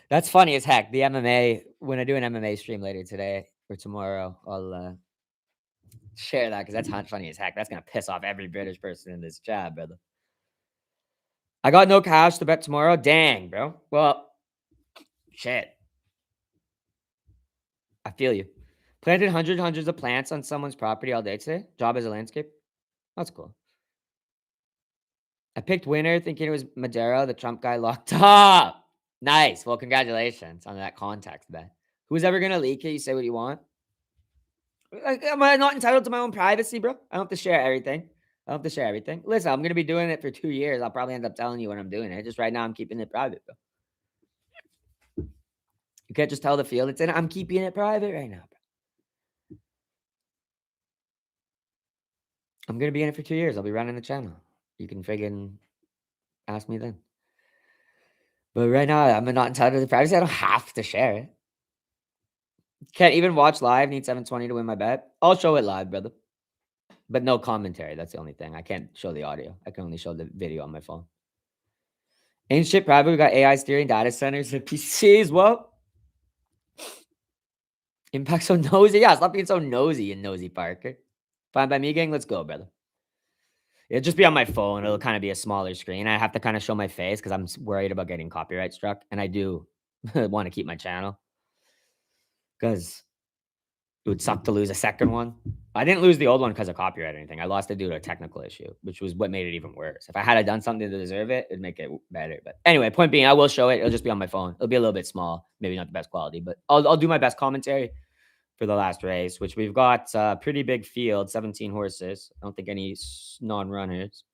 That's funny as heck. The MMA when I do an MMA stream later today or tomorrow, I'll share that because that's funny as heck. That's gonna piss off every British person in this chat, brother. I got no cash to bet tomorrow. Dang, bro. Well, shit. I feel you. Planted hundreds of plants on someone's property all day today. Job as a landscape. That's cool. I picked winner thinking it was Madero, the Trump guy locked up. Nice. Well, congratulations on that context, Ben. Who's ever gonna leak it? You say what you want. Like, am I not entitled to my own privacy, bro? I don't have to share everything. I don't have to share everything. Listen, I'm gonna be doing it for 2 years. I'll probably end up telling you when I'm doing it. Just right now, I'm keeping it private, bro. You can't just tell the field it's in. I'm keeping it private right now, bro. I'm gonna be in it for 2 years. I'll be running the channel. You can friggin' ask me then. But right now, I'm not entitled to the privacy. I don't have to share it. Can't even watch live. Need 720 to win my bet. I'll show it live, brother. But no commentary. That's the only thing. I can't show the audio. I can only show the video on my phone. Ain't shit private. We got AI steering data centers and PCs. Well, Impact so nosy. Yeah, stop being so nosy, you nosy Parker. Fine by me, gang. Let's go, brother. It'll just be on my phone. It'll kind of be a smaller screen. I have to kind of show my face because I'm worried about getting copyright struck. And I do want to keep my channel because it would suck to lose a second one. I didn't lose the old one because of copyright or anything. I lost it due to a technical issue, which was what made it even worse. If I had done something to deserve it, it'd make it better. But anyway, point being, I will show it. It'll just be on my phone. It'll be a little bit small, maybe not the best quality, but I'll do my best commentary for the last race, which we've got a pretty big field, 17 horses. I don't think any non-runners.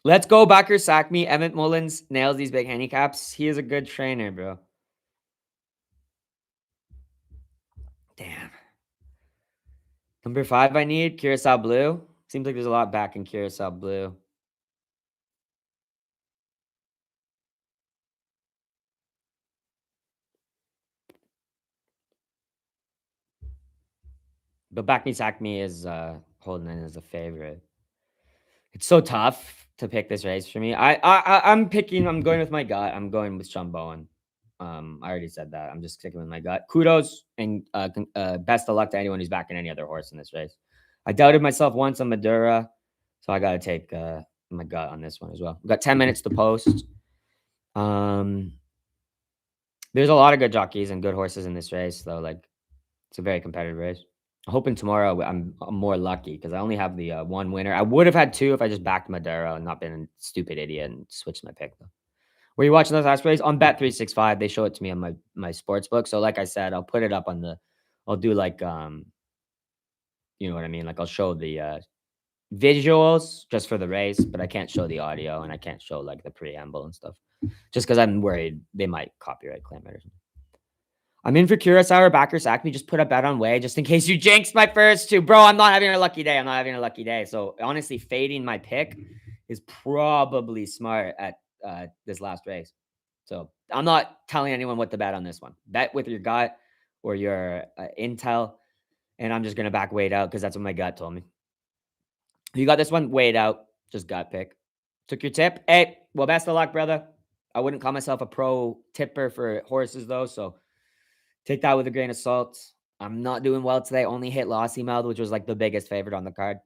Let's go, Backer. Sack me. Emmett Mullins nails these big handicaps. He is a good trainer, bro. Damn. Number 5 I need, Curacao Blue. Seems like there's a lot back in Curacao Blue. But Back Me Sack Me is holding in as a favorite. It's so tough to pick this race for me. I'm picking. I'm going with my gut. I'm going with Sean Bowen. I already said that. I'm just sticking with my gut. Kudos and best of luck to anyone who's backing any other horse in this race. I doubted myself once on Madura, so I got to take my gut on this one as well. We've got 10 minutes to post. There's a lot of good jockeys and good horses in this race, though. Like, it's a very competitive race. I'm hoping tomorrow I'm more lucky because I only have the one winner. I would have had two if I just backed Madero and not been a stupid idiot and switched my pick, though. Were you watching those last race? On Bet365, they show it to me on my sports book. So like I said, I'll put it up on I'll do like, you know what I mean? Like I'll show the visuals just for the race, but I can't show the audio and I can't show like the preamble and stuff just because I'm worried they might copyright claim it or something. I'm in for Curacao or Backer Sack Me. Just put a bet on Way just in case you jinxed my first two. Bro, I'm not having a lucky day. I'm not having a lucky day. So honestly, fading my pick is probably smart at this last race. So I'm not telling anyone what to bet on this one. Bet with your gut or your intel. And I'm just going to back Wade out because that's what my gut told me. You got this one? Wade out. Just gut pick. Took your tip. Hey, well, best of luck, brother. I wouldn't call myself a pro tipper for horses, though. So take that with a grain of salt. I'm not doing well today. Only hit Lossy Mouth, which was like the biggest favorite on the card.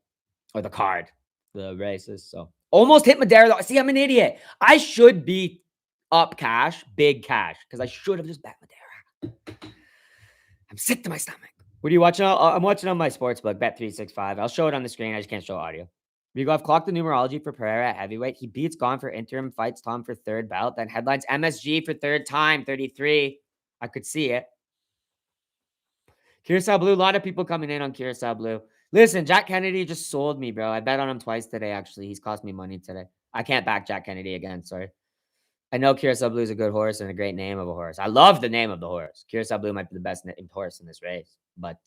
Or the card. the races. So almost hit Madeira though. See, I'm an idiot. I should be up cash, big cash, because I should have just bet Madeira. I'm sick to my stomach. What are you watching? I'm watching on my sports book, Bet365. I'll show it on the screen. I just can't show audio. Rigo, I've clocked the numerology for Pereira at heavyweight. He beats Gone for interim, fights Tom for third bout, then headlines MSG for third time, 33. I could see it. Curacao Blue, a lot of people coming in on Curacao Blue. Listen, Jack Kennedy just sold me, bro. I bet on him twice today, actually. He's cost me money today. I can't back Jack Kennedy again, sorry. I know Curacao Blue is a good horse and a great name of a horse. I love the name of the horse. Curacao Blue might be the best named horse in this race. But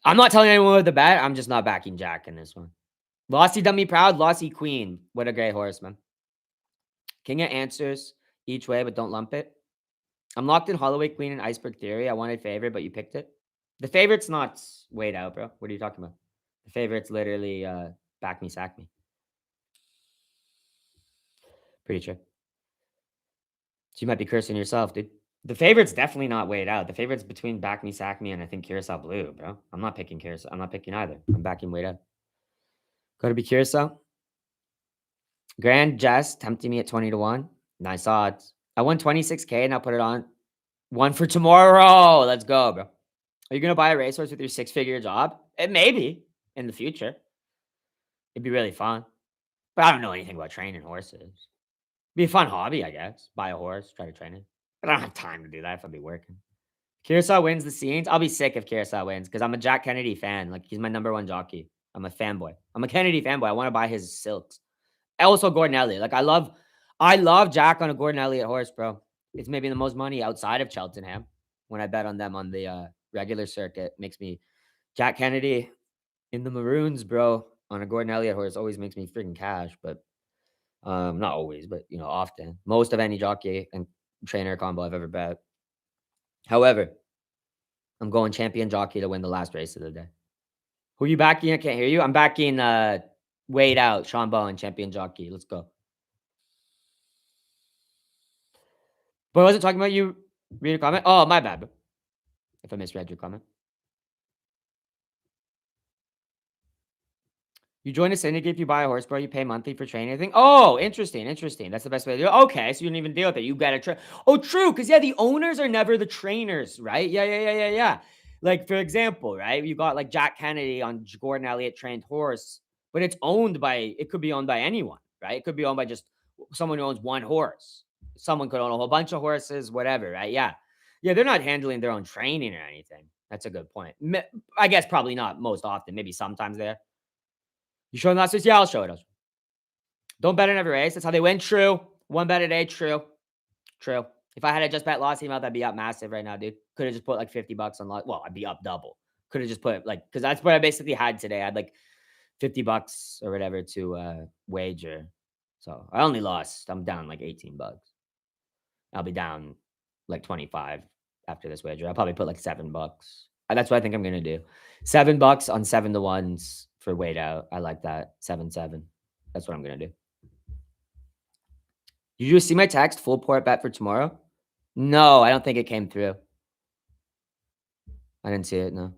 I'm not telling anyone with the bet. I'm just not backing Jack in this one. Lossy done me proud. Lossy Queen. What a great horse, man. King of answers each way, but don't lump it. I'm locked in Holloway Queen and Iceberg Theory. I wanted favorite, but you picked it. The favorite's not weighed out, bro. What are you talking about? The favorite's literally back me, sack me. Pretty sure. So you might be cursing yourself, dude. The favorite's definitely not weighed out. The favorite's between back me, sack me, and I think Curacao Blue, bro. I'm not picking Curacao. I'm not picking either. I'm backing weighed out. Got to be Curacao. Grand Jess tempting me at 20 to 1. Nice odds. I won 26K and I'll put it on. One for tomorrow. Let's go, bro. Are you going to buy a racehorse with your 6-figure job? It may be in the future. It'd be really fun. But I don't know anything about training horses. Be a fun hobby, I guess. Buy a horse, try to train it. But I don't have time to do that if I'll be working. Curacao wins the scenes. I'll be sick if Curacao wins because I'm a Jack Kennedy fan. Like, he's my number one jockey. I'm a fanboy. I'm a Kennedy fanboy. I want to buy his silks. Also, Gordon Elliott. Like, I love Jack on a Gordon Elliott horse, bro. It's maybe the most money outside of Cheltenham. When I bet on them on the regular circuit, makes me Jack Kennedy in the Maroons, bro, on a Gordon Elliott horse always makes me freaking cash. But not always, but often. Most of any jockey and trainer combo I've ever bet. However, I'm going champion jockey to win the last race of the day. Who are you backing? I can't hear you. I'm backing Wade out, Sean Bowen, champion jockey. Let's go. But I wasn't talking about you. Read a comment. Oh, my bad. If I misread your comment. You join a syndicate if you buy a horse, bro. You pay monthly for training. I think. Oh, interesting. That's the best way to do it. Okay, so you don't even deal with it. You got to train. Oh, true. Because the owners are never the trainers, right? Yeah. Like, for example, right? You got like Jack Kennedy on Gordon Elliott trained horse, but it could be owned by anyone, right? It could be owned by just someone who owns one horse. Someone could own a whole bunch of horses, whatever, right? Yeah. They're not handling their own training or anything. That's a good point. I guess probably not most often. Maybe sometimes there. You showing last race? Yeah, I'll show it. Don't bet on every race. That's how they win. True. One bet a day. True. If I had just bet lost email, that'd be up massive right now, dude. Could have just put like $50 on loss. Well, I'd be up double. Could have just put because that's what I basically had today. I had like $50 or whatever to wager. So I only lost. I'm down like $18. I'll be down like 25 after this wager. I'll probably put like $7. That's what I think I'm gonna do. $7 on 7 to 1s for wait out. I like that. 7-7. That's what I'm gonna do. Did you see my text? Full port bet for tomorrow? No, I don't think it came through. I didn't see it. No.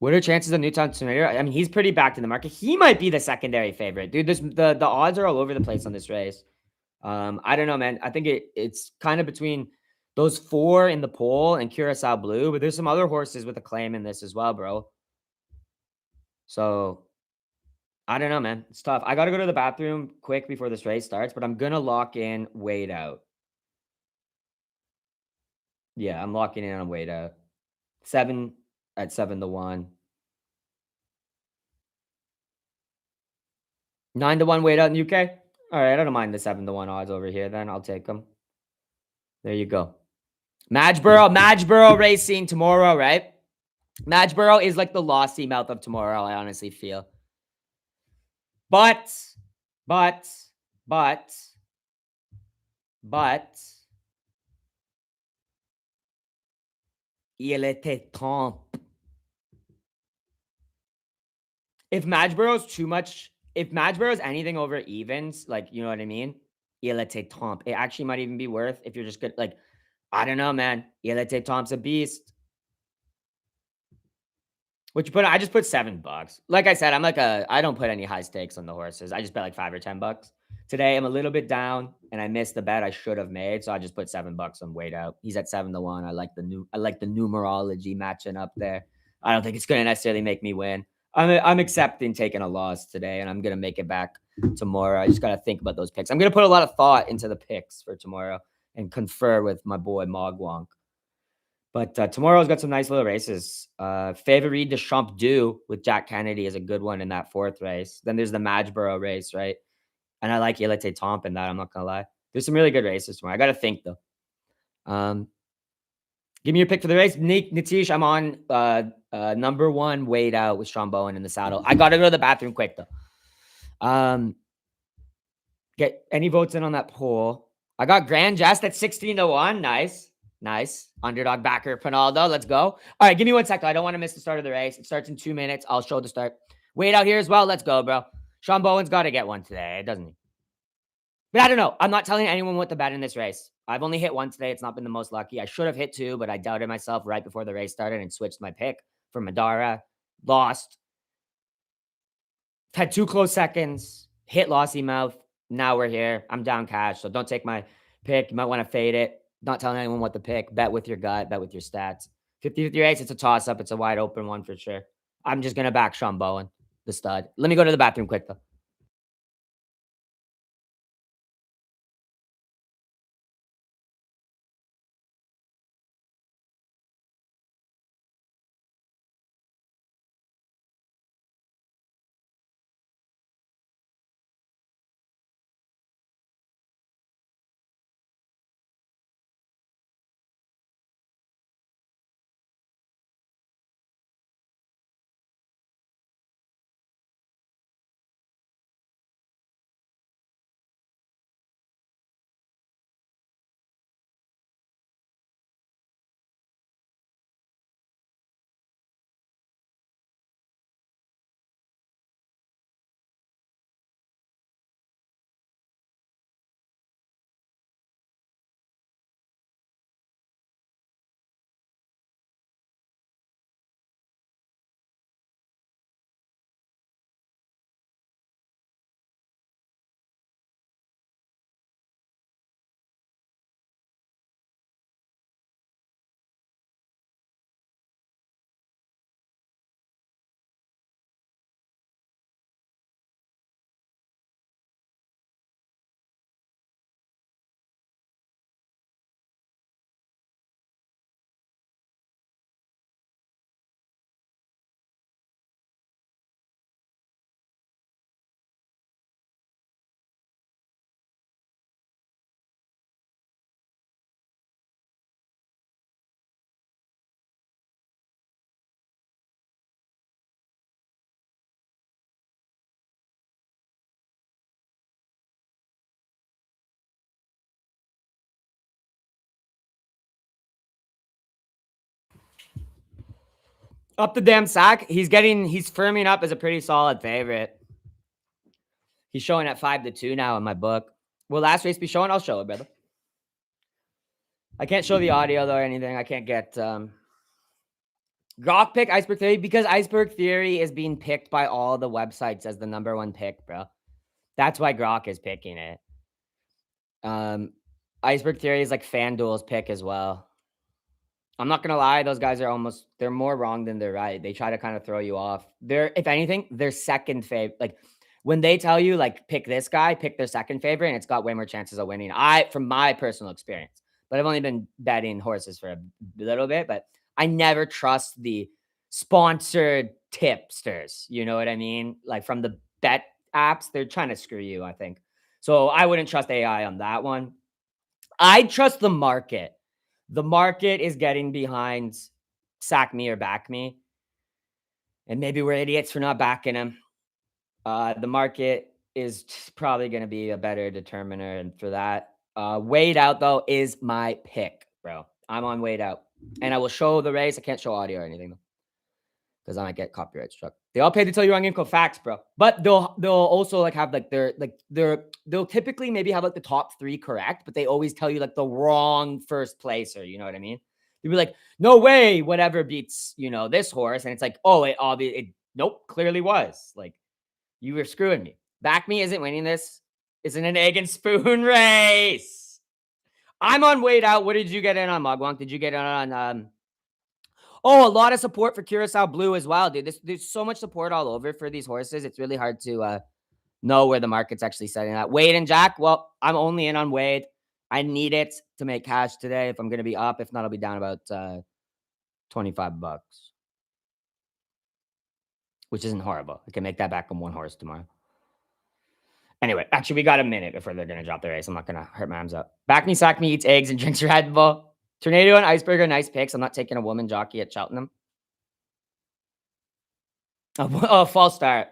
What are chances of Newton Tornado? I mean, he's pretty backed in the market. He might be the secondary favorite, dude. The odds are all over the place on this race. I don't know, man. I think it's kind of between those 4 in the poll and Curacao Blue, but there's some other horses with a claim in this as well, bro. So I don't know, man. It's tough. I got to go to the bathroom quick before this race starts, but I'm going to lock in Wade out. Yeah, I'm locking in on Wade out. 7 at 7 to 1. 9 to 1 Wade out in the UK. All right, I don't mind the 7 to 1 odds over here then. I'll take them. There you go. Madgeborough racing tomorrow, right? Madgeborough is like the lossy mouth of tomorrow, I honestly feel. But, il était temps. If Madgeborough's too much, if Madgeborough's anything over evens, like, you know what I mean? Il était temps. It actually might even be worth if you're just good. Like, I don't know, man. Il était temps's a beast. What you put? I just put $7. Like I said, I don't put any high stakes on the horses. I just bet like $5 or $10. Today I'm a little bit down and I missed the bet I should have made. So I just put $7 on weight out. He's at 7-1. I like the numerology matching up there. I don't think it's gonna necessarily make me win. I'm accepting taking a loss today and I'm gonna make it back tomorrow. I just gotta think about those picks. I'm gonna put a lot of thought into the picks for tomorrow and confer with my boy Mogwonk. But tomorrow's got some nice little races. Favori de Champdu with Jack Kennedy is a good one in that fourth race. Then there's the Madgeborough race, right? And I like Elite Tomp in that. I'm not gonna lie. There's some really good races tomorrow. I gotta think though. Give me your pick for the race, Nitish. I'm on number one weighed out with Sean Bowen in the saddle. I gotta go to the bathroom quick though. Get any votes in on that poll. I got Grand Jest at 16-1. Nice. Underdog backer, Pinaldo. Let's go. All right, give me 1 second. I don't want to miss the start of the race. It starts in 2 minutes. I'll show the start. Wait out here as well. Let's go, bro. Sean Bowen's got to get one today, doesn't he? But I don't know. I'm not telling anyone what to bet in this race. I've only hit one today. It's not been the most lucky. I should have hit two, but I doubted myself right before the race started and switched my pick for Madara. Lost. Had 2 close seconds. Hit Lossy Mouth. Now we're here. I'm down cash, so don't take my pick. You might want to fade it. Not telling anyone what to pick. Bet with your gut. Bet with your stats. 50-50 race. It's a toss-up. It's a wide open one for sure. I'm just going to back Sean Bowen, the stud. Let me go to the bathroom quick, though. Up the damn sack. He's firming up as a pretty solid favorite. He's showing at 5-2 now in my book. Will last race be showing? I'll show it, brother. I can't show the audio though or anything. I can't get Grok pick Iceberg Theory because Iceberg Theory is being picked by all the websites as the number one pick, bro. That's why Grok is picking it. Iceberg Theory is like FanDuel's pick as well. I'm not gonna lie, those guys they're more wrong than they're right. They try to kind of throw you off. If anything, their second favorite. Like when they tell you like pick this guy, pick their second favorite, and it's got way more chances of winning. From my personal experience, but I've only been betting horses for a little bit, but I never trust the sponsored tipsters. You know what I mean? Like from the bet apps, they're trying to screw you, I think. So I wouldn't trust AI on that one. I trust the market. The market is getting behind sack me or back me. And maybe we're idiots for not backing him. The market is probably going to be a better determiner. And for that, Wade Out, though, is my pick, bro. I'm on Wade Out. And I will show the race. I can't show audio or anything, though, because I might get copyright struck. They all pay to tell you on game code facts, bro. But they'll also like have like they'll typically maybe have like the top 3 correct, but they always tell you like the wrong first placer. You know what I mean? You'd be like, no way, whatever beats, this horse. And it's like, oh, nope, clearly was. Like, you were screwing me. Back Me isn't winning this. Isn't an egg and spoon race. I'm on Wait Out. What did you get in on, Mogwonk? Did you get in on Oh, a lot of support for Curacao Blue as well, dude. There's so much support all over for these horses. It's really hard to know where the market's actually setting at. Wade and Jack, well, I'm only in on Wade. I need it to make cash today if I'm going to be up. If not, I'll be down about $25, which isn't horrible. I can make that back on one horse tomorrow. Anyway, actually, we got a minute before they're going to drop the race. I'm not going to hurt my arms up. Back Me, Sack Me, eats eggs and drinks Red Bull. Tornado and Iceberg are nice picks. I'm not taking a woman jockey at Cheltenham. Oh, false start.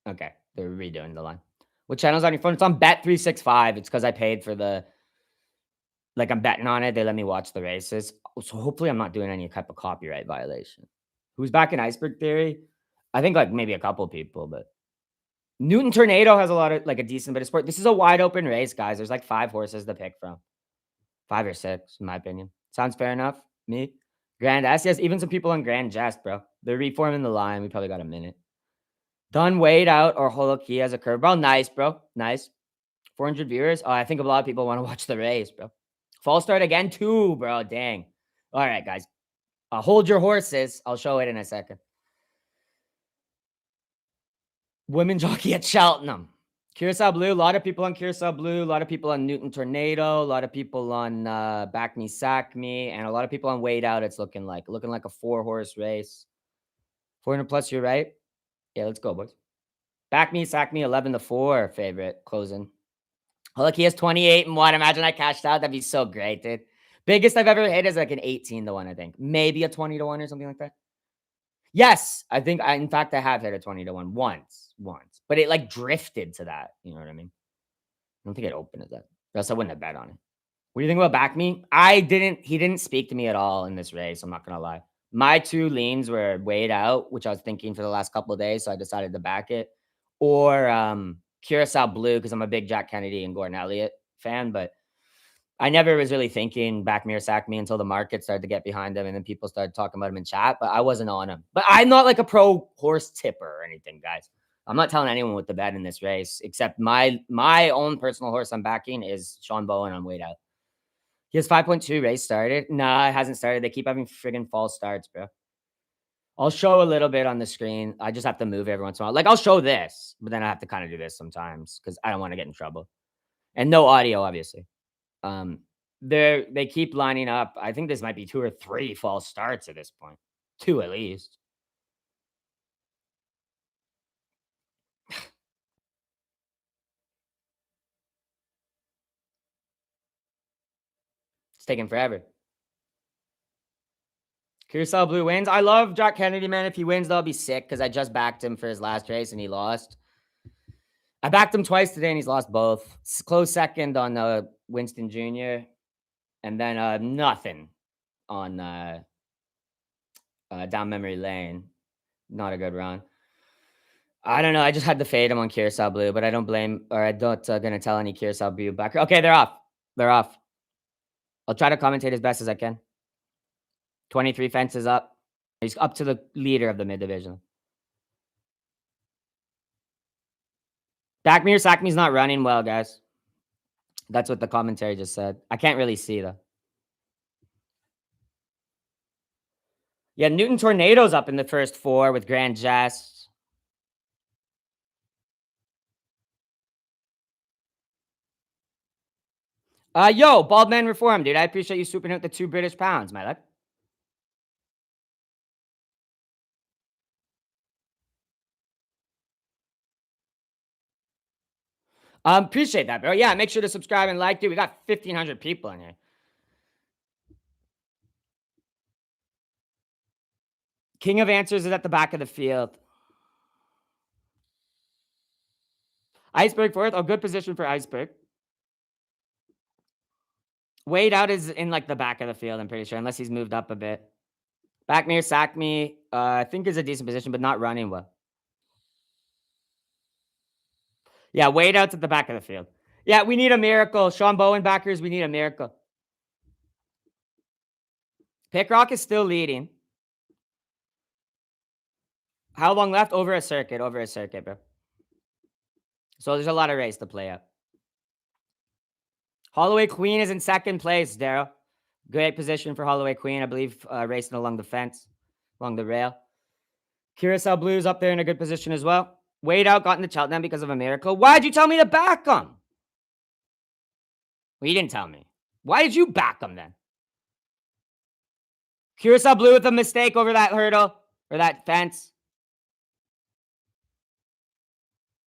Okay, they're redoing the line. What channel's on your phone? It's on Bet365. It's because I paid for I'm betting on it. They let me watch the races. So hopefully I'm not doing any type of copyright violation. Who's back in Iceberg Theory? I think maybe a couple people, but Newton Tornado has a decent bit of sport. This is a wide open race, guys. There's 5 horses to pick from. 5 or 6, in my opinion. Sounds fair enough. Me. Grand S. Yes, even some people on Grand Jest, bro. They're reforming the line. We probably got a minute. Done Wade Out or Holoki as a curveball. Nice, bro. Nice. 400 viewers. Oh, I think a lot of people want to watch the race, bro. False start again, too, bro. Dang. All right, guys. Hold your horses. I'll show it in a second. Women jockey at Cheltenham. Curacao Blue. A lot of people on Curacao Blue. A lot of people on Newton Tornado. A lot of people on Back Me, Sack Me. And a lot of people on Wade Out, it's looking like a 4-horse race. 400 plus, you're right. Yeah, let's go, boys. Back Me, Sack Me, 11-4 favorite closing. Look, he has 28 and 1. Imagine I cashed out. That'd be so great, dude. Biggest I've ever hit is an 18-1, I think. Maybe a 20-1 or something like that. Yes, I think in fact I have hit a 20-1 once. But it drifted to that. You know what I mean? I don't think it opened at that. Or else I wouldn't have bet on it. What do you think about Back Me? He didn't speak to me at all in this race. I'm not gonna lie. My 2 leans were Weighed Out, which I was thinking for the last couple of days, so I decided to back it. Or Curacao Blue, because I'm a big Jack Kennedy and Gordon Elliott fan, but I never was really thinking Back Me or Sack Me until the market started to get behind him, and then people started talking about him in chat, but I wasn't on him. But I'm not a pro horse tipper or anything, guys. I'm not telling anyone what to bet in this race, except my own personal horse I'm backing is Sean Bowen on Wade Out. He has 5.2 race started. Nah, it hasn't started. They keep having friggin' false starts, bro. I'll show a little bit on the screen. I just have to move every once in a while. I'll show this, but then I have to kind of do this sometimes because I don't want to get in trouble. And no audio, obviously. They keep lining up. I think this might be 2 or 3 false starts at this point. 2 at least. It's taking forever. Curacao Blue wins. I love Jack Kennedy, man. If he wins, that'll be sick because I just backed him for his last race and he lost. I backed him twice today and he's lost both. Close second on Winston Jr. And then nothing on down memory lane. Not a good run. I don't know. I just had to fade him on Curacao Blue, but I don't gonna tell any Curacao Blue backer. Okay, they're off. They're off. I'll try to commentate as best as I can. 23 fences up. He's up to the leader of the mid division. Back Me or Sack Me's not running well, guys. That's what the commentary just said. I can't really see though. Yeah, Newton Tornado's up in the first 4 with Grand Jest. Yo, Bald Man Reform, dude. I appreciate you swooping out the 2 British pounds, my luck. Appreciate that, bro. Yeah, make sure to subscribe and like, dude. We got 1,500 people in here. King of Answers is at the back of the field. Iceberg 4th. Oh, good position for Iceberg. Wade Out is in the back of the field, I'm pretty sure, unless he's moved up a bit. Back Me or Sack Me, I think is a decent position, but not running well. Yeah, Wade Out's at the back of the field. Yeah, we need a miracle. Sean Bowen backers, we need a miracle. Pickrock is still leading. How long left? Over a circuit, bro. So there's a lot of race to play up. Holloway Queen is in second place, Daryl. Great position for Holloway Queen, I believe, racing along the fence, along the rail. Curacao Blues up there in a good position as well. Wade out got into Cheltenham because of a miracle. Why'd you tell me to back him? Well, you didn't tell me. Why did you back him then? Curacao Blue with a mistake over that hurdle or that fence.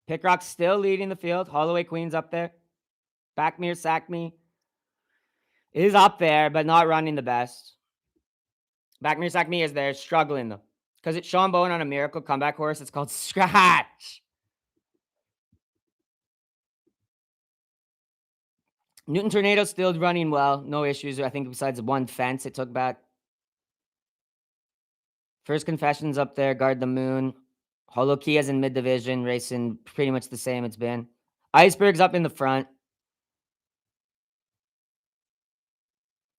Pickrock's still leading the field. Holloway Queen's up there. Backmere Sack Me is up there, but not running the best. Backmere Sack Me is there, struggling though. Because it's Sean Bowen on a miracle comeback horse. It's called Scratch. Newton Tornado still running well. No issues, I think, besides one fence it took back. First Confessions up there. Guard the Moon. Holo Kia's in mid-division, racing pretty much the same it's been. Iceberg's up in the front.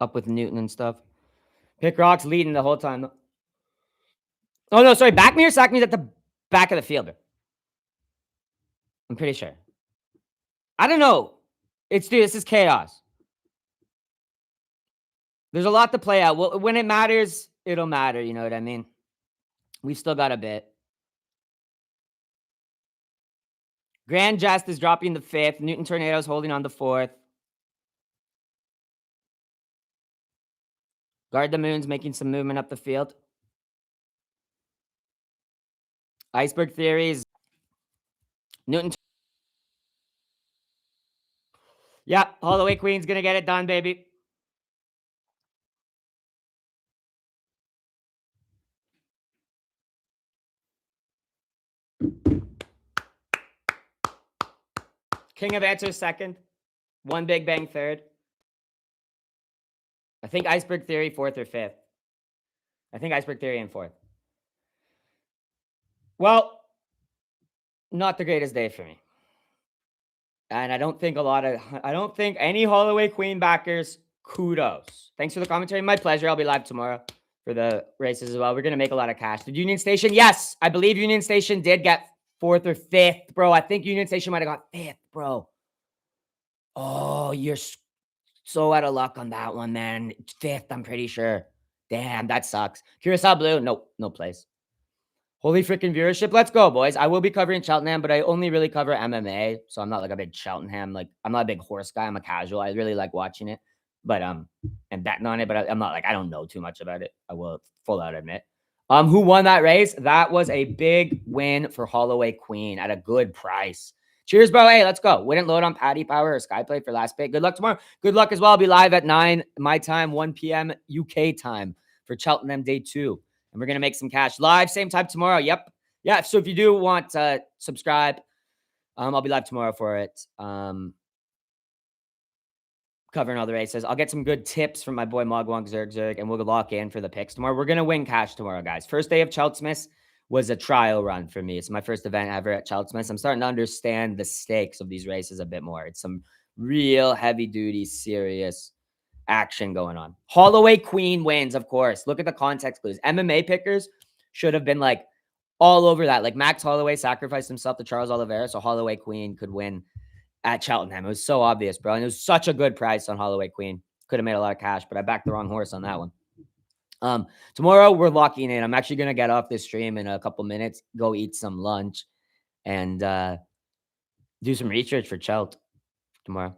Up with Newton and stuff. Pickrock's leading the whole time. Oh, no, sorry. Backmere Sack Me's at the back of the field. I'm pretty sure. I don't know. Dude, this is chaos. There's a lot to play out. Well, when it matters, it'll matter. You know what I mean? We've still got a bit. Grand Jest is dropping the 5th. Newton Tornado's holding on the 4th. Guard the Moon's making some movement up the field. Iceberg Theories. Newton. Yeah, Holloway Queen's going to get it done, baby. King of Answers second. One Big Bang third. I think Iceberg Theory 4th or 5th. I think Iceberg Theory in 4th. Well, not the greatest day for me. And I don't think any Holloway Queen backers, kudos. Thanks for the commentary. My pleasure. I'll be live tomorrow for the races as well. We're going to make a lot of cash. Did Union Station? Yes. I believe Union Station did get 4th or 5th, bro. I think Union Station might have got 5th, bro. Oh, you're so out of luck on that one, man. 5th, I'm pretty sure. Damn, that sucks. Curacao Blue? Nope, no place. Holy freaking viewership. Let's go, boys. I will be covering Cheltenham, but I only really cover MMA. So I'm not like a big Cheltenham. Like, I'm not a big horse guy. I'm a casual. I really like watching it. But and betting on it, but I'm not like, I don't know too much about it. I will full out admit. Who won that race? That was a big win for Holloway Queen at a good price. Cheers, bro. Hey, let's go. Wouldn't load on Paddy Power or Skyplay for last pick. Good luck tomorrow. Good luck as well. I'll be live at 9 my time, 1 p.m. UK time for Cheltenham Day 2. And we're going to make some cash live, same time tomorrow. Yep. Yeah. So if you do want to subscribe, I'll be live tomorrow for it. Covering all the races. I'll get some good tips from my boy Mogwonk Zerg, and we'll lock in for the picks tomorrow. We're going to win cash tomorrow, guys. First day of Cheltenham was a trial run for me. It's my first event ever at Cheltenham. I'm starting to understand the stakes of these races a bit more. It's some real heavy duty, serious action going on. Holloway Queen wins, of course. Look at the context clues. MMA pickers should have been like all over that. Like Max Holloway sacrificed himself to Charles Oliveira, so Holloway Queen could win at Cheltenham. It was so obvious, bro. And it was such a good price on Holloway Queen. Could have made a lot of cash, but I backed the wrong horse on that one. Tomorrow we're locking in. I'm actually going to get off this stream in a couple minutes, go eat some lunch, and do some research for Chelt tomorrow.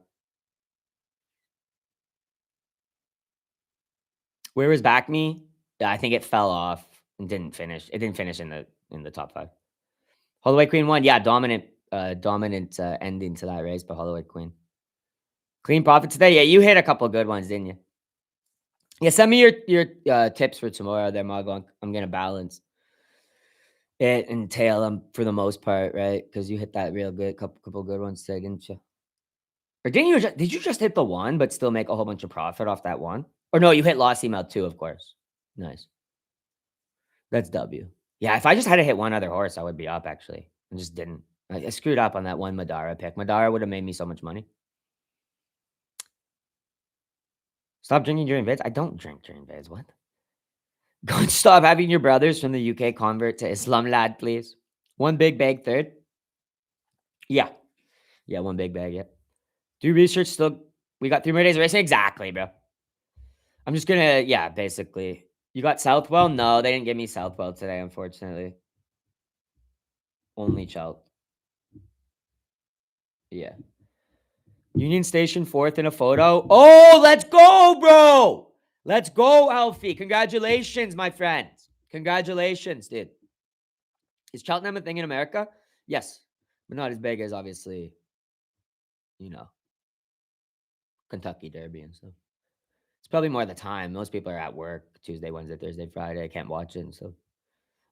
Where was Back Me? Yeah, I think it fell off and didn't finish. It didn't finish in the top 5. Holloway Queen won. Yeah, dominant ending to that race, but Holloway Queen. Clean profit today. Yeah, you hit a couple good ones, didn't you? Yeah, send me your tips for tomorrow there, Mogwonk. I'm gonna balance it and tail them for the most part, right? Because you hit that real good couple good ones today, didn't you? Or did you just hit the one, but still make a whole bunch of profit off that one? Or no, you hit lost email too, of course. Nice. That's W. Yeah, if I just had to hit one other horse, I would be up, actually. I just didn't. I screwed up on that one Madara pick. Madara would have made me so much money. Stop drinking during vids? I don't drink during vids. What? God, stop having your brothers from the UK convert to Islam, lad, please. One big bag, third. Yeah. Yeah, one big bag, yeah. Do research still. We got 3 more days of racing. Exactly, bro. I'm just gonna, yeah, basically. You got Southwell? No, they didn't give me Southwell today, unfortunately. Only Chelt. Yeah. Union Station fourth in a photo. Oh, let's go, bro. Let's go, Alfie. Congratulations, my friend. Congratulations, dude. Is Cheltenham a thing in America? Yes, but not as big as obviously, you know, Kentucky Derby and stuff. It's probably more the time. Most people are at work Tuesday, Wednesday, Thursday, Friday. I can't watch it and stuff.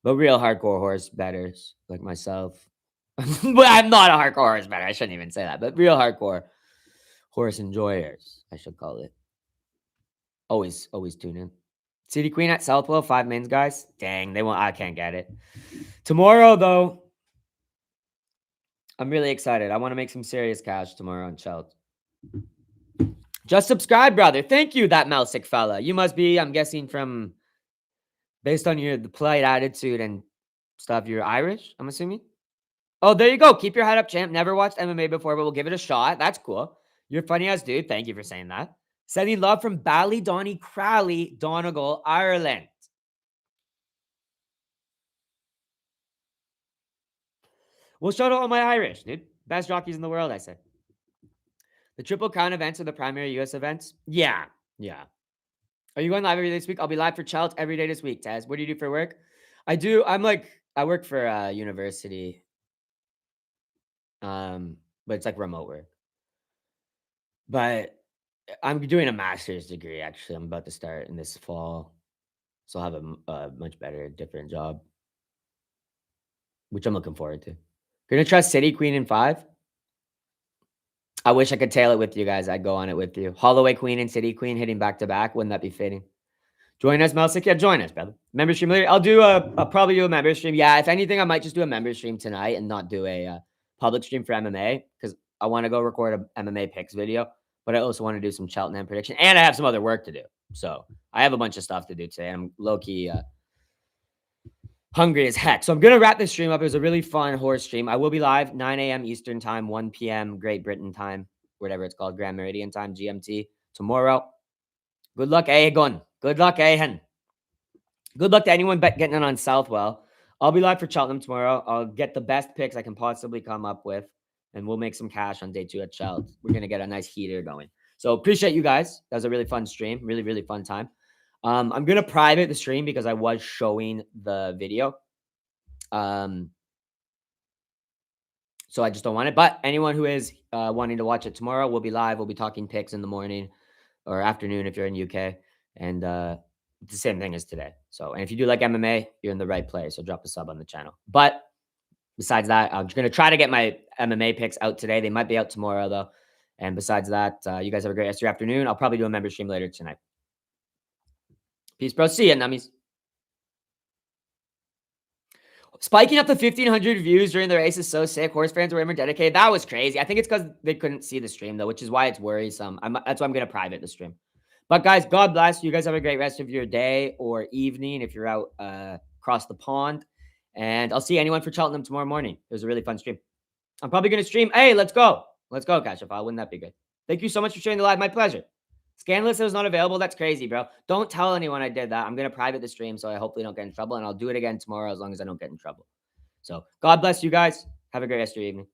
But real hardcore horse betters like myself. But I'm not a hardcore horse better. I shouldn't even say that. But real hardcore horse enjoyers, I should call it. Always tune in. City Queen at Southwell, 5 mins, guys. Dang, they won't. I can't get it. Tomorrow, though, I'm really excited. I want to make some serious cash tomorrow on Chelt. Just subscribe, brother. Thank you, that Melsick fella. You must be, I'm guessing, from based on the polite attitude and stuff. You're Irish, I'm assuming. Oh, there you go. Keep your head up, champ. Never watched MMA before, but we'll give it a shot. That's cool. You're a funny ass dude. Thank you for saying that. Sending love from Ballydonny Crowley, Donegal, Ireland. Well, shout out all my Irish, dude. Best jockeys in the world, I say. The Triple Crown events are the primary US events? Yeah. Yeah. Are you going live every day this week? I'll be live for Chelt every day this week, Taz. What do you do for work? I work for a university. But it's like remote work. But I'm doing a master's degree, actually. I'm about to start in this fall. So I'll have a much better, different job, which I'm looking forward to. Gonna trust City Queen in 5? I wish I could tail it with you guys. I'd go on it with you. Holloway Queen and City Queen hitting back to back. Wouldn't that be fitting? Join us, Melsick. Yeah, join us, brother. Member stream later. I'll probably do a member stream. Yeah, if anything, I might just do a member stream tonight and not do a public stream for MMA because I want to go record a MMA picks video, but I also want to do some Cheltenham prediction and I have some other work to do. So I have a bunch of stuff to do today. I'm low key hungry as heck. So I'm gonna wrap this stream up. It was a really fun horse stream. I will be live 9 a.m. Eastern time, 1 p.m. Great Britain time, whatever it's called, Grand Meridian time, GMT tomorrow. Good luck, Aegon. Good luck, Ahen. Good luck to anyone getting in on Southwell. I'll be live for Cheltenham tomorrow. I'll get the best picks I can possibly come up with, and we'll make some cash on day 2 at Chelt. We're gonna get a nice heater going. So appreciate you guys. That was a really fun stream. Really, really fun time. I'm gonna private the stream because I was showing the video. So I just don't want it. But anyone who is wanting to watch it tomorrow, we'll be live. We'll be talking picks in the morning or afternoon if you're in UK, and it's the same thing as today. So, and if you do like MMA, you're in the right place. So drop a sub on the channel. But besides that, I'm just gonna try to get my MMA picks out today. They might be out tomorrow though. And besides that, you guys have a great rest of your afternoon. I'll probably do a member stream later tonight. Peace, bro. See ya, nummies. Spiking up to 1,500 views during the race is so sick. Horse fans were more dedicated. That was crazy. I think it's because they couldn't see the stream, though, which is why it's worrisome. That's why I'm going to private the stream. But, guys, God bless. You guys have a great rest of your day or evening if you're out across the pond. And I'll see anyone for Cheltenham tomorrow morning. It was a really fun stream. I'm probably going to stream. Hey, let's go. Let's go, Kashafal. Wouldn't that be good? Thank you so much for sharing the live. My pleasure. Scanless is not available. That's crazy, bro. Don't tell anyone I did that. I'm going to private the stream so I hopefully don't get in trouble. And I'll do it again tomorrow as long as I don't get in trouble. So God bless you guys. Have a great rest of your evening.